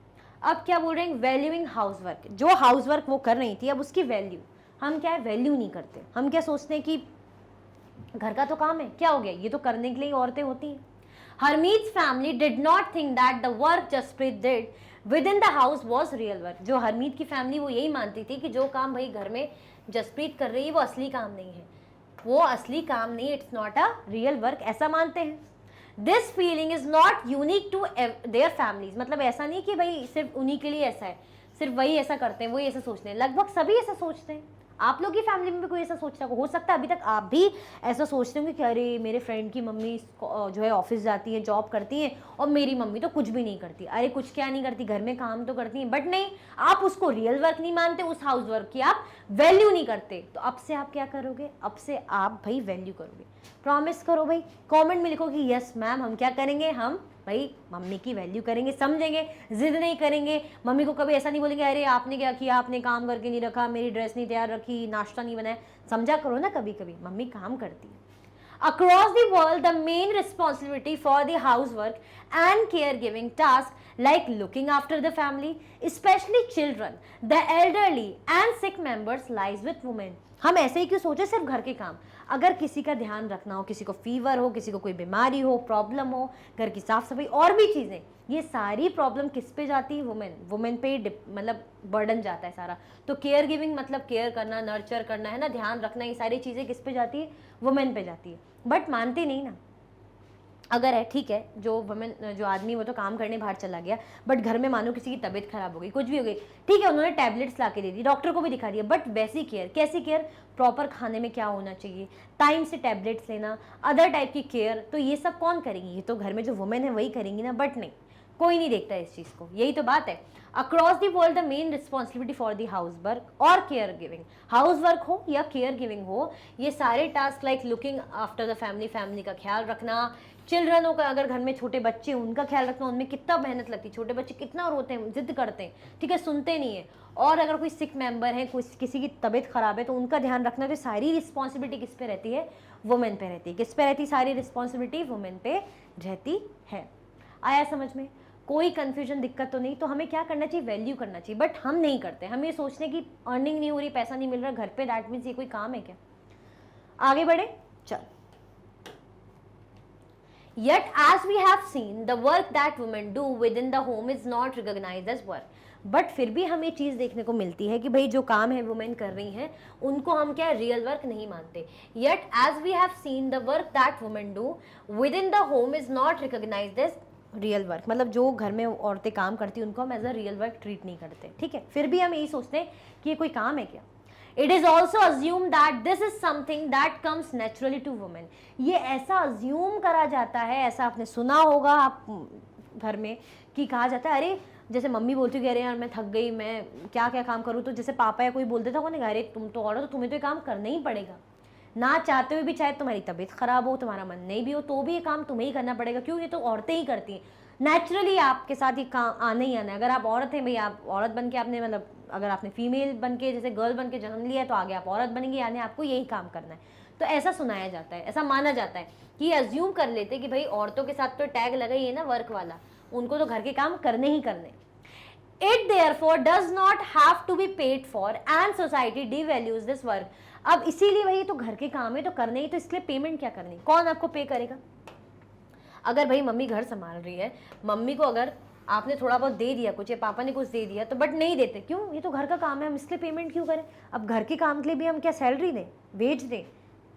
S1: अब क्या बोल रहे हैं, वैल्यूइंग हाउस वर्क। जो हाउस वर्क वो कर रही थी, अब उसकी वैल्यू हम क्या है, वैल्यू नहीं करते। हम क्या सोचते हैं कि घर का तो काम है, क्या हो गया, ये तो करने के लिए औरतें होती हैं। हरमीत's family did not think that the work Jaspreet did within the house was real work। जो हरमीत की फैमिली वो यही मानती थी कि जो काम भाई घर में जसप्रीत कर रही है वो असली काम नहीं है, वो असली काम नहीं, it's not a real work, ऐसा मानते हैं। This feeling is not unique to their families. मतलब ऐसा नहीं कि भाई सिर्फ उन्हीं के लिए ऐसा है, सिर्फ वही ऐसा करते हैं, वही ऐसा सोचते हैं, लगभग सभी ऐसा सोचते हैं। आप लोग की फैमिली में भी कोई ऐसा सोचता हो सकता है, अभी तक आप भी ऐसा सोचते होंगे कि अरे मेरे फ्रेंड की मम्मी जो है ऑफिस जाती है, जॉब करती है, और मेरी मम्मी तो कुछ भी नहीं करती। अरे कुछ क्या नहीं करती, घर में काम तो करती है, बट नहीं, आप उसको रियल वर्क नहीं मानते, उस हाउस वर्क की आप वैल्यू नहीं करते। तो अब से आप क्या करोगे, अब से आप भाई वैल्यू करोगे, प्रॉमिस करो भाई, कमेंट में लिखो कि यस मैम हम क्या करेंगे, हम भाई मम्मी की वैल्यू करेंगे, समझेंगे, जिद नहीं करेंगे। मम्मी को कभी ऐसा नहीं बोलेंगे अरे आपने क्या किया, आपने काम करके नहीं रखा, मेरी ड्रेस नहीं तैयार रखी, नाश्ता नहीं बनाया। समझा करो ना, कभी कभी मम्मी काम करती है। Across the world, the main responsibility for the housework and caregiving tasks like looking after the family, especially children, the elderly and sick members lies with women। हम ऐसे ही क्यों सोचे सिर्फ घर के काम, अगर किसी का ध्यान रखना हो, किसी को फीवर हो, किसी को कोई बीमारी हो, प्रॉब्लम हो, घर की साफ सफाई और भी चीज़ें, ये सारी प्रॉब्लम किस पे जाती है, वुमेन पे मतलब बर्डन जाता है सारा। तो केयर गिविंग मतलब केयर करना, नर्चर करना है ना, ध्यान रखना, ये सारी चीज़ें किस पे जाती है, वुमेन पे जाती है। बट मानते नहीं ना, अगर है ठीक है जो वुमेन जो आदमी वो तो काम करने बाहर चला गया, बट घर में मानो किसी की तबीयत खराब हो गई, कुछ भी हो गई, ठीक है उन्होंने टैबलेट्स ला के दे दी, डॉक्टर को भी दिखा दिया, बट वैसी केयर, कैसी केयर, प्रॉपर खाने में क्या होना चाहिए, टाइम से टैबलेट्स लेना, अदर टाइप की केयर, तो ये सब कौन करेंगी, ये तो घर में जो वुमेन है वही करेंगी ना। बट नहीं, कोई नहीं देखता इस चीज़ को, यही तो बात है। Across the world the main responsibility for the house work और केयर गिविंग, हाउस वर्क हो या केयर गिविंग हो, ये सारे task like looking after the family, family का ख्याल रखना, चिल्ड्रनों का, अगर घर में छोटे बच्चे उनका ख्याल रखना, उनमें कितना मेहनत लगती है, छोटे बच्चे कितना रोते हैं, जिद करते हैं, ठीक है, सुनते नहीं है, और अगर कोई सिक मेंबर है, किसी की तबीयत खराब है, तो उनका ध्यान रखना, तो सारी रिस्पॉन्सिबिलिटी किस पे रहती है, वुमेन पे रहती है। किस पे रहती है सारी रिस्पॉन्सिबिलिटी, वुमेन पे रहती है। आया समझ में? कोई कन्फ्यूजन दिक्कत तो नहीं, तो हमें क्या करना चाहिए, वैल्यू करना चाहिए। बट हम नहीं करते, हम ये सोचते हैं कि अर्निंग नहीं हो रही, पैसा नहीं मिल रहा घर पे, दैट मीन्स ये कोई काम है क्या। आगे बढ़े, चल। Yet, as we have seen, the work that women do within the home is not recognized as work. But फिर भी हमें चीज़ देखने को मिलती है कि भाई जो काम है वुमेन कर रही हैं उनको हम क्या रियल वर्क नहीं मानते। Yet, as we have seen, the work that women do within the home is not recognized as real work. मतलब जो घर में औरतें काम करती हैं उनको हम as a real work treat नहीं करते, ठीक है। फिर भी हम यही सोचते हैं कि ये कोई काम है क्या। It is also assumed that this is something that comes naturally to women. ये ऐसा अज्यूम करा जाता है, ऐसा आपने सुना होगा आप घर में कि कहा जाता है अरे जैसे मम्मी बोलती है अरे यार मैं थक गई, मैं क्या क्या काम करूँ, तो जैसे पापा या कोई बोल देता होगा ना अरे तुम तो औरत हो, तुम्हें तो ये काम करना ही पड़ेगा, ना चाहते हुए भी, चाहे तुम्हारी तबीयत खराब हो, तुम्हारा मन नहीं भी हो, तो भी ये काम तुम्हें ही करना पड़ेगा। क्यों, ये तो औरतें ही करती हैं, नेचुरली आपके साथ ये काम आना ही आना है। अगर आप औरत हैं भाई, आप औरत बन के आपने मतलब अगर आपने फीमेल बन के जैसे गर्ल बन के जन्म लिया है तो आगे आप औरत बनेंगे, यानी आपको यही काम करना है। तो ऐसा सुनाया जाता है, ऐसा माना जाता है कि अज्यूम कर लेते कि भाई औरतों के साथ तो टैग लगा ही है ना वर्क वाला, उनको तो घर के काम करने ही करने। It therefore does not have to be paid for and society devalues this work. अब इसीलिए भाई तो घर के काम है तो करने ही, तो इसलिए पेमेंट क्या करनी, कौन आपको पे करेगा। अगर भाई मम्मी घर संभाल रही है, मम्मी को अगर आपने थोड़ा बहुत दे दिया कुछ या पापा ने कुछ दे दिया तो बट नहीं देते, क्यों, ये तो घर का काम है, हम इसलिए पेमेंट क्यों करें। अब घर के काम के लिए भी हम क्या सैलरी दें, वेज दें,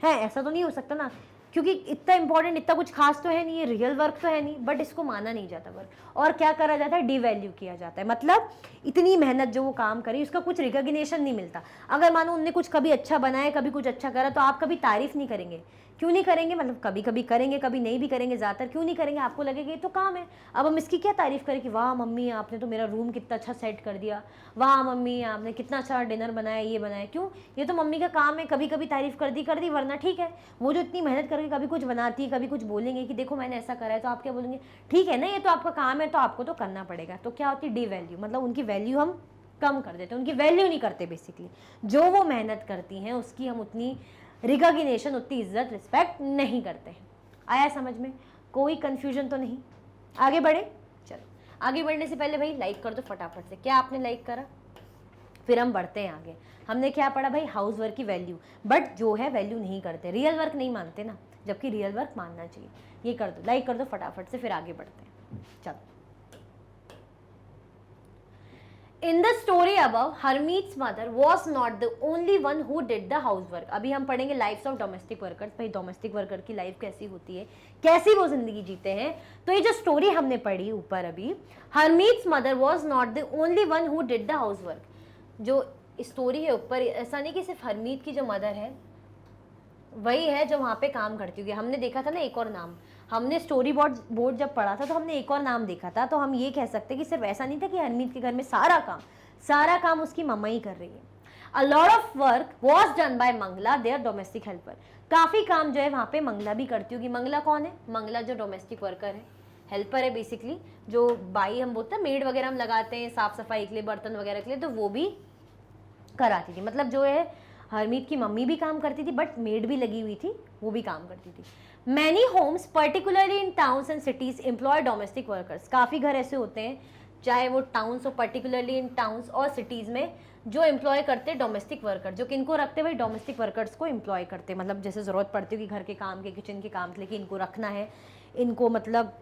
S1: है, ऐसा तो नहीं हो सकता ना, क्योंकि इतना इंपॉर्टेंट, इतना कुछ खास तो है नहीं, ये रियल वर्क तो है नहीं, बट इसको माना नहीं जाता वर्क। और क्या करा जाता है, डिवैल्यू किया जाता है। मतलब इतनी मेहनत जो वो काम करी उसका कुछ रिकॉग्निशन नहीं मिलता। अगर मानो उनने कुछ कभी अच्छा बनाया, कभी कुछ अच्छा करा, तो आप कभी तारीफ नहीं करेंगे। क्यों नहीं करेंगे, मतलब कभी कभी करेंगे, कभी नहीं भी करेंगे, ज़्यादातर क्यों नहीं करेंगे, आपको लगेगा ये तो काम है। अब हम इसकी क्या तारीफ करें कि वाह मम्मी आपने तो मेरा रूम कितना अच्छा सेट कर दिया, वाह मम्मी आपने कितना अच्छा डिनर बनाया, ये बनाया, क्यों, ये तो मम्मी का काम है। कभी कभी तारीफ कर दी, वरना ठीक है, वो जो इतनी मेहनत करके कभी कुछ बनाती है, कभी कुछ बोलेंगे कि देखो मैंने ऐसा करा है, तो आप क्या बोलेंगे, ठीक है ना, ये तो आपका काम है तो आपको तो करना पड़ेगा। तो क्या होती है, डिवैल्यू, मतलब उनकी वैल्यू हम कम कर देते हैं, उनकी वैल्यू नहीं करते। बेसिकली जो वो मेहनत करती हैं उसकी हम उतनी रिकॉग्निशन, उतनी इज्जत, रिस्पेक्ट नहीं करते हैं। आया समझ में, कोई कंफ्यूजन तो नहीं। आगे बढ़े, चलो। आगे बढ़ने से पहले भाई लाइक कर दो फटाफट से। क्या आपने लाइक करा, फिर हम बढ़ते हैं आगे। हमने क्या पढ़ा भाई, हाउस वर्क की वैल्यू, बट जो है वैल्यू नहीं करते, रियल वर्क नहीं मानते ना, जबकि रियल वर्क मानना चाहिए। ये कर दो, लाइक कर दो फटाफट से, फिर आगे बढ़ते हैं, चलो। In the story above, Harmeet's mother was not the only one who did the housework. अभी हम पढ़ेंगे लाइफ्स ऑफ डोमेस्टिक वर्कर्स। भाई डोमेस्टिक वर्कर की लाइफ कैसी होती है, कैसी वो जिंदगी जीते हैं। तो ये जो स्टोरी हमने पढ़ी ऊपर अभी, Harmeet's mother was not the only one who did the housework। जो स्टोरी है ऊपर, ऐसा नहीं कि सिर्फ हरमीत की जो मदर है वही है जो वहाँ पे काम करती होगी। हमने देखा था ना एक और नाम, हमने स्टोरी बोर्ड जब पढ़ा था तो हमने एक और नाम देखा था। तो हम ये कह सकते हैं कि सिर्फ ऐसा नहीं था कि हरमीत के घर में सारा काम उसकी मम्मा ही कर रही है। A lot of work was done by Mangala, their domestic helper. काफ़ी काम जो है वहाँ पे मंगला भी करती होगी। मंगला कौन है, मंगला जो डोमेस्टिक वर्कर है, हेल्पर है बेसिकली, जो बाई हम बोलते हैं, मेड वगैरह हम लगाते हैं साफ सफाई के लिए, बर्तन वगैरह के लिए, तो वो भी कराती थी। मतलब जो है हरमीत की मम्मी भी काम करती थी, बट मेड भी लगी हुई थी, वो भी काम करती थी। Many homes particularly in towns and cities employ domestic workers. काफ़ी घर ऐसे होते हैं, चाहे वो टाउन्स हो, पर्टिकुलरली इन टाउन्स और सिटीज़ में, जो एम्प्लॉय करते डोमेस्टिक वर्कर। जो किनको रखते भाई, डोमेस्टिक वर्कर्स को एम्प्लॉय करते। मतलब जैसे ज़रूरत पड़ती होगी घर के काम के, किचन के काम के लिए, कि इनको रखना है, इनको मतलब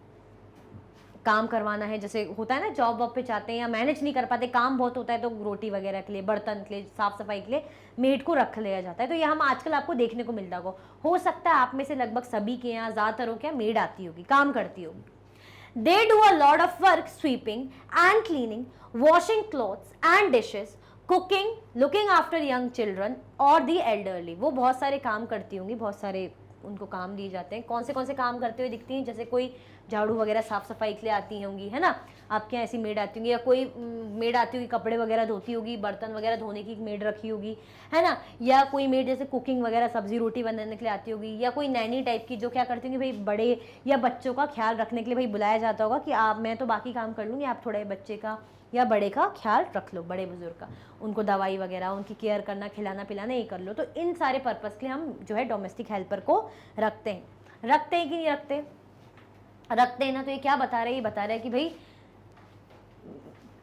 S1: काम करवाना है। जैसे होता है ना जॉब वॉब पे जाते हैं या मैनेज नहीं कर पाते, काम बहुत होता है, तो रोटी वगैरह के लिए, बर्तन के लिए, साफ सफाई के लिए मेड को रख लिया जाता है। तो ये हम आजकल आपको देखने को मिलता होगा। हो सकता है आप में से लगभग सभी के यहाँ, ज़्यादातर हो क्या, मेड आती होगी, काम करती होगी। They do a lot of work, sweeping and cleaning, washing clothes and dishes, cooking, looking after young children और दी एल्डरली। वो बहुत सारे काम करती होंगी, बहुत सारे उनको काम दिए जाते हैं। कौन से काम करते हुए दिखती हैं, जैसे कोई झाड़ू वगैरह साफ सफाई के लिए आती होंगी, है ना, आपके यहाँ ऐसी मेड आती होंगी, या कोई मेड आती होगी कपड़े वगैरह धोती होगी, बर्तन वगैरह धोने की मेड रखी होगी, है ना, या कोई मेड जैसे कुकिंग वगैरह सब्जी रोटी बनाने के लिए आती होगी, या कोई नैनी टाइप की जो क्या करती होंगी भाई, बड़े या बच्चों का ख्याल रखने के लिए भाई बुलाया जाता होगा कि आप, मैं तो बाकी काम कर लूँगी, आप थोड़ा बच्चे का या बड़े का ख्याल रख लो, बड़े बुजुर्ग का, उनको दवाई वगैरह, उनकी केयर करना, खिलाना पिलाना ये कर लो। तो इन सारे पर्पज़ के लिए हम जो है डोमेस्टिक हेल्पर को रखते हैं कि नहीं रखते, रखते हैं ना। तो ये क्या बता रहे हैं, ये बता रहे हैं कि भाई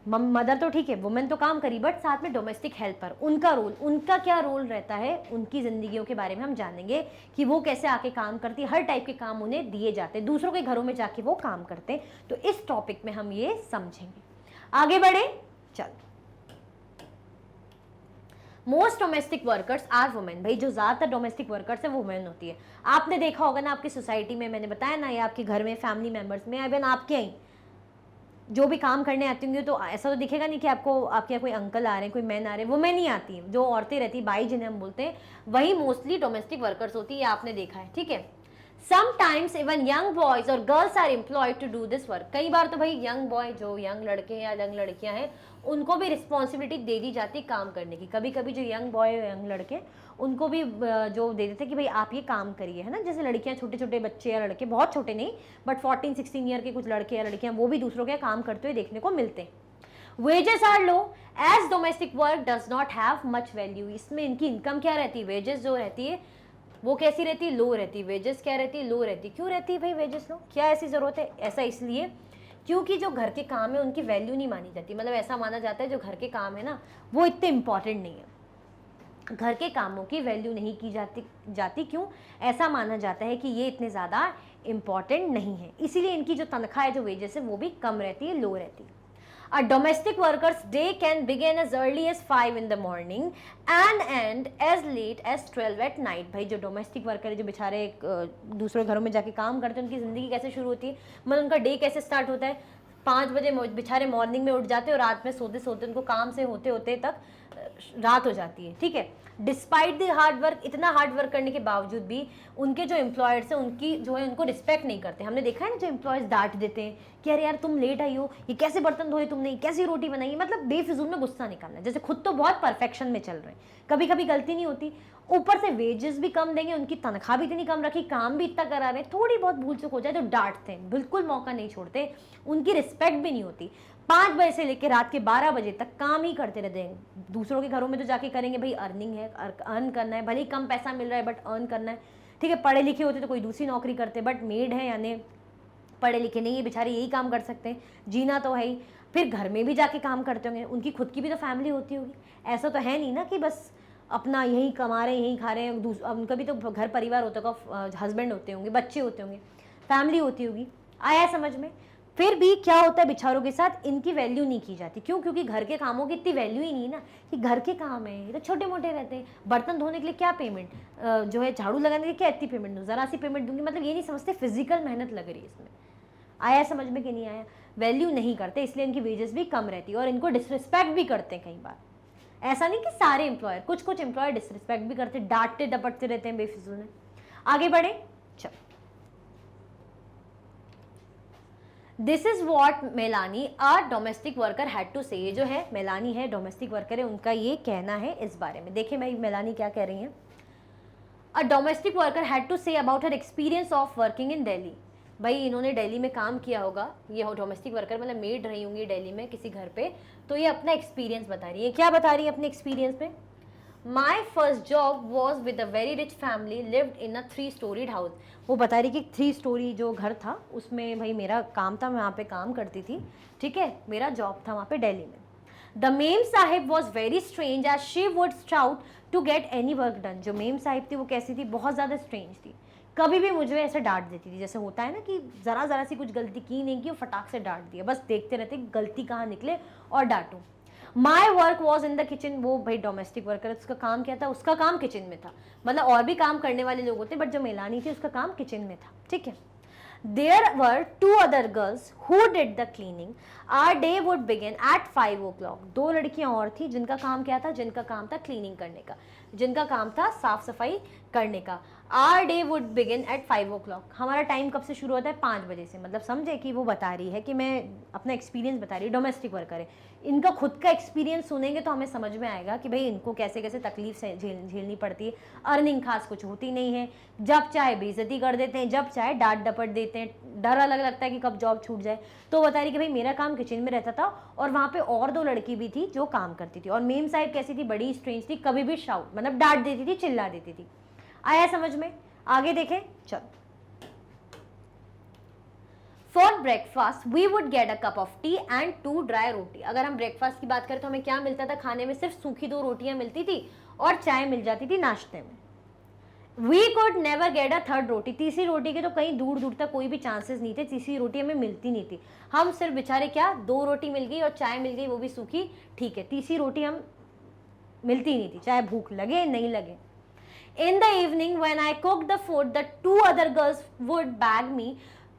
S1: मदर तो ठीक है, वुमेन तो काम करी, बट साथ में डोमेस्टिक हेल्पर, उनका रोल, उनका क्या रोल रहता है, उनकी जिंदगियों के बारे में हम जानेंगे कि वो कैसे आके काम करती है। हर टाइप के काम उन्हें दिए जाते हैं, दूसरों के घरों में जाके वो काम करते हैं। तो इस टॉपिक में हम ये समझेंगे। आगे बढ़े, चल। Most domestic workers are women. भाई जो ज्यादातर डोमेस्टिक वर्कर्स है वो वुमेन होती है। आपने देखा होगा ना आपकी सोसाइटी में, मैंने बताया ना, या आपके घर में फैमिली मेंबर्स में, इवन आपके ही जो भी काम करने आती होंगी, तो ऐसा तो दिखेगा नहीं कि आपको आपके यहाँ कोई अंकल आ रहे हैं, कोई मैन आ रहे हैं, वुमेन ही आती है। जो औरतें रहती है, बाई जिन्हें हम बोलते हैं, वही मोस्टली डोमेस्टिक वर्कर्स होती है, आपने देखा है, ठीक है। समटाइम्स इवन यंग बॉयज और girls are employed to do this work. कई बार तो भाई यंग बॉय, जो यंग लड़के या यंग लड़कियां हैं, उनको भी रिस्पॉन्सिबिलिटी दे दी जाती है काम करने की। कभी कभी जो यंग बॉय यंग लड़के, उनको भी जो दे देते कि भाई आप ये काम करिए, है ना। जैसे लड़कियां, छोटे छोटे बच्चे या लड़के, बहुत छोटे नहीं बट 14-16 ईयर के कुछ लड़के या लड़कियां, वो भी दूसरों के काम करते हुए देखने को मिलते हैं। Wages are low as domestic work does not have much value. इसमें इनकी इनकम क्या रहती है, वेजेस जो रहती है वो कैसी रहती है, लो रहती है। वेजेस क्या रहती है, लो रहती है। क्यों रहती है भाई वेजेस लो, क्या ऐसी जरूरत है? ऐसा इसलिए क्योंकि जो घर के काम है उनकी वैल्यू नहीं मानी जाती। मतलब ऐसा माना जाता है जो घर के काम है ना, वो इतने इंपॉर्टेंट नहीं है। घर के कामों की वैल्यू नहीं की जाती। क्यों? ऐसा माना जाता है कि ये इतने ज़्यादा इंपॉर्टेंट नहीं है, इसीलिए इनकी जो तनख्वाह है, जो वेजेस है, वो भी कम रहती है, लो रहती है। A domestic worker's day can begin as early as 5 in the morning and end as late as 12 at night। भाई जो डोमेस्टिक वर्कर है, जो बेचारे दूसरे घरों में जाके काम करते हैं, उनकी ज़िंदगी कैसे शुरू होती है, मतलब उनका डे कैसे स्टार्ट होता है। 5 बजे बेचारे मॉर्निंग में उठ जाते हैं और रात में सोते सोते उनको काम से होते होते तक रात हो जाती है, ठीक है। डिस्पाइट द हार्ड वर्क, इतना हार्ड वर्क करने के बावजूद भी उनके जो एम्प्लॉयर्स हैं, उनकी जो है उनको रिस्पेक्ट नहीं करते। हमने देखा है ना, जो एम्प्लॉयर्स डांट देते हैं कि अरे यार तुम लेट आई हो, ये कैसे बर्तन धोए तुमने, कैसी रोटी बनाई, मतलब बेफिजूल में गुस्सा निकालना। जैसे खुद तो बहुत परफेक्शन में चल रहे हैं, कभी कभी गलती नहीं होती, ऊपर से वेजेस भी कम देंगे, उनकी तनख्वाह भी इतनी कम रखी, काम भी इतना करा रहे हैं, थोड़ी बहुत भूल चूक हो जाए तो डांटते हैं, बिल्कुल मौका नहीं छोड़ते, उनकी रिस्पेक्ट भी नहीं होती। 5 बजे से लेकर रात के 12 बजे तक काम ही करते रहते हैं। दूसरों के घरों में तो जाके करेंगे, भाई अर्निंग है, अर्न करना है, भले ही कम पैसा मिल रहा है बट अर्न करना है, ठीक है। पढ़े लिखे होते तो कोई दूसरी नौकरी करते, बट मेड है यानी पढ़े लिखे नहीं है, बेचारे यही काम कर सकते हैं, जीना तो है ही। फिर घर में भी जाके काम करते होंगे, उनकी खुद की भी तो फैमिली होती होगी। ऐसा तो है नहीं ना कि बस अपना यहीं कमा रहे हैं, यहीं खा रहे हैं, उनका भी तो घर परिवार होता होगा, हस्बैंड होते होंगे, बच्चे होते होंगे, फैमिली होती होगी। आया समझ में? फिर भी क्या होता है, बेचारों के साथ इनकी वैल्यू नहीं की जाती। क्यों? क्योंकि घर के कामों की इतनी वैल्यू ही नहीं ना, कि घर के काम है, ये तो छोटे मोटे रहते हैं। बर्तन धोने के लिए क्या पेमेंट, जो है झाड़ू लगाने के लिए क्या इतनी पेमेंट दूँ, ज़रा सी पेमेंट दूंगी, मतलब ये नहीं समझते फिजिकल मेहनत लग रही है इसमें। आया समझ में कि नहीं आया? वैल्यू नहीं करते, इसलिए इनकी वेजेस भी कम रहती है और इनको डिसरिस्पेक्ट भी करते हैं कई बार। ऐसा नहीं कि सारे एम्प्लॉयर, कुछ कुछ एम्प्लॉयर डिसरिस्पेक्ट भी करते, डांटते डपटते रहते हैं बेफिजूल में। आगे बढ़े, चल। This is what Melanie a domestic worker had to say. ये जो है मेलानी है, डोमेस्टिक वर्कर है, उनका ये कहना है इस बारे में। देखिए भाई मेलानी क्या कह रही हैं। A domestic worker had to say about her experience of working in Delhi. भाई इन्होंने दिल्ली में काम किया होगा, ये डोमेस्टिक वर्कर मतलब मेड रही होंगी दिल्ली में किसी घर पे, तो ये अपना एक्सपीरियंस बता रही है। क्या बता रही है अपने एक्सपीरियंस में? My first job was with a very rich family, lived in a 3 storeyed house. वो बता रही कि 3 स्टोरी जो घर था उसमें भाई मेरा काम था, मैं वहाँ पे काम करती थी, ठीक है, मेरा जॉब था वहाँ पे दिल्ली में। The memsahib was very strange as she would stout to get any work done. जो मेम साहिब थी वो कैसी थी, बहुत ज़्यादा स्ट्रेंज थी, कभी भी मुझे ऐसे डांट देती थी। जैसे होता है ना कि ज़रा सी कुछ गलती की नहीं की, वो फटाक से डांट दिया, बस देखते रहते गलती कहाँ निकले और डांटूँ। My work was in the kitchen. वो भाई डोमेस्टिक वर्कर, उसका काम क्या था, उसका काम किचन में था, मतलब और भी काम करने वाले लोग होते, बट जो मेलानी थी उसका काम किचन में था, ठीक है। There were 2 other girls who did the cleaning. Our day would begin at 5 o'clock। 2 लड़कियां और थी जिनका काम क्या था, जिनका काम था क्लीनिंग करने का, जिनका काम था साफ सफाई करने का। Our day would begin at 5 o'clock। हमारा टाइम कब से शुरू होता है? 5 बजे से। मतलब समझे कि वो बता रही है कि मैं अपना एक्सपीरियंस बता रही है, डोमेस्टिक वर्कर है, इनका खुद का एक्सपीरियंस सुनेंगे तो हमें समझ में आएगा कि भाई इनको कैसे कैसे तकलीफ से झेलनी पड़ती है। अर्निंग खास कुछ होती नहीं है, जब चाहे बेइज्जती कर देते हैं, जब चाहे डांट डपट देते हैं, डर अलग लगता है कि कब जॉब छूट जाए। तो बता रही कि भाई मेरा काम किचन में रहता था और वहाँ पे और 2 लड़की भी थी जो काम करती थी, और मेम साहिब कैसी थी, बड़ी स्ट्रेंज थी, कभी भी शाउट मतलब डांट देती थी, चिल्ला देती थी। आया समझ में? आगे देखें, चल। For breakfast we would get a cup of tea and 2 dry roti. अगर हम ब्रेकफास्ट की बात करें तो हमें क्या मिलता था खाने में? सिर्फ सूखी 2 रोटियां मिलती थी और चाय मिल जाती थी नाश्ते में। We could never get a third roti. तीसरी रोटी के तो कहीं दूर दूर तक कोई भी चांसेस नहीं थे, तीसरी रोटी हमें मिलती नहीं थी। हम सिर्फ बेचारे क्या 2 रोटी मिल गई और चाय मिल गई, वो भी सूखी, ठीक है। तीसरी रोटी हम मिलती नहीं थी, चाहे भूख लगे नहीं लगे। In the evening when I cooked the food, the 2 other girls would beg me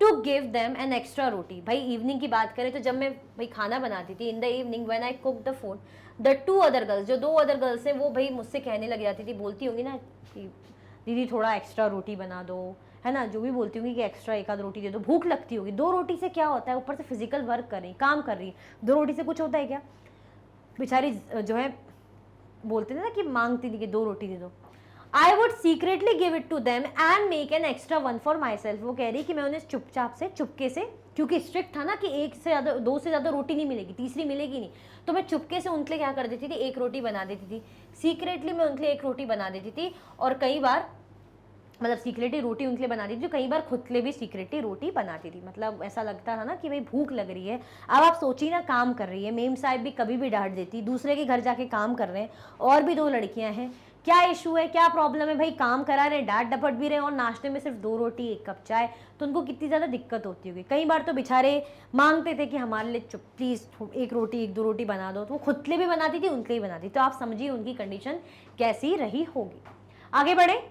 S1: to give them an extra roti। भाई इवनिंग की बात करें तो जब मैं भाई खाना बनाती थी, in the evening when I cooked the food, the 2 other girls, जो 2 other girls हैं वो भाई मुझसे कहने लग जाती थी, बोलती होंगी ना कि दीदी थोड़ा एक्स्ट्रा रोटी बना दो, है ना, जो भी बोलती होंगी कि एक्स्ट्रा एक आध रोटी दे दो। भूख लगती होगी, 2 रोटी से क्या होता है? ऊपर से फिजिकल वर्क कर रही, काम कर रही, 2 रोटी से कुछ होता है क्या? बेचारी जो है बोलते थे ना कि मांगती थी कि 2 रोटी दे दो। I would secretly give it to them and make an extra one for myself। वो कह रही कि मैं उन्हें चुपचाप से, चुपके से, क्योंकि स्ट्रिक्ट था ना कि 1 से ज़्यादा 2 से ज़्यादा रोटी नहीं मिलेगी, तीसरी मिलेगी नहीं, तो मैं चुपके से उनके लिए क्या कर देती थी? 1 रोटी बना देती थी। सीक्रेटली मैं उनके लिए 1 रोटी बना देती थी और कई बार मतलब सीक्रेटली रोटी उनके लिए बनाती थी, जो कई बार खुद के लिए भी सीक्रेटली रोटी बनाती थी। मतलब ऐसा लगता था ना कि भाई भूख लग रही है। अब आप सोचिए ना, काम कर रही है, मेम साहब भी कभी भी डांट देती, दूसरे के घर जाके काम कर रहे हैं और भी 2 लड़कियां हैं, क्या इशू है, क्या प्रॉब्लम है? भाई काम करा रहे, डांट डपट भी रहे और नाश्ते में सिर्फ 2 रोटी 1 कप चाय, तो उनको कितनी ज़्यादा दिक्कत होती होगी। कई बार तो बेचारे मांगते थे कि हमारे लिए चुप प्लीज़ 1 रोटी 1-2 रोटी बना दो, तो वो खुद के लिए भी बनाती थी, उनके लिए भी बनाती थी। तो आप समझिए उनकी कंडीशन कैसी रही होगी। आगे बढ़े,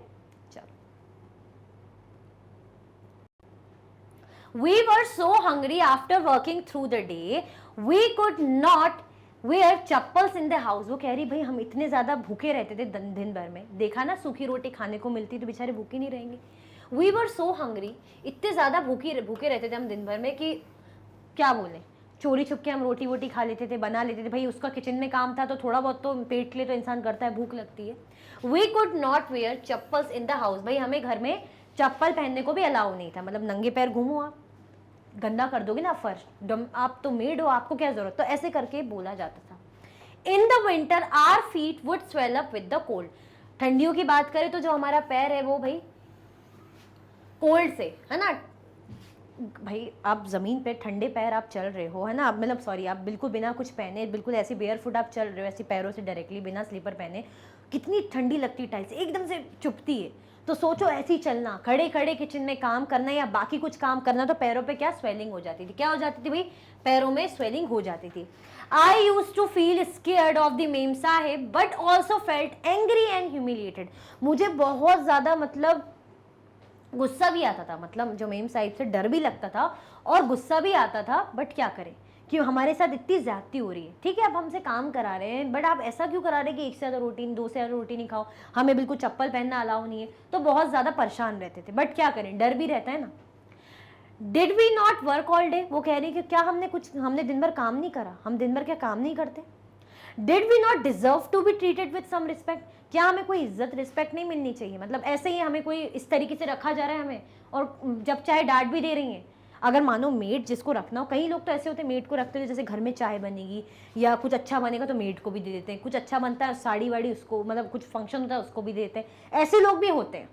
S1: We were so hungry after working through the day, we could not wear chappals in the house। वो कह रही भाई हम इतने ज़्यादा भूखे रहते थे दिन भर में, देखा ना सूखी रोटी खाने को मिलती तो बेचारे भूखे नहीं रहेंगे। We were so hungry, इतने ज़्यादा भूखे रहते थे हम दिन भर में कि क्या बोले, चोरी छुप के हम रोटी वोटी खा लेते थे, बना लेते थे। भाई उसका किचन में काम था तो थोड़ा बहुत तो पेट के लिए तो इंसान करता है, भूख लगती है। We could not wear chappals in the house। भाई हमें घर में चप्पल पहनने को भी अलाउ नहीं था, मतलब नंगे पैर घूमो, आप गंदा कर दोगे ना फर्श, आप तो मेड हो, आपको क्या जरूरत, तो ऐसे करके बोला जाता था। In the winter our feet would swell up with the cold. ठंडियों की बात करें तो जो हमारा पैर है वो भाई कोल्ड से, है ना, भाई आप जमीन पे ठंडे पैर आप चल रहे हो, है ना, मतलब सॉरी, आप बिल्कुल बिना कुछ पहने, बिल्कुल ऐसे बेयर फुट आप चल रहे हो, ऐसे पैरों से डायरेक्टली बिना स्लीपर पहने, कितनी ठंडी लगती है, टाइल्स एकदम से चुभती है। तो सोचो ऐसे ही चलना, खड़े खड़े किचन में काम करना या बाकी कुछ काम करना, तो पैरों पे क्या स्वेलिंग हो जाती थी, क्या हो जाती थी भाई, पैरों में स्वेलिंग हो जाती थी। I used to feel scared of the memsahib but also felt angry and humiliated. मुझे बहुत ज़्यादा मतलब गुस्सा भी आता था, मतलब जो मेम साहिब से डर भी लगता था और गुस्सा भी आता था, बट क्या करें कि हमारे साथ इतनी ज्यादती हो रही है। ठीक है, अब हमसे काम करा रहे हैं, बट आप ऐसा क्यों करा रहे हैं कि 1 से ज़्यादा रोटी 2 से ज़्यादा रोटी नहीं खाओ, हमें बिल्कुल चप्पल पहनना अलाउ नहीं है। तो बहुत ज़्यादा परेशान रहते थे, बट क्या करें, डर भी रहता है ना। Did we not work all day. वो कह रही कि क्या हमने दिन भर काम नहीं करा, हम दिन भर क्या काम नहीं करते। Did we not deserve to be treated with some respect. क्या हमें कोई इज्जत रिस्पेक्ट नहीं मिलनी चाहिए, मतलब ऐसे ही हमें कोई इस तरीके से रखा जा रहा है हमें, और जब चाहे डांट भी दे रही हैं। अगर मानो मेड जिसको रखना हो, कई लोग तो ऐसे होते हैं मेड को रखते हैं, जैसे घर में चाय बनेगी या कुछ अच्छा बनेगा तो मेड को भी दे देते हैं, कुछ अच्छा बनता है साड़ी वाड़ी उसको, मतलब कुछ फंक्शन होता है उसको भी दे देते हैं। ऐसे लोग भी होते हैं,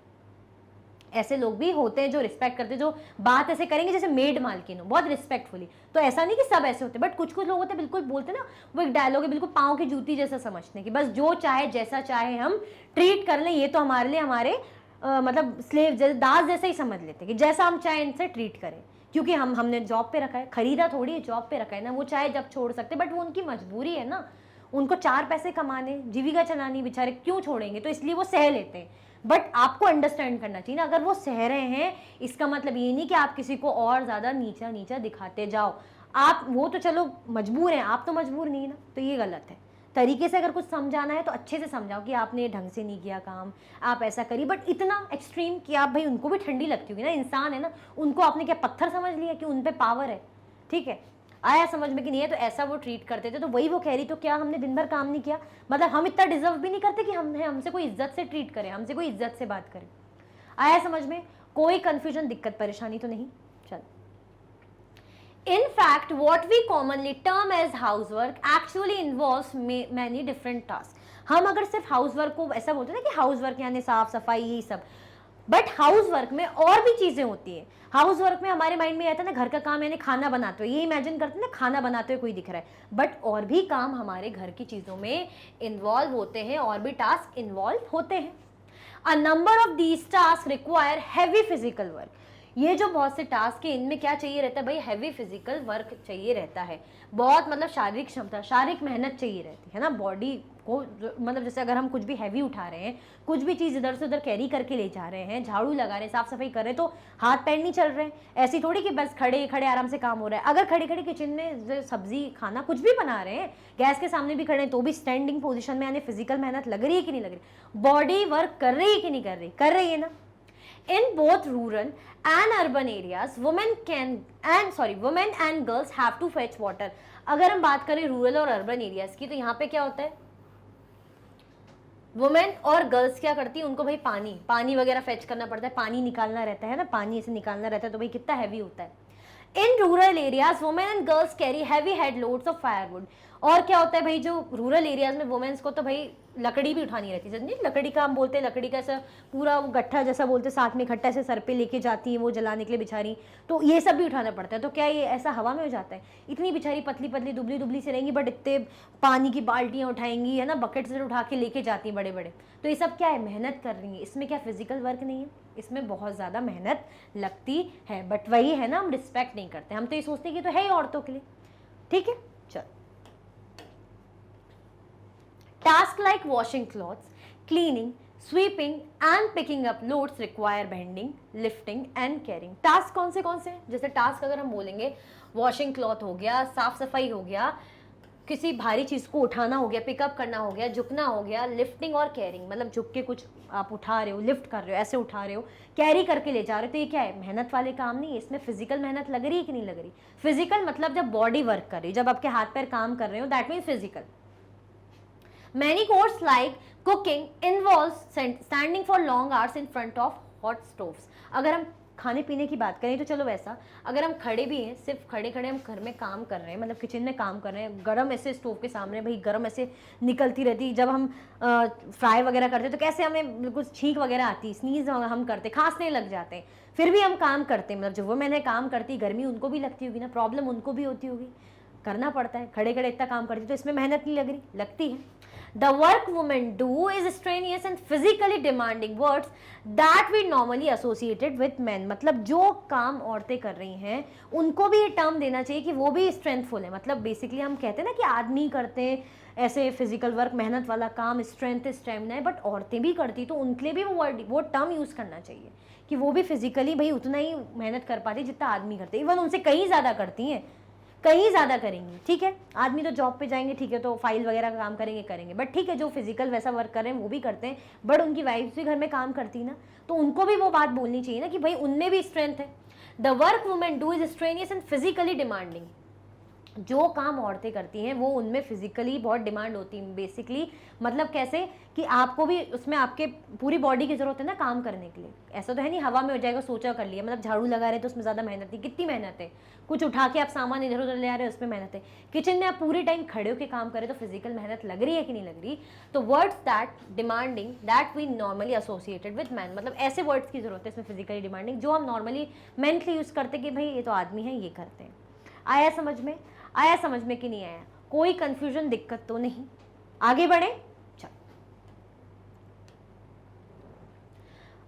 S1: ऐसे लोग भी होते हैं जो रिस्पेक्ट करते हैं, जो बात ऐसे करेंगे जैसे मेड मालकिन हो, बहुत रिस्पेक्टफुली। तो ऐसा नहीं कि सब ऐसे होते, बट कुछ कुछ लोग होते हैं बिल्कुल, बोलते हैं ना, वो एक डायलॉग है, बिल्कुल पाँव की जूती जैसा समझते हैं कि बस जो चाहे जैसा चाहे हम ट्रीट कर लें, ये तो हमारे लिए हमारे मतलब स्लेव जैसे, दास जैसे ही समझ लेते हैं कि जैसा हम चाहे इनसे ट्रीट करें, क्योंकि हमने जॉब पे रखा है, खरीदा थोड़ी है, जॉब पे रखा है ना। वो चाहे जब छोड़ सकते, बट वो उनकी मजबूरी है ना, उनको 4 पैसे कमाने, जीविका चलानी, बेचारे क्यों छोड़ेंगे, तो इसलिए वो सह लेते हैं। बट आपको अंडरस्टैंड करना चाहिए ना, अगर वो सह रहे हैं इसका मतलब ये नहीं कि आप किसी को और ज़्यादा नीचा नीचा दिखाते जाओ। आप वो तो चलो मजबूर हैं, आप तो मजबूर नहीं ना, तो ये गलत है। तरीके से अगर कुछ समझाना है तो अच्छे से समझाओ कि आपने ढंग से नहीं किया काम, आप ऐसा करिए, बट इतना एक्सट्रीम कि आप, भाई उनको भी ठंडी लगती होगी ना, इंसान है ना, उनको आपने क्या पत्थर समझ लिया कि उन पे पावर है। ठीक है, आया समझ में कि नहीं है, तो ऐसा वो ट्रीट करते थे। तो वही वो कह रही, तो क्या हमने दिन भर काम नहीं किया, मतलब हम इतना डिजर्व भी नहीं करते कि हमसे कोई इज्जत से ट्रीट करे, हमसे कोई इज्जत से बात करे। आया समझ में, कोई कंफ्यूजन, दिक्कत परेशानी तो नहीं। चल, In fact, what we commonly term as housework actually involves many different tasks। हम अगर सिर्फ हाउसवर्क को ऐसा बोलते हैं ना कि हाउसवर्क यानी साफ सफाई यही सब, बट हाउसवर्क में और भी चीजें होती है। हाउस वर्क में हमारे माइंड में आता है ना घर का काम यानी खाना बनाते हुए, ये इमेजिन करते हैं ना खाना बनाते हुए कोई दिख रहा है, बट और भी काम हमारे घर की चीज़ों में इन्वॉल्व होते हैं, और भी टास्क इन्वॉल्व होते हैं। A number of these task require heavy physical work. ये जो बहुत से टास्क है इनमें क्या चाहिए रहता है भाई, हैवी फिजिकल वर्क चाहिए रहता है, बहुत मतलब शारीरिक क्षमता, शारीरिक मेहनत चाहिए रहती है ना बॉडी को। मतलब जैसे अगर हम कुछ भी हैवी उठा रहे हैं, कुछ भी चीज़ इधर से उधर कैरी करके ले जा रहे हैं, झाड़ू लगा रहे हैं, साफ सफाई कर रहे हैं, तो हाथ पैर नहीं चल रहे हैं, ऐसी थोड़ी कि बस खड़े खड़े आराम से काम हो रहा है। अगर खड़े खड़े किचन में सब्जी खाना कुछ भी बना रहे हैं, गैस के सामने भी खड़े हैं, तो भी स्टैंडिंग पोजिशन में यानी फिजिकल मेहनत लग रही है कि नहीं लग रही, बॉडी वर्क कर रही है कि नहीं कर रही, कर रही है ना। In both rural and urban areas, women and girls have to fetch water. अगर हम बात करें रूरल और अर्बन एरियाज की, तो यहाँ पे क्या होता है, वुमेन और गर्ल्स क्या करती है, उनको भाई पानी वगैरह फेच करना पड़ता है, पानी निकालना रहता है ना, पानी ऐसे निकालना रहता है, तो भाई कितना हैवी होता है। In rural areas women and girls carry heavy head loads of firewood. और क्या होता है भाई, जो रूरल एरियाज में वुमेन्स को तो भाई लकड़ी भी उठानी रहती है, समझिए लकड़ी का हम बोलते हैं, लकड़ी का ऐसा पूरा वो गट्ठा जैसा बोलते हैं, साथ में इकट्ठा से सर पे लेके जाती है वो जलाने के लिए बेचारी, तो ये सब भी उठाना पड़ता है। तो क्या ये ऐसा हवा में हो जाता है, इतनी बेचारी पतली पतली दुबली दुबली से रहेंगी, बट इतने पानी की बाल्टियाँ उठाएंगी है ना, बकेट से उठा के लेके जाती हैं बड़े बड़े, तो ये सब क्या है, मेहनत कर रही है। इसमें क्या फिजिकल वर्क नहीं है, इसमें बहुत ज़्यादा मेहनत लगती है, बट वही है ना, हम रिस्पेक्ट नहीं करते, हम तो ये सोचते हैं कि तो है ही औरतों के लिए, ठीक है। चल, task like washing clothes, cleaning, sweeping and picking up loads require bending, lifting and carrying. Task कौन से हैं, जैसे टास्क अगर हम बोलेंगे, वॉशिंग क्लॉथ हो गया, साफ सफाई हो गया, किसी भारी चीज़ को उठाना हो गया, पिकअप करना हो गया, झुकना हो गया, लिफ्टिंग और कैरिंग, मतलब झुक के कुछ आप उठा रहे हो, लिफ्ट कर रहे हो, ऐसे उठा रहे हो, कैरी करके ले जा रहे हो, तो ये क्या है, मेहनत वाले काम नहीं है, इसमें फिजिकल मेहनत लग रही है कि नहीं लग रही। फिजिकल मतलब जब बॉडी वर्क कर रही है, जब आपके हाथ पैर काम कर रहे हो, that means physical. Many chores like cooking involves standing for long hours in front of hot stoves. अगर हम खाने पीने की बात करें तो चलो वैसा, अगर हम खड़े भी हैं, सिर्फ खड़े खड़े हम घर में काम कर रहे हैं, मतलब किचन में काम कर रहे हैं, गरम ऐसे स्टोव के सामने भाई गरम ऐसे निकलती रहती, जब हम फ्राई वगैरह करते तो कैसे हमें बिल्कुल छींक वगैरह आती, स्नीज हम करते, खांसने लग जाते हैं, फिर भी हम काम करते हैं, मतलब जो वो मैंने काम करती, गर्मी उनको भी लगती होगी ना, प्रॉब्लम उनको भी होती होगी, करना पड़ता है, खड़े खड़े इतना काम करती, तो इसमें मेहनत नहीं लग रही, लगती है। The work women do is strenuous and physically demanding, words that we normally associated with men. मतलब जो काम औरतें कर रही हैं उनको भी ये टर्म देना चाहिए कि वो भी स्ट्रेंथफुल है। मतलब बेसिकली हम कहते हैं ना कि आदमी करते हैं ऐसे फिजिकल वर्क, मेहनत वाला काम, स्ट्रेंथ स्टेमिना है, बट औरतें भी करती, तो उनके लिए भी वो टर्म यूज़ करना चाहिए कि वो भी फिजिकली भाई उतना ही मेहनत कर पाती जितना आदमी करते, इवन उनसे कहीं ज़्यादा करती हैं, कहीं ज़्यादा करेंगी, ठीक है। आदमी तो जॉब पे जाएंगे, ठीक है, तो फाइल वगैरह का काम करेंगे, बट ठीक है, जो फिजिकल वैसा वर्क कर रहे हैं वो भी करते हैं, बट उनकी वाइफ भी घर में काम करती है ना, तो उनको भी वो बात बोलनी चाहिए ना कि भाई उनमें भी स्ट्रेंथ है। The work women do is strenuous and physically demanding. जो काम औरतें करती हैं वो उनमें फिजिकली बहुत डिमांड होती है बेसिकली, मतलब कैसे कि आपको भी उसमें आपके पूरी बॉडी की जरूरत है ना काम करने के लिए, ऐसा तो है नहीं हवा में हो जाएगा सोचा कर लिया, मतलब झाड़ू लगा रहे तो उसमें ज़्यादा मेहनत नहीं, कितनी मेहनत है, कुछ उठा के आप सामान इधर उधर ले आ रहे हो उसमें मेहनत है, किचन में आप पूरी टाइम खड़े होकर काम करें तो फिजिकल मेहनत लग रही है कि नहीं लग रही। तो words that demanding that we normally associated with man, मतलब ऐसे वर्ड्स की जरूरत है इसमें फिजिकली डिमांडिंग जो हम नॉर्मली मेंटली यूज़ करते कि भाई ये तो आदमी है ये करते हैं। आया समझ में कि नहीं आया, कोई कंफ्यूजन दिक्कत तो नहीं, आगे बढ़े। चल,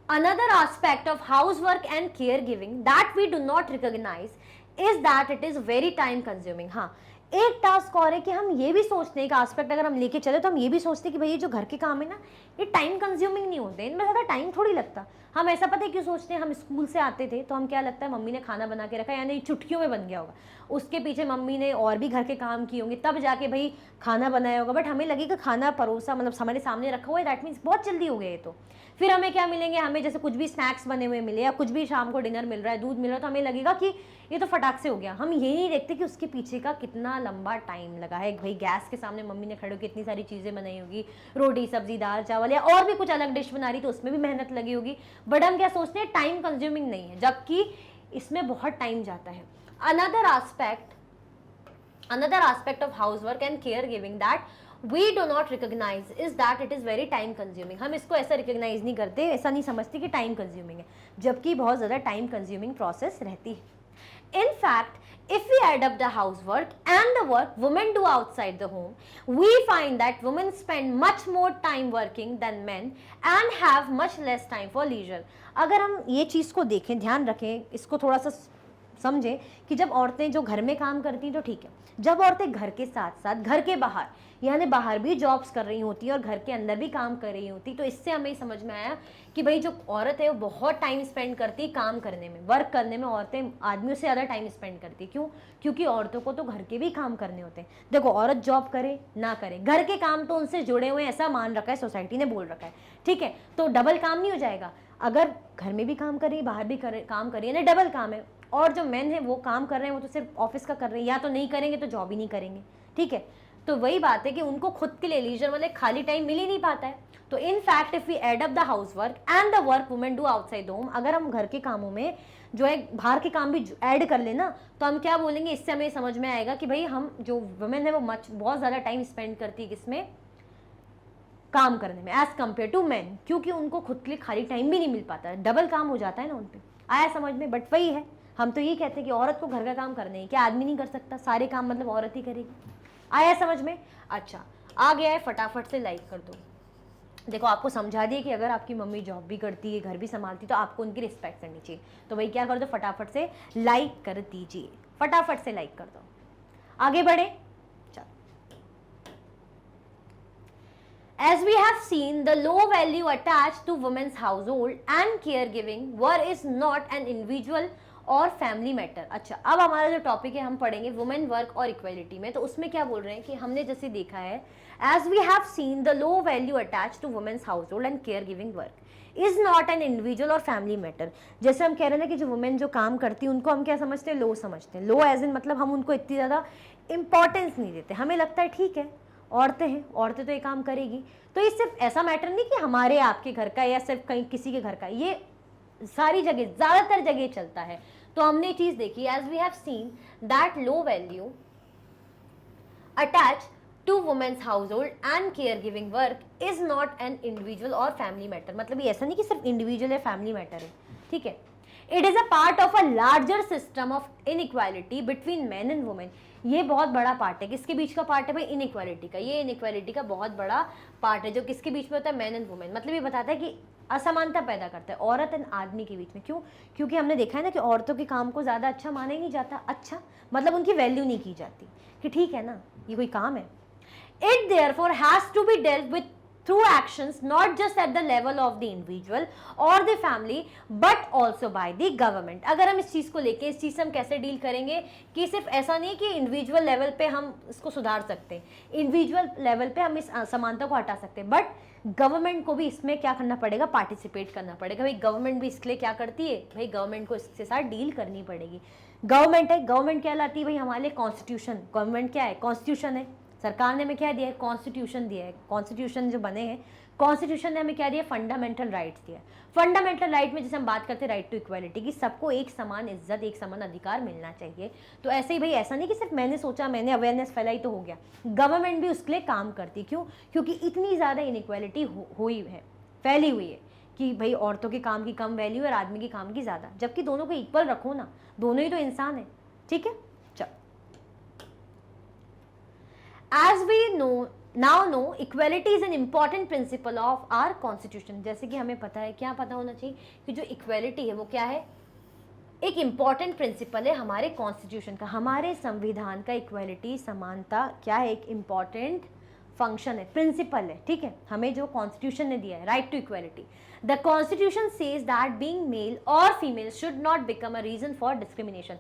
S1: another aspect of housework and caregiving that we do not recognize is that it is very time consuming। हाँ, एक टास्क और है कि हम ये भी सोचते हैं, एक एस्पेक्ट अगर हम लेके चले तो हम ये भी सोचते हैं कि भाई ये जो घर के काम है ना ये टाइम कंज्यूमिंग नहीं होते, इनमें ज़्यादा टाइम थोड़ी लगता। हम ऐसा पता है क्यों सोचते हैं, हम स्कूल से आते थे तो हम क्या लगता है मम्मी ने खाना बना के रखा है, यानी चुटकियों में बन गया होगा, उसके पीछे मम्मी ने और भी घर के काम किए होंगे तब जाके भाई खाना बनाया होगा, बट हमें लगेगा खाना परोसा मतलब हमारे सामने रखा हुआ है, दैट मीन्स बहुत जल्दी हो गया ये तो। फिर हमें क्या मिलेंगे, हमें जैसे कुछ भी स्नैक्स बने हुए मिले या कुछ भी शाम को डिनर मिल रहा है, दूध मिल रहा है, तो हमें लगेगा कि ये तो फटाक से हो गया। हम ये नहीं देखते कि उसके पीछे का कितना लंबा टाइम लगा है। भाई गैस के सामने मम्मी ने खड़े होकर इतनी सारी चीज़ें बनाई होगी, रोटी सब्जी दाल चावल या और भी कुछ अलग डिश बना रही तो उसमें भी मेहनत लगी होगी, बट हम क्या सोचते हैं टाइम कंज्यूमिंग नहीं है, जबकि इसमें बहुत टाइम जाता है। Another aspect of housework and caregiving that we do not recognise is that it is very time consuming. हम इसको ऐसा रिकोगनाइज नहीं करते, ऐसा नहीं समझते कि टाइम कंज्यूमिंग है, जबकि बहुत ज़्यादा टाइम कंज्यूमिंग प्रोसेस रहती है। In fact, if we add up the housework and the work women do outside the home, we find that women spend much more time working than men and have much less time for leisure. अगर हम ये चीज़ को देखें, ध्यान रखें, इसको थोड़ा सा समझें कि जब औरतें जो घर में काम करती हैं तो ठीक है, जब औरतें घर के साथ साथ घर के बाहर यानी बाहर भी जॉब्स कर रही होती है और घर के अंदर भी काम कर रही होती, तो इससे हमें समझ में आया कि भाई जो औरत है वो बहुत टाइम स्पेंड करती है काम करने में, वर्क करने में। औरतें आदमियों से ज़्यादा टाइम स्पेंड करती है। क्यों? क्योंकि औरतों को तो घर के भी काम करने होते हैं। देखो, औरत जॉब करे ना करे, घर के काम तो उनसे जुड़े हुए हैं, ऐसा मान रखा है सोसाइटी ने, बोल रखा है, ठीक है। तो डबल काम नहीं हो जाएगा। अगर घर में भी काम कर रही है, बाहर भी काम कर रही है ना, डबल काम है। और जो मेन है वो काम कर रहे हैं, वो तो सिर्फ ऑफिस का कर रहे हैं, या तो नहीं करेंगे तो जॉब ही नहीं करेंगे, ठीक है। तो वही बात है कि उनको खुद के लिए लीजर मतलब खाली टाइम मिल ही नहीं पाता है। तो in fact if we add up the housework and the work women do outside the home, अगर हम घर के कामों में जो है बाहर के काम भी ऐड कर लेना, तो हम क्या बोलेंगे, इससे हमें समझ में आएगा कि भाई हम जो वुमेन है वो बहुत ज़्यादा टाइम स्पेंड करती है किसमें, काम करने में, एज कम्पेयर टू मैन, क्योंकि उनको खुद के लिए खाली टाइम भी नहीं मिल पाता है, डबल काम हो जाता है ना उन पर। आया समझ में? बट वही है, हम तो ये कहते हैं कि औरत को घर का काम करने है, क्या आदमी नहीं कर सकता? सारे काम मतलब औरत ही करेगी। आया समझ में? अच्छा, आ गया है, फटाफट से लाइक कर दो। देखो, आपको समझा दिए कि अगर आपकी मम्मी जॉब भी करती है, घर भी संभालती है, तो आपको उनकी रिस्पेक्ट करनी चाहिए। तो भाई क्या कर दो, फटाफट से लाइक कर दीजिए, फटाफट से लाइक कर दो। आगे बढ़े, As we have seen, the low value attached to women's household and caregiving work is not an individual और फैमिली मैटर। अच्छा, अब हमारा जो टॉपिक है हम पढ़ेंगे वुमेन वर्क और इक्वलिटी में। तो उसमें क्या बोल रहे हैं कि हमने जैसे देखा है, as we have seen the low value attach to women's household and caregiving work is not an individual और फैमिली मैटर। जैसे हम कह रहे हैं ना कि जो वुमेन जो काम करती है उनको हम क्या समझते हैं, लो समझते हैं। लो एज इन मतलब हम उनको इतनी ज़्यादा इंपॉर्टेंस नहीं देते, हमें लगता है ठीक है औरतें हैं, औरतें तो ये काम करेगी। तो ये सिर्फ ऐसा मैटर नहीं कि हमारे आपके घर का या सिर्फ कहीं किसी के घर का, ये सारी जगह, ज़्यादातर जगह चलता है। तो हमने चीज देखी, as we have seen that low value attach to women's household and caregiving work is not an individual और फैमिली मैटर। मतलब ये ऐसा नहीं कि सिर्फ इंडिविजुअल या फैमिली मैटर है, ठीक है। It is a part of a larger system of inequality between man and women. ये बहुत बड़ा पार्ट है, किसके बीच का पार्ट है भाई, इनइक्वालिटी का। ये इनइक्वालिटी का बहुत बड़ा पार्ट है जो किसके बीच में होता है, मैन एंड वुमेन। मतलब ये बताता है कि असमानता पैदा करता है औरत एंड आदमी के बीच में। क्यों? क्योंकि हमने देखा है ना कि औरतों के काम को ज़्यादा अच्छा माना ही नहीं जाता। अच्छा मतलब उनकी वैल्यू नहीं की जाती कि ठीक है ना, ये कोई काम है। It therefore has to be dealt with through actions not just at the level of the individual or the family but also by the government। अगर हम इस चीज़ को लेके, इस चीज़ से हम कैसे डील करेंगे कि सिर्फ ऐसा नहीं कि इंडिविजुअल लेवल पे हम इसको सुधार सकते हैं, इंडिविजुअल लेवल पे हम इस असमानता को हटा सकते हैं, बट गवर्नमेंट को भी इसमें क्या करना पड़ेगा, पार्टिसिपेट करना पड़ेगा। भाई गवर्नमेंट भी इसके लिए क्या करती है, भाई गवर्नमेंट को इसके साथ डील करनी पड़ेगी। गवर्नमेंट है, गवर्नमेंट क्या लाती है भाई, हमारे लिए कॉन्स्टिट्यूशन। गवर्नमेंट क्या है, कॉन्स्टिट्यूशन है। सरकार ने हमें क्या दिया है, कॉन्स्टिट्यूशन दिया है। कॉन्स्टिट्यूशन जो बने हैं, कॉन्स्टिट्यूशन ने हमें क्या दिया, फंडामेंटल राइट्स दिया है। फंडामेंटल राइट में जैसे हम बात करते हैं राइट टू इक्वालिटी की, सबको एक समान इज्जत, एक समान अधिकार मिलना चाहिए। तो ऐसे ही भाई ऐसा नहीं कि सिर्फ मैंने सोचा, मैंने अवेयरनेस फैलाई तो हो गया। गवर्नमेंट भी उसके लिए काम करती। क्यों? क्योंकि इतनी ज़्यादा इनइक्वालिटी हुई है, फैली हुई है कि भाई औरतों के काम की कम वैल्यू और आदमी के काम की ज़्यादा, जबकि दोनों को इक्वल रखो ना, दोनों ही तो इंसान है, ठीक है। As we now know, equality is an important principle of our constitution। जैसे कि हमें पता है, क्या पता होना चाहिए कि जो इक्वालिटी है वो क्या है, एक इम्पॉर्टेंट प्रिंसिपल है हमारे कॉन्स्टिट्यूशन का, हमारे संविधान का। इक्वालिटी, समानता क्या है, एक इम्पॉर्टेंट फंक्शन है, प्रिंसिपल है, ठीक है। हमें जो कॉन्स्टिट्यूशन ने दिया है, right to equality. The constitution says that being male और female should not become a reason for discrimination.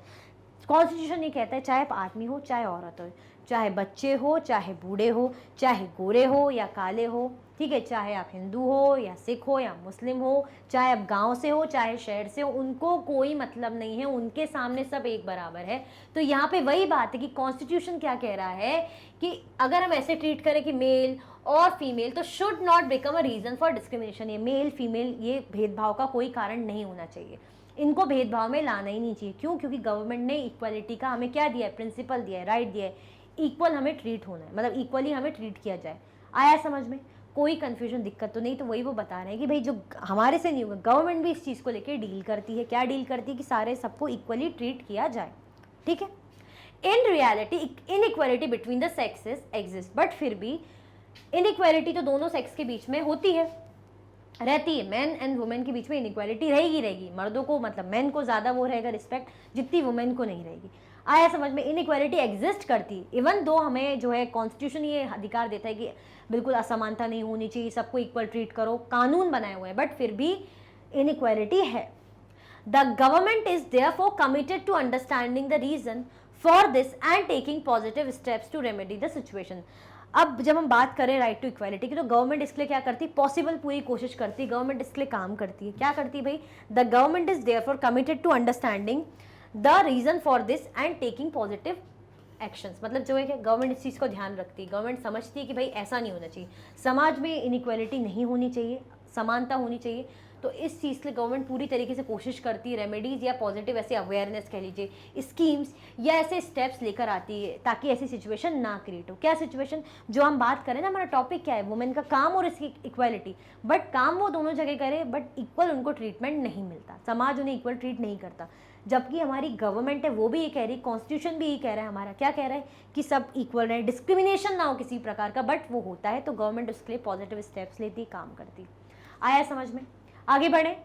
S1: Constitution ये कहता है चाहे आप आदमी हो चाहे औरत हो, चाहे बच्चे हो चाहे बूढ़े हो, चाहे गोरे हो या काले हो, ठीक है, चाहे आप हिंदू हो या सिख हो या मुस्लिम हो, चाहे आप गांव से हो चाहे शहर से हो, उनको कोई मतलब नहीं है, उनके सामने सब एक बराबर है। तो यहाँ पे वही बात है कि कॉन्स्टिट्यूशन क्या कह रहा है कि अगर हम ऐसे ट्रीट करें कि मेल और फीमेल, तो should not become a reason for discrimination. ये मेल फीमेल ये भेदभाव का कोई कारण नहीं होना चाहिए, इनको भेदभाव में लाना ही नहीं चाहिए। क्यों? क्योंकि गवर्नमेंट ने इक्वालिटी का हमें क्या दिया है, प्रिंसिपल दिया है, राइट दिया है। इक्वल हमें ट्रीट होना है, मतलब इक्वली हमें ट्रीट किया जाए। आया समझ में? कोई कंफ्यूजन दिक्कत तो नहीं? तो वही वो बता रहे हैं कि भाई जो हमारे से नहीं होगा, गवर्नमेंट भी इस चीज़ को लेकर डील करती है। क्या डील करती है? कि सारे सबको इक्वली ट्रीट किया जाए, ठीक है। In reality inequality between the sexes exist, but फिर भी इनइक्वालिटी तो दोनों सेक्स के बीच में होती है, रहती है। मैन एंड वुमेन के बीच में इनइक्वालिटी रहेगी। मर्दों को मतलब मैन को ज़्यादा वो रहेगा रिस्पेक्ट, जितनी वुमेन को नहीं रहेगी। आया समझ में? इनइक्वालिटी एग्जिस्ट करती है, इवन दो हमें जो है कॉन्स्टिट्यूशन ये अधिकार देता है कि बिल्कुल असमानता नहीं होनी चाहिए, सबको इक्वल ट्रीट करो, कानून बनाए हुए हैं, बट फिर भी इनइक्वालिटी है। The government is therefore committed to understanding the reason for this and taking positive steps to remedy the situation. अब जब हम बात करें राइट टू इक्वालिटी की, तो गवर्नमेंट इसके लिए क्या करती है? पॉसिबल पूरी कोशिश करती है, गवर्नमेंट इसके लिए काम करती है। क्या करती है भाई? The government is therefore committed to understanding the reason for this and taking positive actions. मतलब जो है कि गवर्नमेंट इस चीज़ को ध्यान रखती है, गवर्नमेंट समझती है कि भाई ऐसा नहीं होना चाहिए, समाज में इनइक्वालिटी नहीं होनी चाहिए, समानता होनी चाहिए। तो इस चीज़ के लिए गवर्नमेंट पूरी तरीके से कोशिश करती है, रेमेडीज़ या पॉजिटिव ऐसे अवेयरनेस कह लीजिए, स्कीम्स या ऐसे स्टेप्स लेकर आती है ताकि ऐसी सिचुएशन ना क्रिएट हो। क्या सिचुएशन? जो हम बात करें ना, हमारा टॉपिक क्या है? वुमेन का काम और इसकी इक्वालिटी। बट काम वो दोनों जगह करे, बट इक्वल उनको ट्रीटमेंट नहीं मिलता, समाज उन्हें इक्वल ट्रीट नहीं करता। जबकि हमारी गवर्नमेंट है वो भी ये कह रही, कॉन्स्टिट्यूशन भी ये कह रहा है हमारा, क्या कह रहा है? कि सब इक्वल रहे, डिस्क्रिमिनेशन ना हो किसी प्रकार का। बट वो होता है तो गवर्नमेंट उसके लिए पॉजिटिव स्टेप्स लेती, काम करती। आया समझ में? आगे बढ़े।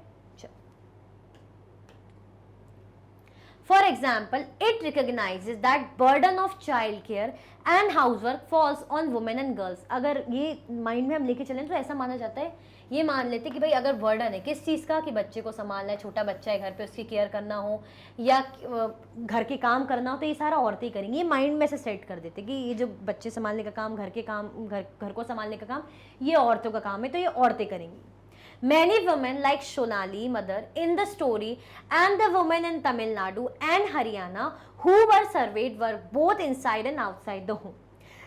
S1: For example, it recognizes that burden of child care and housework falls on women and girls. अगर ये माइंड में हम लेके चलें तो ऐसा माना जाता है, ये मान लेते कि भाई अगर बर्डन है किस चीज़ का, कि बच्चे को संभालना है, छोटा बच्चा है घर पे उसकी केयर करना हो या घर के काम करना हो, तो ये सारा औरतें करेंगी। ये माइंड में से सेट कर देते कि ये जो बच्चे संभालने का काम, घर के काम, घर को संभालने का काम ये औरतों का काम है, तो ये औरतें करेंगी। Many women like Sonali mother in the story and the women in Tamil Nadu and Haryana who were surveyed were both inside and outside the home.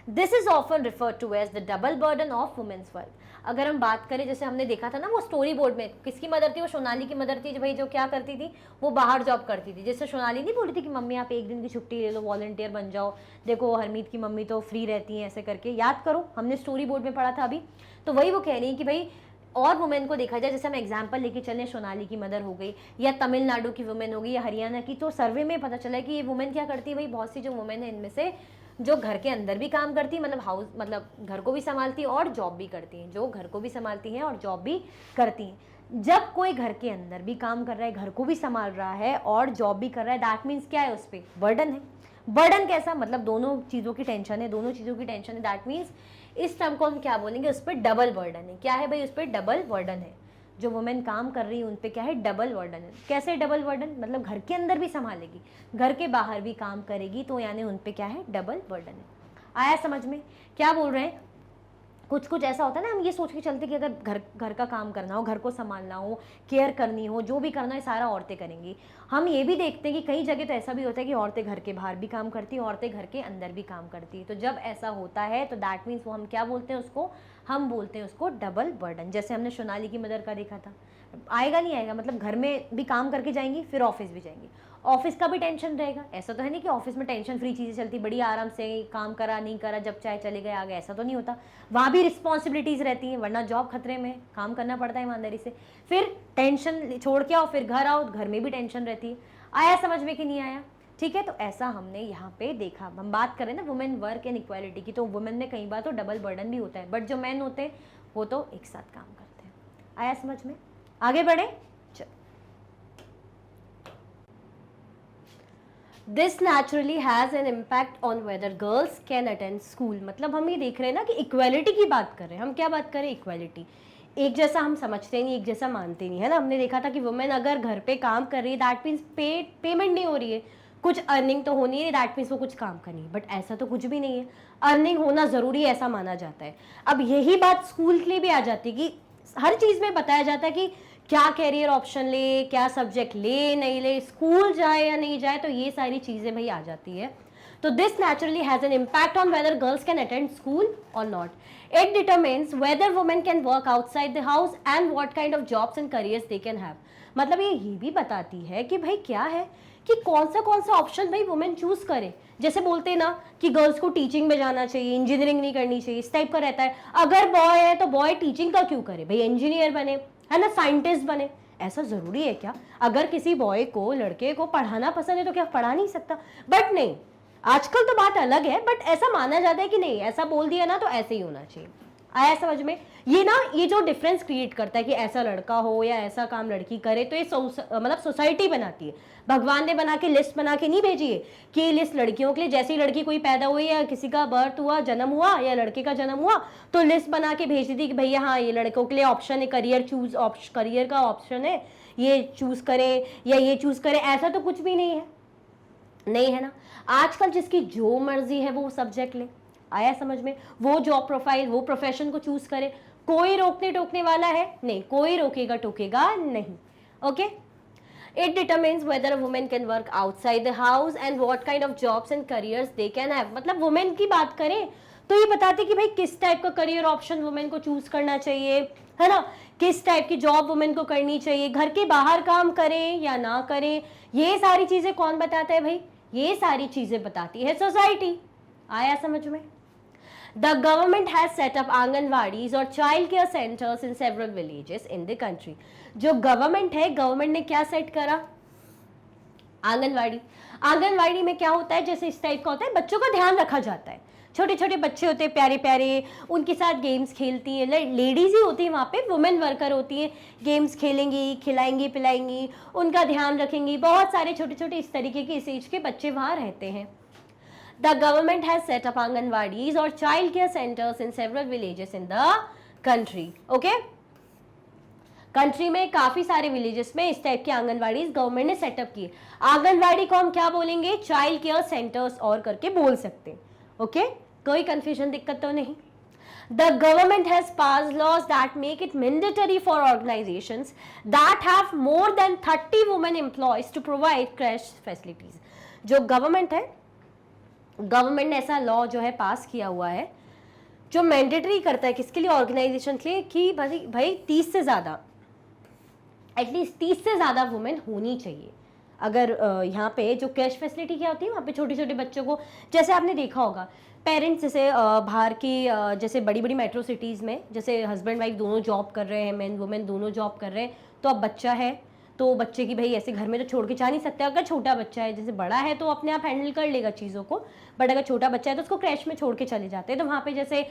S1: This is often referred to as the double burden of women's work. अगर हम बात करें, जैसे हमने देखा था ना वो स्टोरी बोर्ड में, किसकी मदर थी? वो सोनाली की मदर थी, जो भाई जो क्या करती थी, वो बाहर जॉब करती थी। जैसे सोनाली नहीं बोली थी कि मम्मी आप एक दिन की छुट्टी ले लो, वॉलंटियर बन जाओ, देखो हरमीत की मम्मी तो फ्री रहती हैं, ऐसे करके याद करो, हमने स्टोरी बोर्ड में पढ़ा था अभी। तो वही वो कह रही है कि भाई और वुमेन को देखा जाए, जैसे हम एग्जाम्पल लेके चलें, सोनाली की मदर हो गई या तमिलनाडु की वुमेन हो गई या हरियाणा की, तो सर्वे में पता चला कि ये वुमेन क्या करती है भाई, बहुत सी जो वुमेन है इनमें से जो घर के अंदर भी काम करती है, मतलब हाउस, मतलब घर को भी संभालती है और जॉब भी करती हैं, जो घर को भी संभालती हैं और जॉब भी करती हैं। जब कोई घर के अंदर भी काम कर रहा है, घर को भी संभाल रहा है और जॉब भी कर रहा है, दैट मीन्स क्या है? उस पर बर्डन है। बर्डन कैसा? मतलब दोनों चीज़ों की टेंशन है, दोनों चीज़ों की टेंशन है, दैट मीन्स इस टर्म को हम क्या बोलेंगे? उस पर डबल बर्डन है। क्या है भाई? उस पर डबल बर्डन है। जो वुमेन काम कर रही है उन पे क्या है? डबल बर्डन है। कैसे डबल बर्डन? मतलब घर के अंदर भी संभालेगी, घर के बाहर भी काम करेगी, तो यानी उन पे क्या है? डबल बर्डन है। आया समझ में? क्या बोल रहे हैं? कुछ कुछ ऐसा होता है ना, हम ये सोच के चलते कि अगर घर का काम करना हो, घर को संभालना हो, केयर करनी हो, जो भी करना है सारा औरतें करेंगी। हम ये भी देखते हैं कि कई जगह तो ऐसा भी होता है कि औरतें घर के बाहर भी काम करती हैं, औरतें घर के अंदर भी काम करती हैं। तो जब ऐसा होता है तो दैट मीन्स वो हम क्या बोलते हैं उसको? हम बोलते हैं उसको डबल बर्डन। जैसे हमने सोनाली की मदर का देखा था, आएगा नहीं आएगा, मतलब घर में भी काम करके जाएंगी, फिर ऑफिस भी जाएंगी, ऑफिस का भी टेंशन रहेगा। ऐसा तो है नहीं कि ऑफिस में टेंशन फ्री चीज़ें चलती, बड़ी आराम से काम करा नहीं करा, जब चाहे चले गए आ गए, ऐसा तो नहीं होता। वहाँ भी रिस्पॉन्सिबिलिटीज़ रहती हैं, वरना जॉब खतरे में, काम करना पड़ता है ईमानदारी से। फिर टेंशन छोड़ के आओ, फिर घर आओ, घर में भी टेंशन रहती है। आया समझ में कि नहीं आया? ठीक है, तो ऐसा हमने यहाँ पे देखा। हम बात करें ना वुमेन वर्क एंड इक्वालिटी की, तो वुमेन में कई बार तो डबल बर्डन भी होता है, बट जो मैन होते हैं वो तो एक साथ काम करते हैं। आया समझ में? आगे बढ़े। This naturally has an impact on whether girls can attend school. मतलब हम ये देख रहे हैं ना कि इक्वालिटी की बात कर रहे हैं। हम क्या बात करें? इक्वालिटी। एक जैसा हम समझते नहीं, एक जैसा मानते नहीं, है ना। हमने देखा था कि वुमेन अगर घर पे काम कर रही है, दैट मीन्स पेमेंट नहीं हो रही है, कुछ अर्निंग तो होनी है, दैट मीन्स वो कुछ काम करनी है। बट ऐसा तो कुछ भी नहीं है, अर्निंग होना ज़रूरी है ऐसा माना जाता है। अब यही बात स्कूल के लिए भी आ जाती है कि हर चीज़ में बताया जाता है कि क्या कैरियर ऑप्शन ले, क्या सब्जेक्ट ले नहीं ले, स्कूल जाए या नहीं जाए, तो ये सारी चीज़ें भाई आ जाती है। तो this naturally has an impact on whether girls can attend school और not. It determines whether women can work outside the house and what kind of jobs and careers they can have. मतलब ये भी बताती है कि भाई क्या है कि कौन सा ऑप्शन भाई वुमेन चूज करे। जैसे बोलते हैं ना कि गर्ल्स को टीचिंग में जाना चाहिए, इंजीनियरिंग नहीं करनी चाहिए, इस टाइप का रहता है। अगर बॉय है तो बॉय टीचिंग का क्यों करे भाई, इंजीनियर बने, है ना, साइंटिस्ट बने। ऐसा जरूरी है क्या? अगर किसी बॉय को, लड़के को पढ़ाना पसंद है तो क्या पढ़ा नहीं सकता? बट नहीं, आजकल तो बात अलग है, बट ऐसा माना जाता है कि नहीं, ऐसा बोल दिया ना तो ऐसे ही होना चाहिए। आया समझ में? ये ना, ये जो डिफरेंस क्रिएट करता है कि ऐसा लड़का हो या ऐसा काम लड़की करे, तो ये मतलब सोसाइटी बनाती है। भगवान ने बना के लिस्ट बना के नहीं भेजी है कि ये लिस्ट लड़कियों के लिए, जैसे ही लड़की कोई पैदा हुई या किसी का बर्थ हुआ, जन्म हुआ, या लड़के का जन्म हुआ, तो लिस्ट बना के भेज दी थी कि भैया हाँ ये लड़कों के लिए ऑप्शन है, करियर का ऑप्शन है, ये चूज करें या ये चूज करें। ऐसा तो कुछ भी नहीं है, नहीं है ना। आजकल जिसकी जो मर्जी है वो सब्जेक्ट ले। आया समझ में? वो जॉब प्रोफाइल, वो प्रोफेशन को चूज करे, कोई रोकने टोकने वाला है नहीं, कोई रोकेगा टोकेगा नहीं। Okay, it determines weather a women can work outside the house and what kind of jobs and careers they can have. मतलब वुमेन की बात करें तो ये बताते कि भाई किस टाइप का करियर ऑप्शन वुमेन को चूज करना चाहिए, है ना, किस टाइप की जॉब वुमेन को करनी चाहिए, घर के बाहर काम करें या ना करें, ये सारी चीजें कौन बताता है भाई? ये सारी चीजें बताती है सोसाइटी। आया समझ में? The government has set up anganwadis और child care centres in several villages in the country. जो गवर्नमेंट है, गवर्नमेंट ने क्या सेट करा? आंगनवाड़ी। आंगनवाड़ी में क्या होता है, जैसे इस टाइप का होता है, बच्चों का ध्यान रखा जाता है। छोटे छोटे बच्चे होते हैं प्यारे प्यारे, उनके साथ गेम्स खेलती हैं, लेडीज ही होती है वहाँ पे, वुमेन वर्कर होती है, गेम्स खेलेंगी, खिलाएंगी पिलाएंगी, उनका ध्यान रखेंगी। बहुत सारे छोटे छोटे इस तरीके के, इस एज के बच्चे वहाँ रहते हैं। The government has set up anganwadis और child care centers in several villages in the country. Okay? Country में काफी सारे विलेजेस में इस टाइप की आंगनवाड़ीज गवर्नमेंट ने सेटअप की। आंगनवाड़ी को हम क्या बोलेंगे? चाइल्ड केयर सेंटर्स और करके बोल सकते हैं। ओके, कोई कंफ्यूजन, दिक्कत तो नहीं? The government has passed laws that make it mandatory for organizations that have more than 30 women employees to provide crash facilities. जो गवर्नमेंट है, गवर्नमेंट ने ऐसा लॉ जो है पास किया हुआ है जो मैंडेटरी करता है किसके लिए? ऑर्गेनाइजेशन के लिए, कि भाई 30 से ज़्यादा, एटलीस्ट 30 से ज़्यादा वुमेन होनी चाहिए। अगर यहाँ पे जो कैश फैसिलिटी क्या होती है, वहाँ पे छोटे छोटे बच्चों को, जैसे आपने देखा होगा पेरेंट्स, जैसे बाहर की जैसे बड़ी बड़ी मेट्रो सिटीज़ में, जैसे हस्बैंड वाइफ दोनों जॉब कर रहे हैं, मैन वुमेन दोनों जॉब कर रहे हैं, तो अब बच्चा है तो बच्चे की भाई ऐसे घर में तो छोड़ के जा नहीं सकते। अगर छोटा बच्चा है, जैसे बड़ा है तो अपने आप हैंडल कर लेगा चीज़ों को, बट अगर छोटा बच्चा है तो उसको क्रैश में छोड़ के चले जाते हैं। तो वहाँ पे जैसे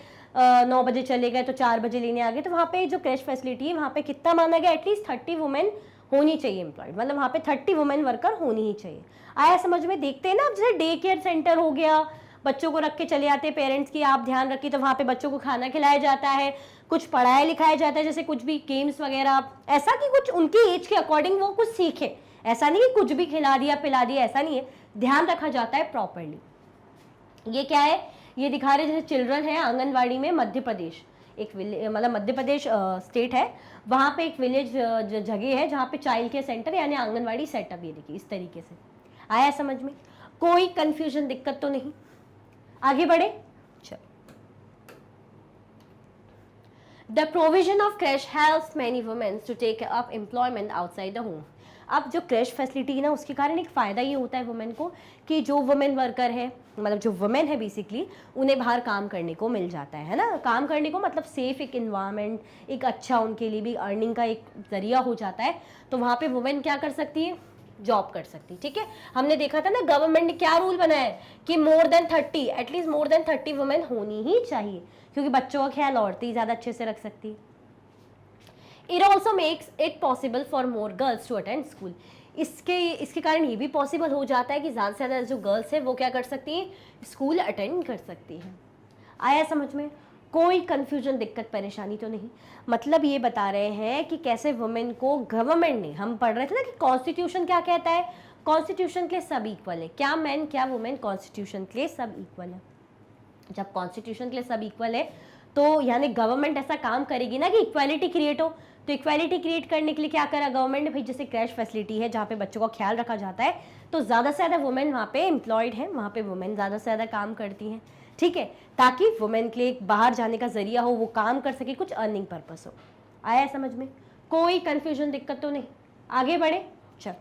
S1: 9 बजे चले गए तो 4 बजे लेने आ गए, तो वहाँ पे जो क्रैश फैसिलिटी है वहाँ पे कितना माना गया? एटलीस्ट 30 वुमेन होनी चाहिए एम्प्लॉयड, मतलब वहाँ पे 30 वुमेन वर्कर होनी ही चाहिए। आया समझ में? देखते हैं ना, जैसे डे केयर सेंटर हो गया, बच्चों को रख के चले आते हैं पेरेंट्स की, आप ध्यान रखिए, तो वहाँ पे बच्चों को खाना खिलाया जाता है, कुछ पढ़ाया लिखाया जाता है, जैसे कुछ भी गेम्स वगैरह, ऐसा कि कुछ उनके एज के अकॉर्डिंग वो कुछ सीखे। ऐसा नहीं कि कुछ भी खिला दिया पिला दिया, ऐसा नहीं है, ध्यान रखा जाता है प्रॉपरली। ये क्या है? ये दिखा रहे जैसे चिल्ड्रन है आंगनवाड़ी में, मध्य प्रदेश, एक मतलब मध्य प्रदेश स्टेट है, वहाँ पे एक विलेज जगह है जहाँ पे चाइल्ड केयर सेंटर यानी आंगनवाड़ी सेटअप, ये देखिए इस तरीके से। आया समझ में? कोई कंफ्यूजन, दिक्कत तो नहीं? आगे बढ़े, चलो। The provision of creche helps many women to take up employment outside the home. अब जो क्रेश फैसिलिटी है ना, उसके कारण एक फ़ायदा ये होता है वुमेन को कि जो वुमेन वर्कर है, मतलब जो वुमेन है बेसिकली, उन्हें बाहर काम करने को मिल जाता है ना। काम करने को मतलब सेफ एक इन्वायरमेंट, एक अच्छा उनके लिए भी अर्निंग का एक जरिया हो जाता है। तो वहाँ पे वुमेन क्या कर सकती है? जॉब कर सकती। ठीक है, हमने देखा था ना गवर्नमेंट ने क्या रूल बनाया है कि more than 30, at least more than 30 women होनी ही चाहिए, क्योंकि बच्चों का ख्याल औरतें ज़्यादा अच्छे से रख सकती है। It also makes it possible for more girls to attend school. इसके कारण ये भी पॉसिबल हो जाता है कि ज़्यादा से ज़्यादा जो गर्ल्स है वो क्या कर सकती हैं? स्कूल अटेंड कर सकती हैं। आया समझ में? कोई कंफ्यूजन, दिक्कत परेशानी तो नहीं? मतलब ये बता रहे हैं कि कैसे वुमेन को गवर्नमेंट ने, हम पढ़ रहे थे ना कि कॉन्स्टिट्यूशन क्या कहता है? कॉन्स्टिट्यूशन के लिए सब इक्वल है, क्या मैन क्या वुमेन, कॉन्स्टिट्यूशन के लिए सब इक्वल है। जब कॉन्स्टिट्यूशन के लिए सब इक्वल है तो यानी गवर्नमेंट ऐसा काम करेगी ना कि इक्वालिटी क्रिएट हो। तो इक्वालिटी क्रिएट करने के लिए क्या करा गवर्नमेंट ने? भाई जैसे क्रैश फैसिलिटी है जहाँ पे बच्चों का ख्याल रखा जाता है, तो ज़्यादा से ज़्यादा वुमेन वहाँ पे एम्प्लॉयड है, वहाँ पे वुमेन ज़्यादा से ज़्यादा काम करती हैं। ठीक है, ताकि वुमेन के लिए एक बाहर जाने का जरिया हो, वो काम कर सके, कुछ अर्निंग पर्पस हो। आया समझ में? कोई कंफ्यूजन, दिक्कत तो नहीं? आगे बढ़े, चल।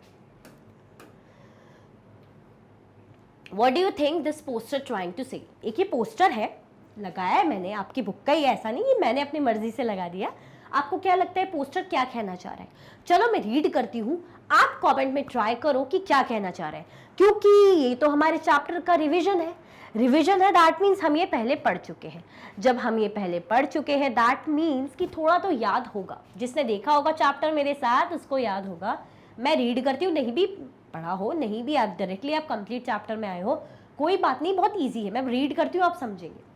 S1: What do you think this poster trying to say? एक ये पोस्टर है, लगाया है मैंने, आपकी बुक का ही, ऐसा नहीं कि मैंने अपनी मर्जी से लगा दिया। आपको क्या लगता है पोस्टर क्या कहना चाह रहा है? चलो मैं रीड करती हूँ, आप कमेंट में ट्राई करो कि क्या कहना चाह रहा है, क्योंकि ये तो हमारे चैप्टर का रिवीजन है। रिवीजन है दैट मीन्स हम ये पहले पढ़ चुके हैं। जब हम ये पहले पढ़ चुके हैं दैट मीन्स कि थोड़ा तो याद होगा। जिसने देखा होगा चैप्टर मेरे साथ उसको याद होगा। मैं रीड करती हूँ, नहीं भी पढ़ा हो, नहीं भी आप डायरेक्टली आप कंप्लीट चैप्टर में आए हो, कोई बात नहीं, बहुत ईजी है। मैं रीड करती हूँ, आप समझेंगे।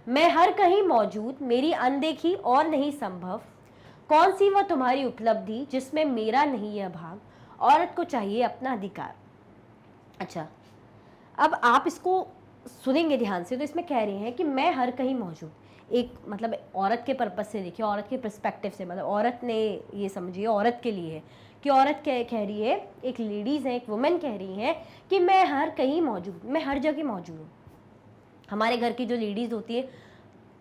S1: मैं हर कहीं मौजूद, मेरी अनदेखी और नहीं संभव, कौन सी वह तुम्हारी उपलब्धि जिसमें मेरा नहीं यह भाग, औरत को चाहिए अपना अधिकार। अच्छा, अब आप इसको सुनेंगे ध्यान से, तो इसमें कह रहे हैं कि मैं हर कहीं मौजूद, एक मतलब औरत के पर्पस से देखिए, औरत के पर्सपेक्टिव से, मतलब औरत ने, ये समझिए औरत के लिए है कि औरत कह रही है, एक लेडीज़ है, एक वुमेन कह रही है कि मैं हर कहीं मौजूद, मैं हर जगह मौजूद हूँ। हमारे घर की जो लेडीज़ होती है,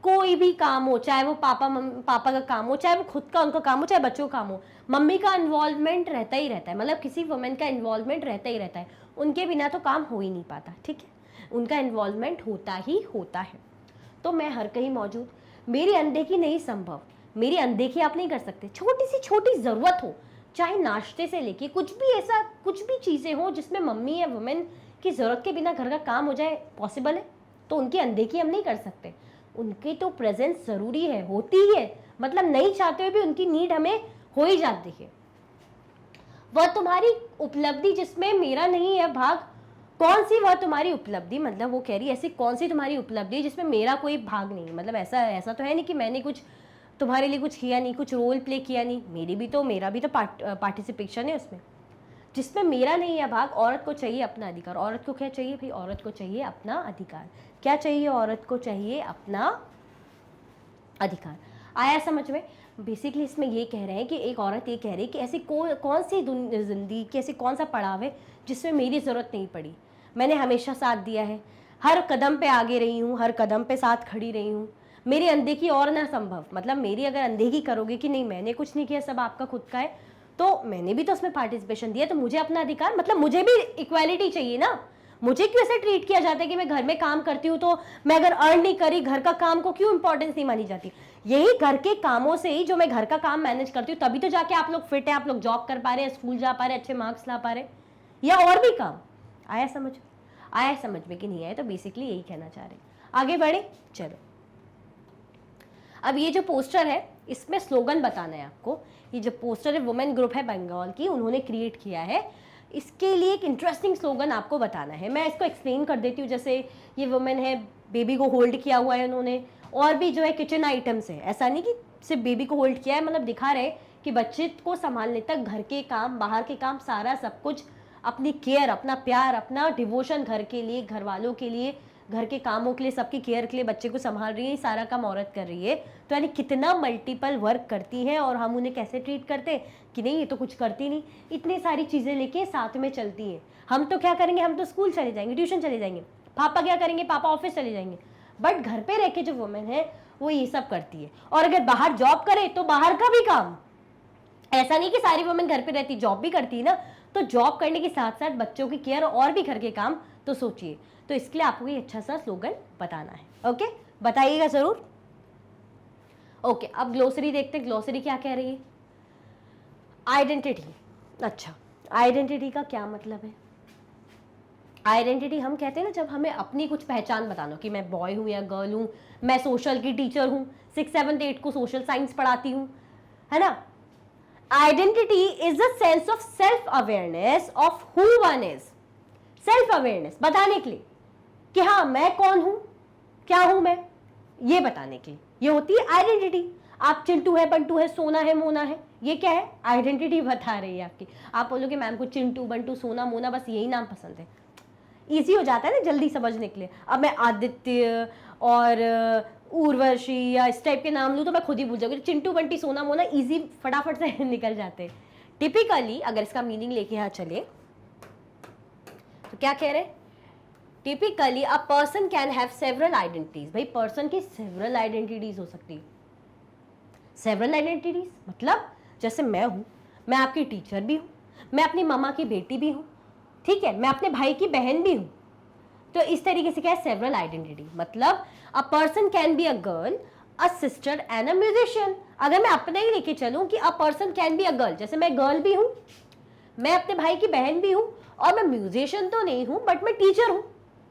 S1: कोई भी काम हो, चाहे वो पापा का काम हो, चाहे वो खुद का उनका काम हो, चाहे बच्चों का काम हो, मम्मी का इन्वॉल्वमेंट रहता ही रहता है, मतलब किसी वुमेन का इन्वॉल्वमेंट रहता ही रहता है। उनके बिना तो काम हो ही नहीं पाता, ठीक है, उनका इन्वॉल्वमेंट होता ही होता है। तो मैं हर कहीं मौजूद, मेरी अनदेखी नहीं संभव, मेरी अनदेखी आप नहीं कर सकते। छोटी सी छोटी ज़रूरत हो, चाहे नाश्ते से लेके कुछ भी, ऐसा कुछ भी चीज़ें हो जिसमें मम्मी या वुमेन की ज़रूरत के बिना घर का काम हो जाए, पॉसिबल है, तो उनकी अनदेखी हम नहीं कर सकते। उनकी तो प्रेजेंस ज़रूरी है, होती ही है, मतलब नहीं चाहते हुए भी उनकी नीड हमें हो ही जाती है। वह तुम्हारी उपलब्धि जिसमें मेरा नहीं है भाग, कौन सी वह तुम्हारी उपलब्धि, मतलब वो कह रही है ऐसी कौन सी तुम्हारी उपलब्धि जिसमें मेरा कोई भाग नहीं, मतलब ऐसा तो है नहीं कि मैंने कुछ तुम्हारे लिए कुछ किया नहीं, कुछ रोल प्ले किया नहीं, मेरा भी तो पार्टिसिपेशन है उसमें, जिसमें मेरा नहीं है भाग। औरत को चाहिए अपना अधिकार। औरत को क्या चाहिए भाई? औरत को चाहिए अपना अधिकार। क्या चाहिए? औरत को चाहिए अपना अधिकार। आया समझ में? बेसिकली इसमें ये कह रहे हैं कि एक औरत ये कह रही है कि ऐसी कौन सी जिंदगी की ऐसी कौन सा पड़ाव है जिसमें मेरी ज़रूरत नहीं पड़ी। मैंने हमेशा साथ दिया है, हर कदम पे आगे रही हूँ, हर कदम पे साथ खड़ी रही हूँ। मेरी अनदेखी और ना संभव, मतलब मेरी अगर अनदेखी करोगे कि नहीं मैंने कुछ नहीं किया, सब आपका खुद का है, तो मैंने भी तो उसमें पार्टिसिपेशन दिया, तो मुझे अपना अधिकार, मतलब मुझे भी इक्वालिटी चाहिए ना। मुझे क्यों ऐसे ट्रीट किया जाता है कि मैं घर में काम करती हूँ तो मैं अगर अर्न नहीं करी, घर का काम को क्यों इंपॉर्टेंस नहीं मानी जाती? यही घर के कामों से ही, जो मैं घर का काम मैनेज करती हूँ, तभी तो जाके आप लोग फिट है, आप लोग जॉब कर पा रहे हैं, स्कूल जा पा रहे हैं, अच्छे मार्क्स ला पा रहे हैं, या और भी काम। आया समझ में कि नहीं आया? तो बेसिकली यही कहना चाह रहे हैं। आगे बढ़े, चलो। अब ये जो पोस्टर है इसमें स्लोगन बताना है आपको। ये जो पोस्टर है वुमेन ग्रुप है बंगाल की, उन्होंने क्रिएट किया है, इसके लिए एक इंटरेस्टिंग स्लोगन आपको बताना है। मैं इसको एक्सप्लेन कर देती हूँ। जैसे ये वुमेन है, बेबी को होल्ड किया हुआ है उन्होंने, और भी जो है किचन आइटम्स है, ऐसा नहीं कि सिर्फ बेबी को होल्ड किया है, मतलब दिखा रहे कि बच्चे को संभालने तक घर के काम, बाहर के काम, सारा सब कुछ, अपनी केयर, अपना प्यार, अपना डिवोशन घर के लिए, घर वालों के लिए, घर के कामों के लिए, सबकी केयर के लिए बच्चे को संभाल रही है, सारा काम औरत कर रही है। तो यानी कितना मल्टीपल वर्क करती हैं, और हम उन्हें कैसे ट्रीट करते हैं कि नहीं ये तो कुछ करती नहीं, इतनी सारी चीज़ें लेके साथ में चलती हैं। हम तो क्या करेंगे, हम तो स्कूल चले जाएंगे, ट्यूशन चले जाएंगे, पापा क्या करेंगे, पापा ऑफिस चले जाएंगे, बट घर पे रह के जो वुमेन है वो ये सब करती है। और अगर बाहर जॉब करे तो बाहर का भी काम, ऐसा नहीं कि सारी वुमेन घर पे रहती, जॉब भी करती है ना, तो जॉब करने के साथ साथ बच्चों की केयर और भी घर के काम, तो सोचिए। तो इसके लिए आपको ये अच्छा सा स्लोगन बताना है। ओके, बताइएगा जरूर। ओके, अब ग्लोसरी देखते हैं। ग्लोसरी क्या कह रही है? आइडेंटिटी। अच्छा, आइडेंटिटी का क्या मतलब है? आइडेंटिटी हम कहते हैं ना, जब हमें अपनी कुछ पहचान बताना, कि मैं बॉय हूँ या गर्ल हूँ, मैं सोशल की टीचर हूँ, 6, 7, 8 को सोशल साइंस पढ़ाती हूँ, है ना। Identity is a sense of self awareness of who one is. Self awareness बताने के लिए कि हाँ मैं कौन हूं, क्या हूं मैं, ये बताने के लिए ये होती है आइडेंटिटी। आप चिंटू है, बंटू है, सोना है, मोना है, ये क्या है? आइडेंटिटी बता रही है आपकी। आप बोलोगे मैम को चिंटू, बंटू, सोना, मोना बस यही नाम पसंद है, इजी हो जाता है ना जल्दी समझने के लिए। अब मैं आदित्य और उर्वशी या इस टाइप के नाम लूँ तो मैं खुद ही भूल जाऊंगी। चिंटू, बंटी, सोना, मोना इजी फटाफट से निकल जाते हैं। टिपिकली अगर इसका मीनिंग लेके यहाँ चले तो क्या कह रहे हैं? Typically a person can have several identities. भाई पर्सन की सेवरल आइडेंटिटीज हो सकती है। सेवरल आइडेंटिटीज मतलब जैसे मैं हूँ, मैं आपकी टीचर भी हूँ, मैं अपनी मम्मा की बेटी भी हूँ, ठीक है, मैं अपने भाई की बहन भी हूँ। तो इस तरीके से क्या है, सेवरल आइडेंटिटी, मतलब a person can be a girl, a sister and a musician. अगर मैं अपना ही लेके चलूं कि a person can be a girl, जैसे मैं गर्ल भी हूं, मैं अपने भाई की बहन भी हूं, और मैं म्यूजिशियन तो नहीं हूं बट मैं टीचर हूं।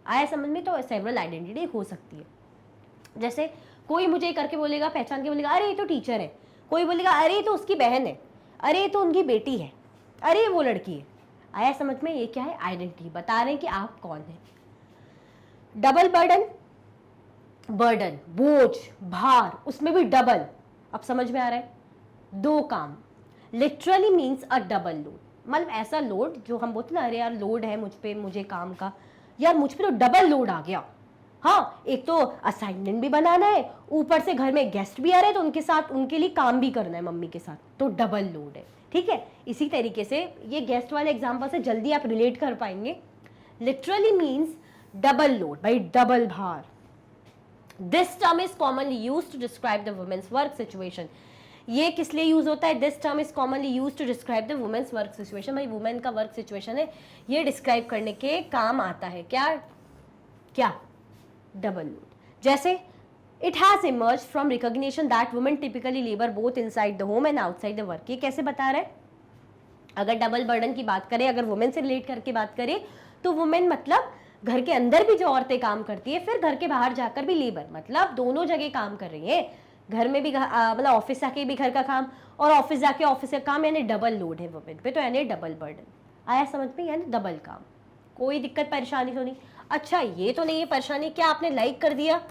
S1: आया समझ में? तो सेवरल आइडेंटिटी हो सकती है। जैसे कोई मुझे करके बोलेगा, पहचान के बोलेगा, अरे ये तो टीचर है, कोई बोलेगा अरे ये तो उसकी बहन है, अरे ये तो उनकी बेटी है, अरे वो लड़की है। आया समझ में? ये क्या है, आइडेंटिटी, बता रहे हैं कि आप कौन है। डबल बर्डन, बर्डन बोझ, भार, उसमें भी डबल। अब समझ में आ रहा है, दो काम। लिटरली मीन्स अ डबल लोड, मतलब ऐसा लोड जो हम बोलते ना, अरे यार लोड है मुझ पे, मुझे काम का, यार मुझ पे तो डबल लोड आ गया। हाँ, एक तो असाइनमेंट भी बनाना है, ऊपर से घर में गेस्ट भी आ रहे हैं तो उनके साथ, उनके लिए काम भी करना है मम्मी के साथ, तो डबल लोड है। ठीक है, इसी तरीके से ये गेस्ट वाले एग्जाम्पल से जल्दी आप रिलेट कर पाएंगे। लिटरली मीन्स डबल लोड, भाई डबल भार। This term is commonly used to describe the women's work situation. ये किस लिए यूज होता है? This term is commonly used to describe the women's work situation. भाई वुमेन का वर्क सिचुएशन है, ये डिस्क्राइब करने के काम आता है। क्या क्या? Double load. जैसे it has emerge from recognition that women typically labour both inside the home and outside the work. ये कैसे बता रहे हैं? अगर डबल बर्डन की बात करें, अगर वुमेन से रिलेट करके बात करें, तो वुमेन मतलब घर के अंदर भी जो औरतें काम करती है, फिर घर के बाहर जाकर भी लेबर, मतलब दोनों जगह काम कर रही है। घर में भी मतलब ऑफिस जाके भी घर का काम, और ऑफिस जाके ऑफिस का काम, यानी डबल लोड है वुमेन पे, तो यानी डबल बर्डन। आया समझ में? यानी डबल काम। कोई दिक्कत परेशानी तो नहीं? अच्छा ये तो नहीं है परेशानी, क्या आपने लाइक कर दिया?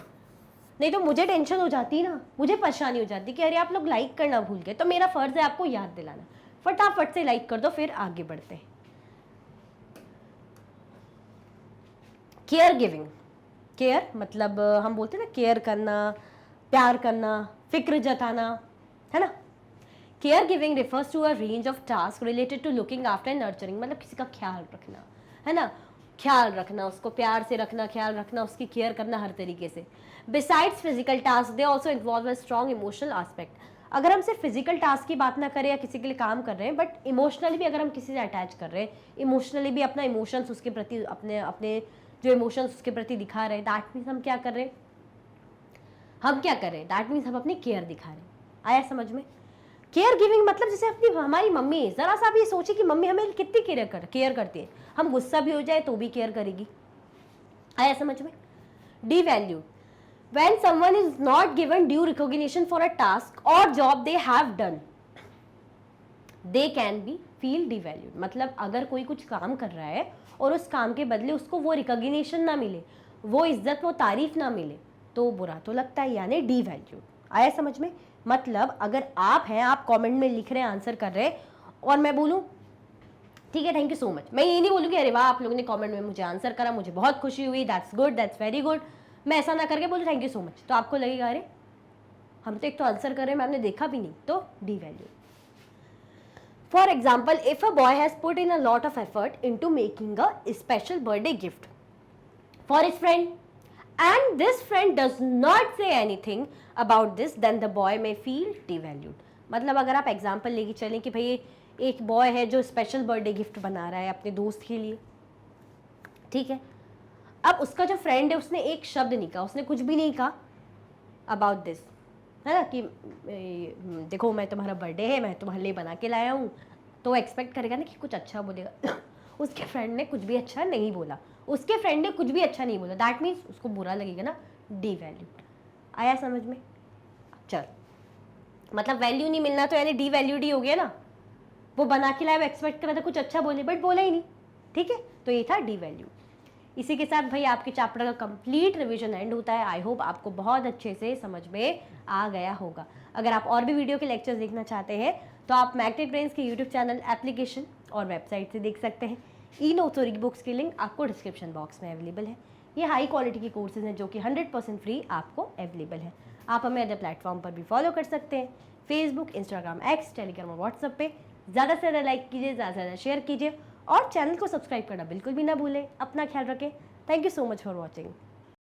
S1: नहीं तो मुझे टेंशन हो जाती ना, मुझे परेशानी हो जाती कि अरे आप लोग लाइक करना भूल गए। तो मेरा फर्ज है आपको याद दिलाना, फटाफट से लाइक कर दो, फिर आगे बढ़ते हैं। केयर गिविंग, केयर मतलब हम बोलते हैं ना, केयर करना, प्यार करना, फिक्र जताना, है ना। Caregiving refers to a range of task related to looking after and nurturing, मतलब किसी का ख्याल रखना, है ना, ख्याल रखना, उसको प्यार से रखना, ख्याल रखना, उसकी केयर करना हर तरीके से। Besides physical task they also involve a strong emotional aspect. अगर हम सिर्फ फिजिकल टास्क की बात ना करें या किसी के लिए काम कर रहे हैं, बट इमोशनली भी अगर हम किसी से अटैच कर रहे हैं, इमोशनली भी अपना इमोशंस उसके प्रति, अपने अपने जो इमोशंस उसके प्रति दिखा रहे हैं, दैट मीन्स हम क्या कर रहे हैं, हम क्या कर रहे हैं, दैट मीन्स हम अपनी केयर दिखा रहे हैं। आया समझ में? केयर गिविंग मतलब जैसे अपनी हमारी मम्मी, जरा सा भी सोचिए कि मम्मी हमें कितनी केयर करती है, हम गुस्सा भी हो जाए तो भी केयर करेगी। आया समझ में? D value, when someone is not given due recognition for a task or job they have done, they can be feel devalued। मतलब अगर कोई कुछ काम कर रहा है और उस काम के बदले उसको वो रिकॉग्निशन ना मिले, वो इज्जत, वो तारीफ ना मिले, तो बुरा तो लगता है, यानी डी वैल्यू। आया समझ में? मतलब अगर आप हैं, आप कमेंट में लिख रहे हैं, आंसर कर रहे हैं, और मैं बोलूं ठीक है थैंक यू सो मच, मैं ये नहीं बोलूँ कि अरे वाह आप लोगों ने कमेंट में मुझे आंसर करा, मुझे बहुत खुशी हुई, that's good, that's very good, मैं ऐसा ना करके बोलूँ थैंक यू सो मच, तो आपको लगेगा अरे हम तो एक तो आंसर कर रहे हैं, मैम ने देखा भी नहीं, तो D value. For example, if a boy has put in a lot of effort into making a special birthday gift for his friend and this friend does not say anything about this, then the boy may feel devalued। मतलब अगर आप example लेके चलें कि भाई एक boy है जो स्पेशल बर्थडे गिफ्ट बना रहा है अपने दोस्त के लिए, ठीक है, अब उसका जो फ्रेंड है उसने एक शब्द नहीं कहा, उसने कुछ भी नहीं कहा अबाउट दिस, है ना, कि देखो मैं तुम्हारा बर्थडे है, मैं तुम्हारे लिए बना के लाया हूँ, तो एक्सपेक्ट करेगा ना कि कुछ अच्छा बोलेगा। उसके फ्रेंड ने कुछ भी अच्छा नहीं बोला, उसके फ्रेंड ने कुछ भी अच्छा नहीं बोला, दैट मीन्स उसको बुरा लगेगा ना, डी वैल्यू। आया समझ में? चल मतलब वैल्यू नहीं मिलना तो यानी डी वैल्यूड ही हो गया ना। वो बना के लाया, एक्सपेक्ट कर रहा था कुछ अच्छा बोले, बट बोला ही नहीं, ठीक है, तो ये था डी वैल्यू। इसी के साथ भाई आपके चैप्टर का कंप्लीट रिवीजन एंड होता है। आई होप आपको बहुत अच्छे से समझ में आ गया होगा। अगर आप और भी वीडियो के लेक्चर्स देखना चाहते हैं तो आप मैग्नेट ब्रेन्स के यूट्यूब चैनल, एप्लीकेशन और वेबसाइट से देख सकते हैं। ई नोट्स और ई बुक्स की लिंक आपको डिस्क्रिप्शन बॉक्स में अवेलेबल है। ये हाई क्वालिटी के कोर्सेज हैं जो कि 100% फ्री आपको अवेलेबल है। आप हमें अदर प्लेटफॉर्म पर भी फॉलो कर सकते हैं, फेसबुक, इंस्टाग्राम, एक्स, टेलीग्राम और व्हाट्सएप पे। ज़्यादा से ज़्यादा लाइक कीजिए, ज़्यादा से ज़्यादा शेयर कीजिए और चैनल को सब्सक्राइब करना बिल्कुल भी ना भूलें। अपना ख्याल रखें। Thank you so much for watching.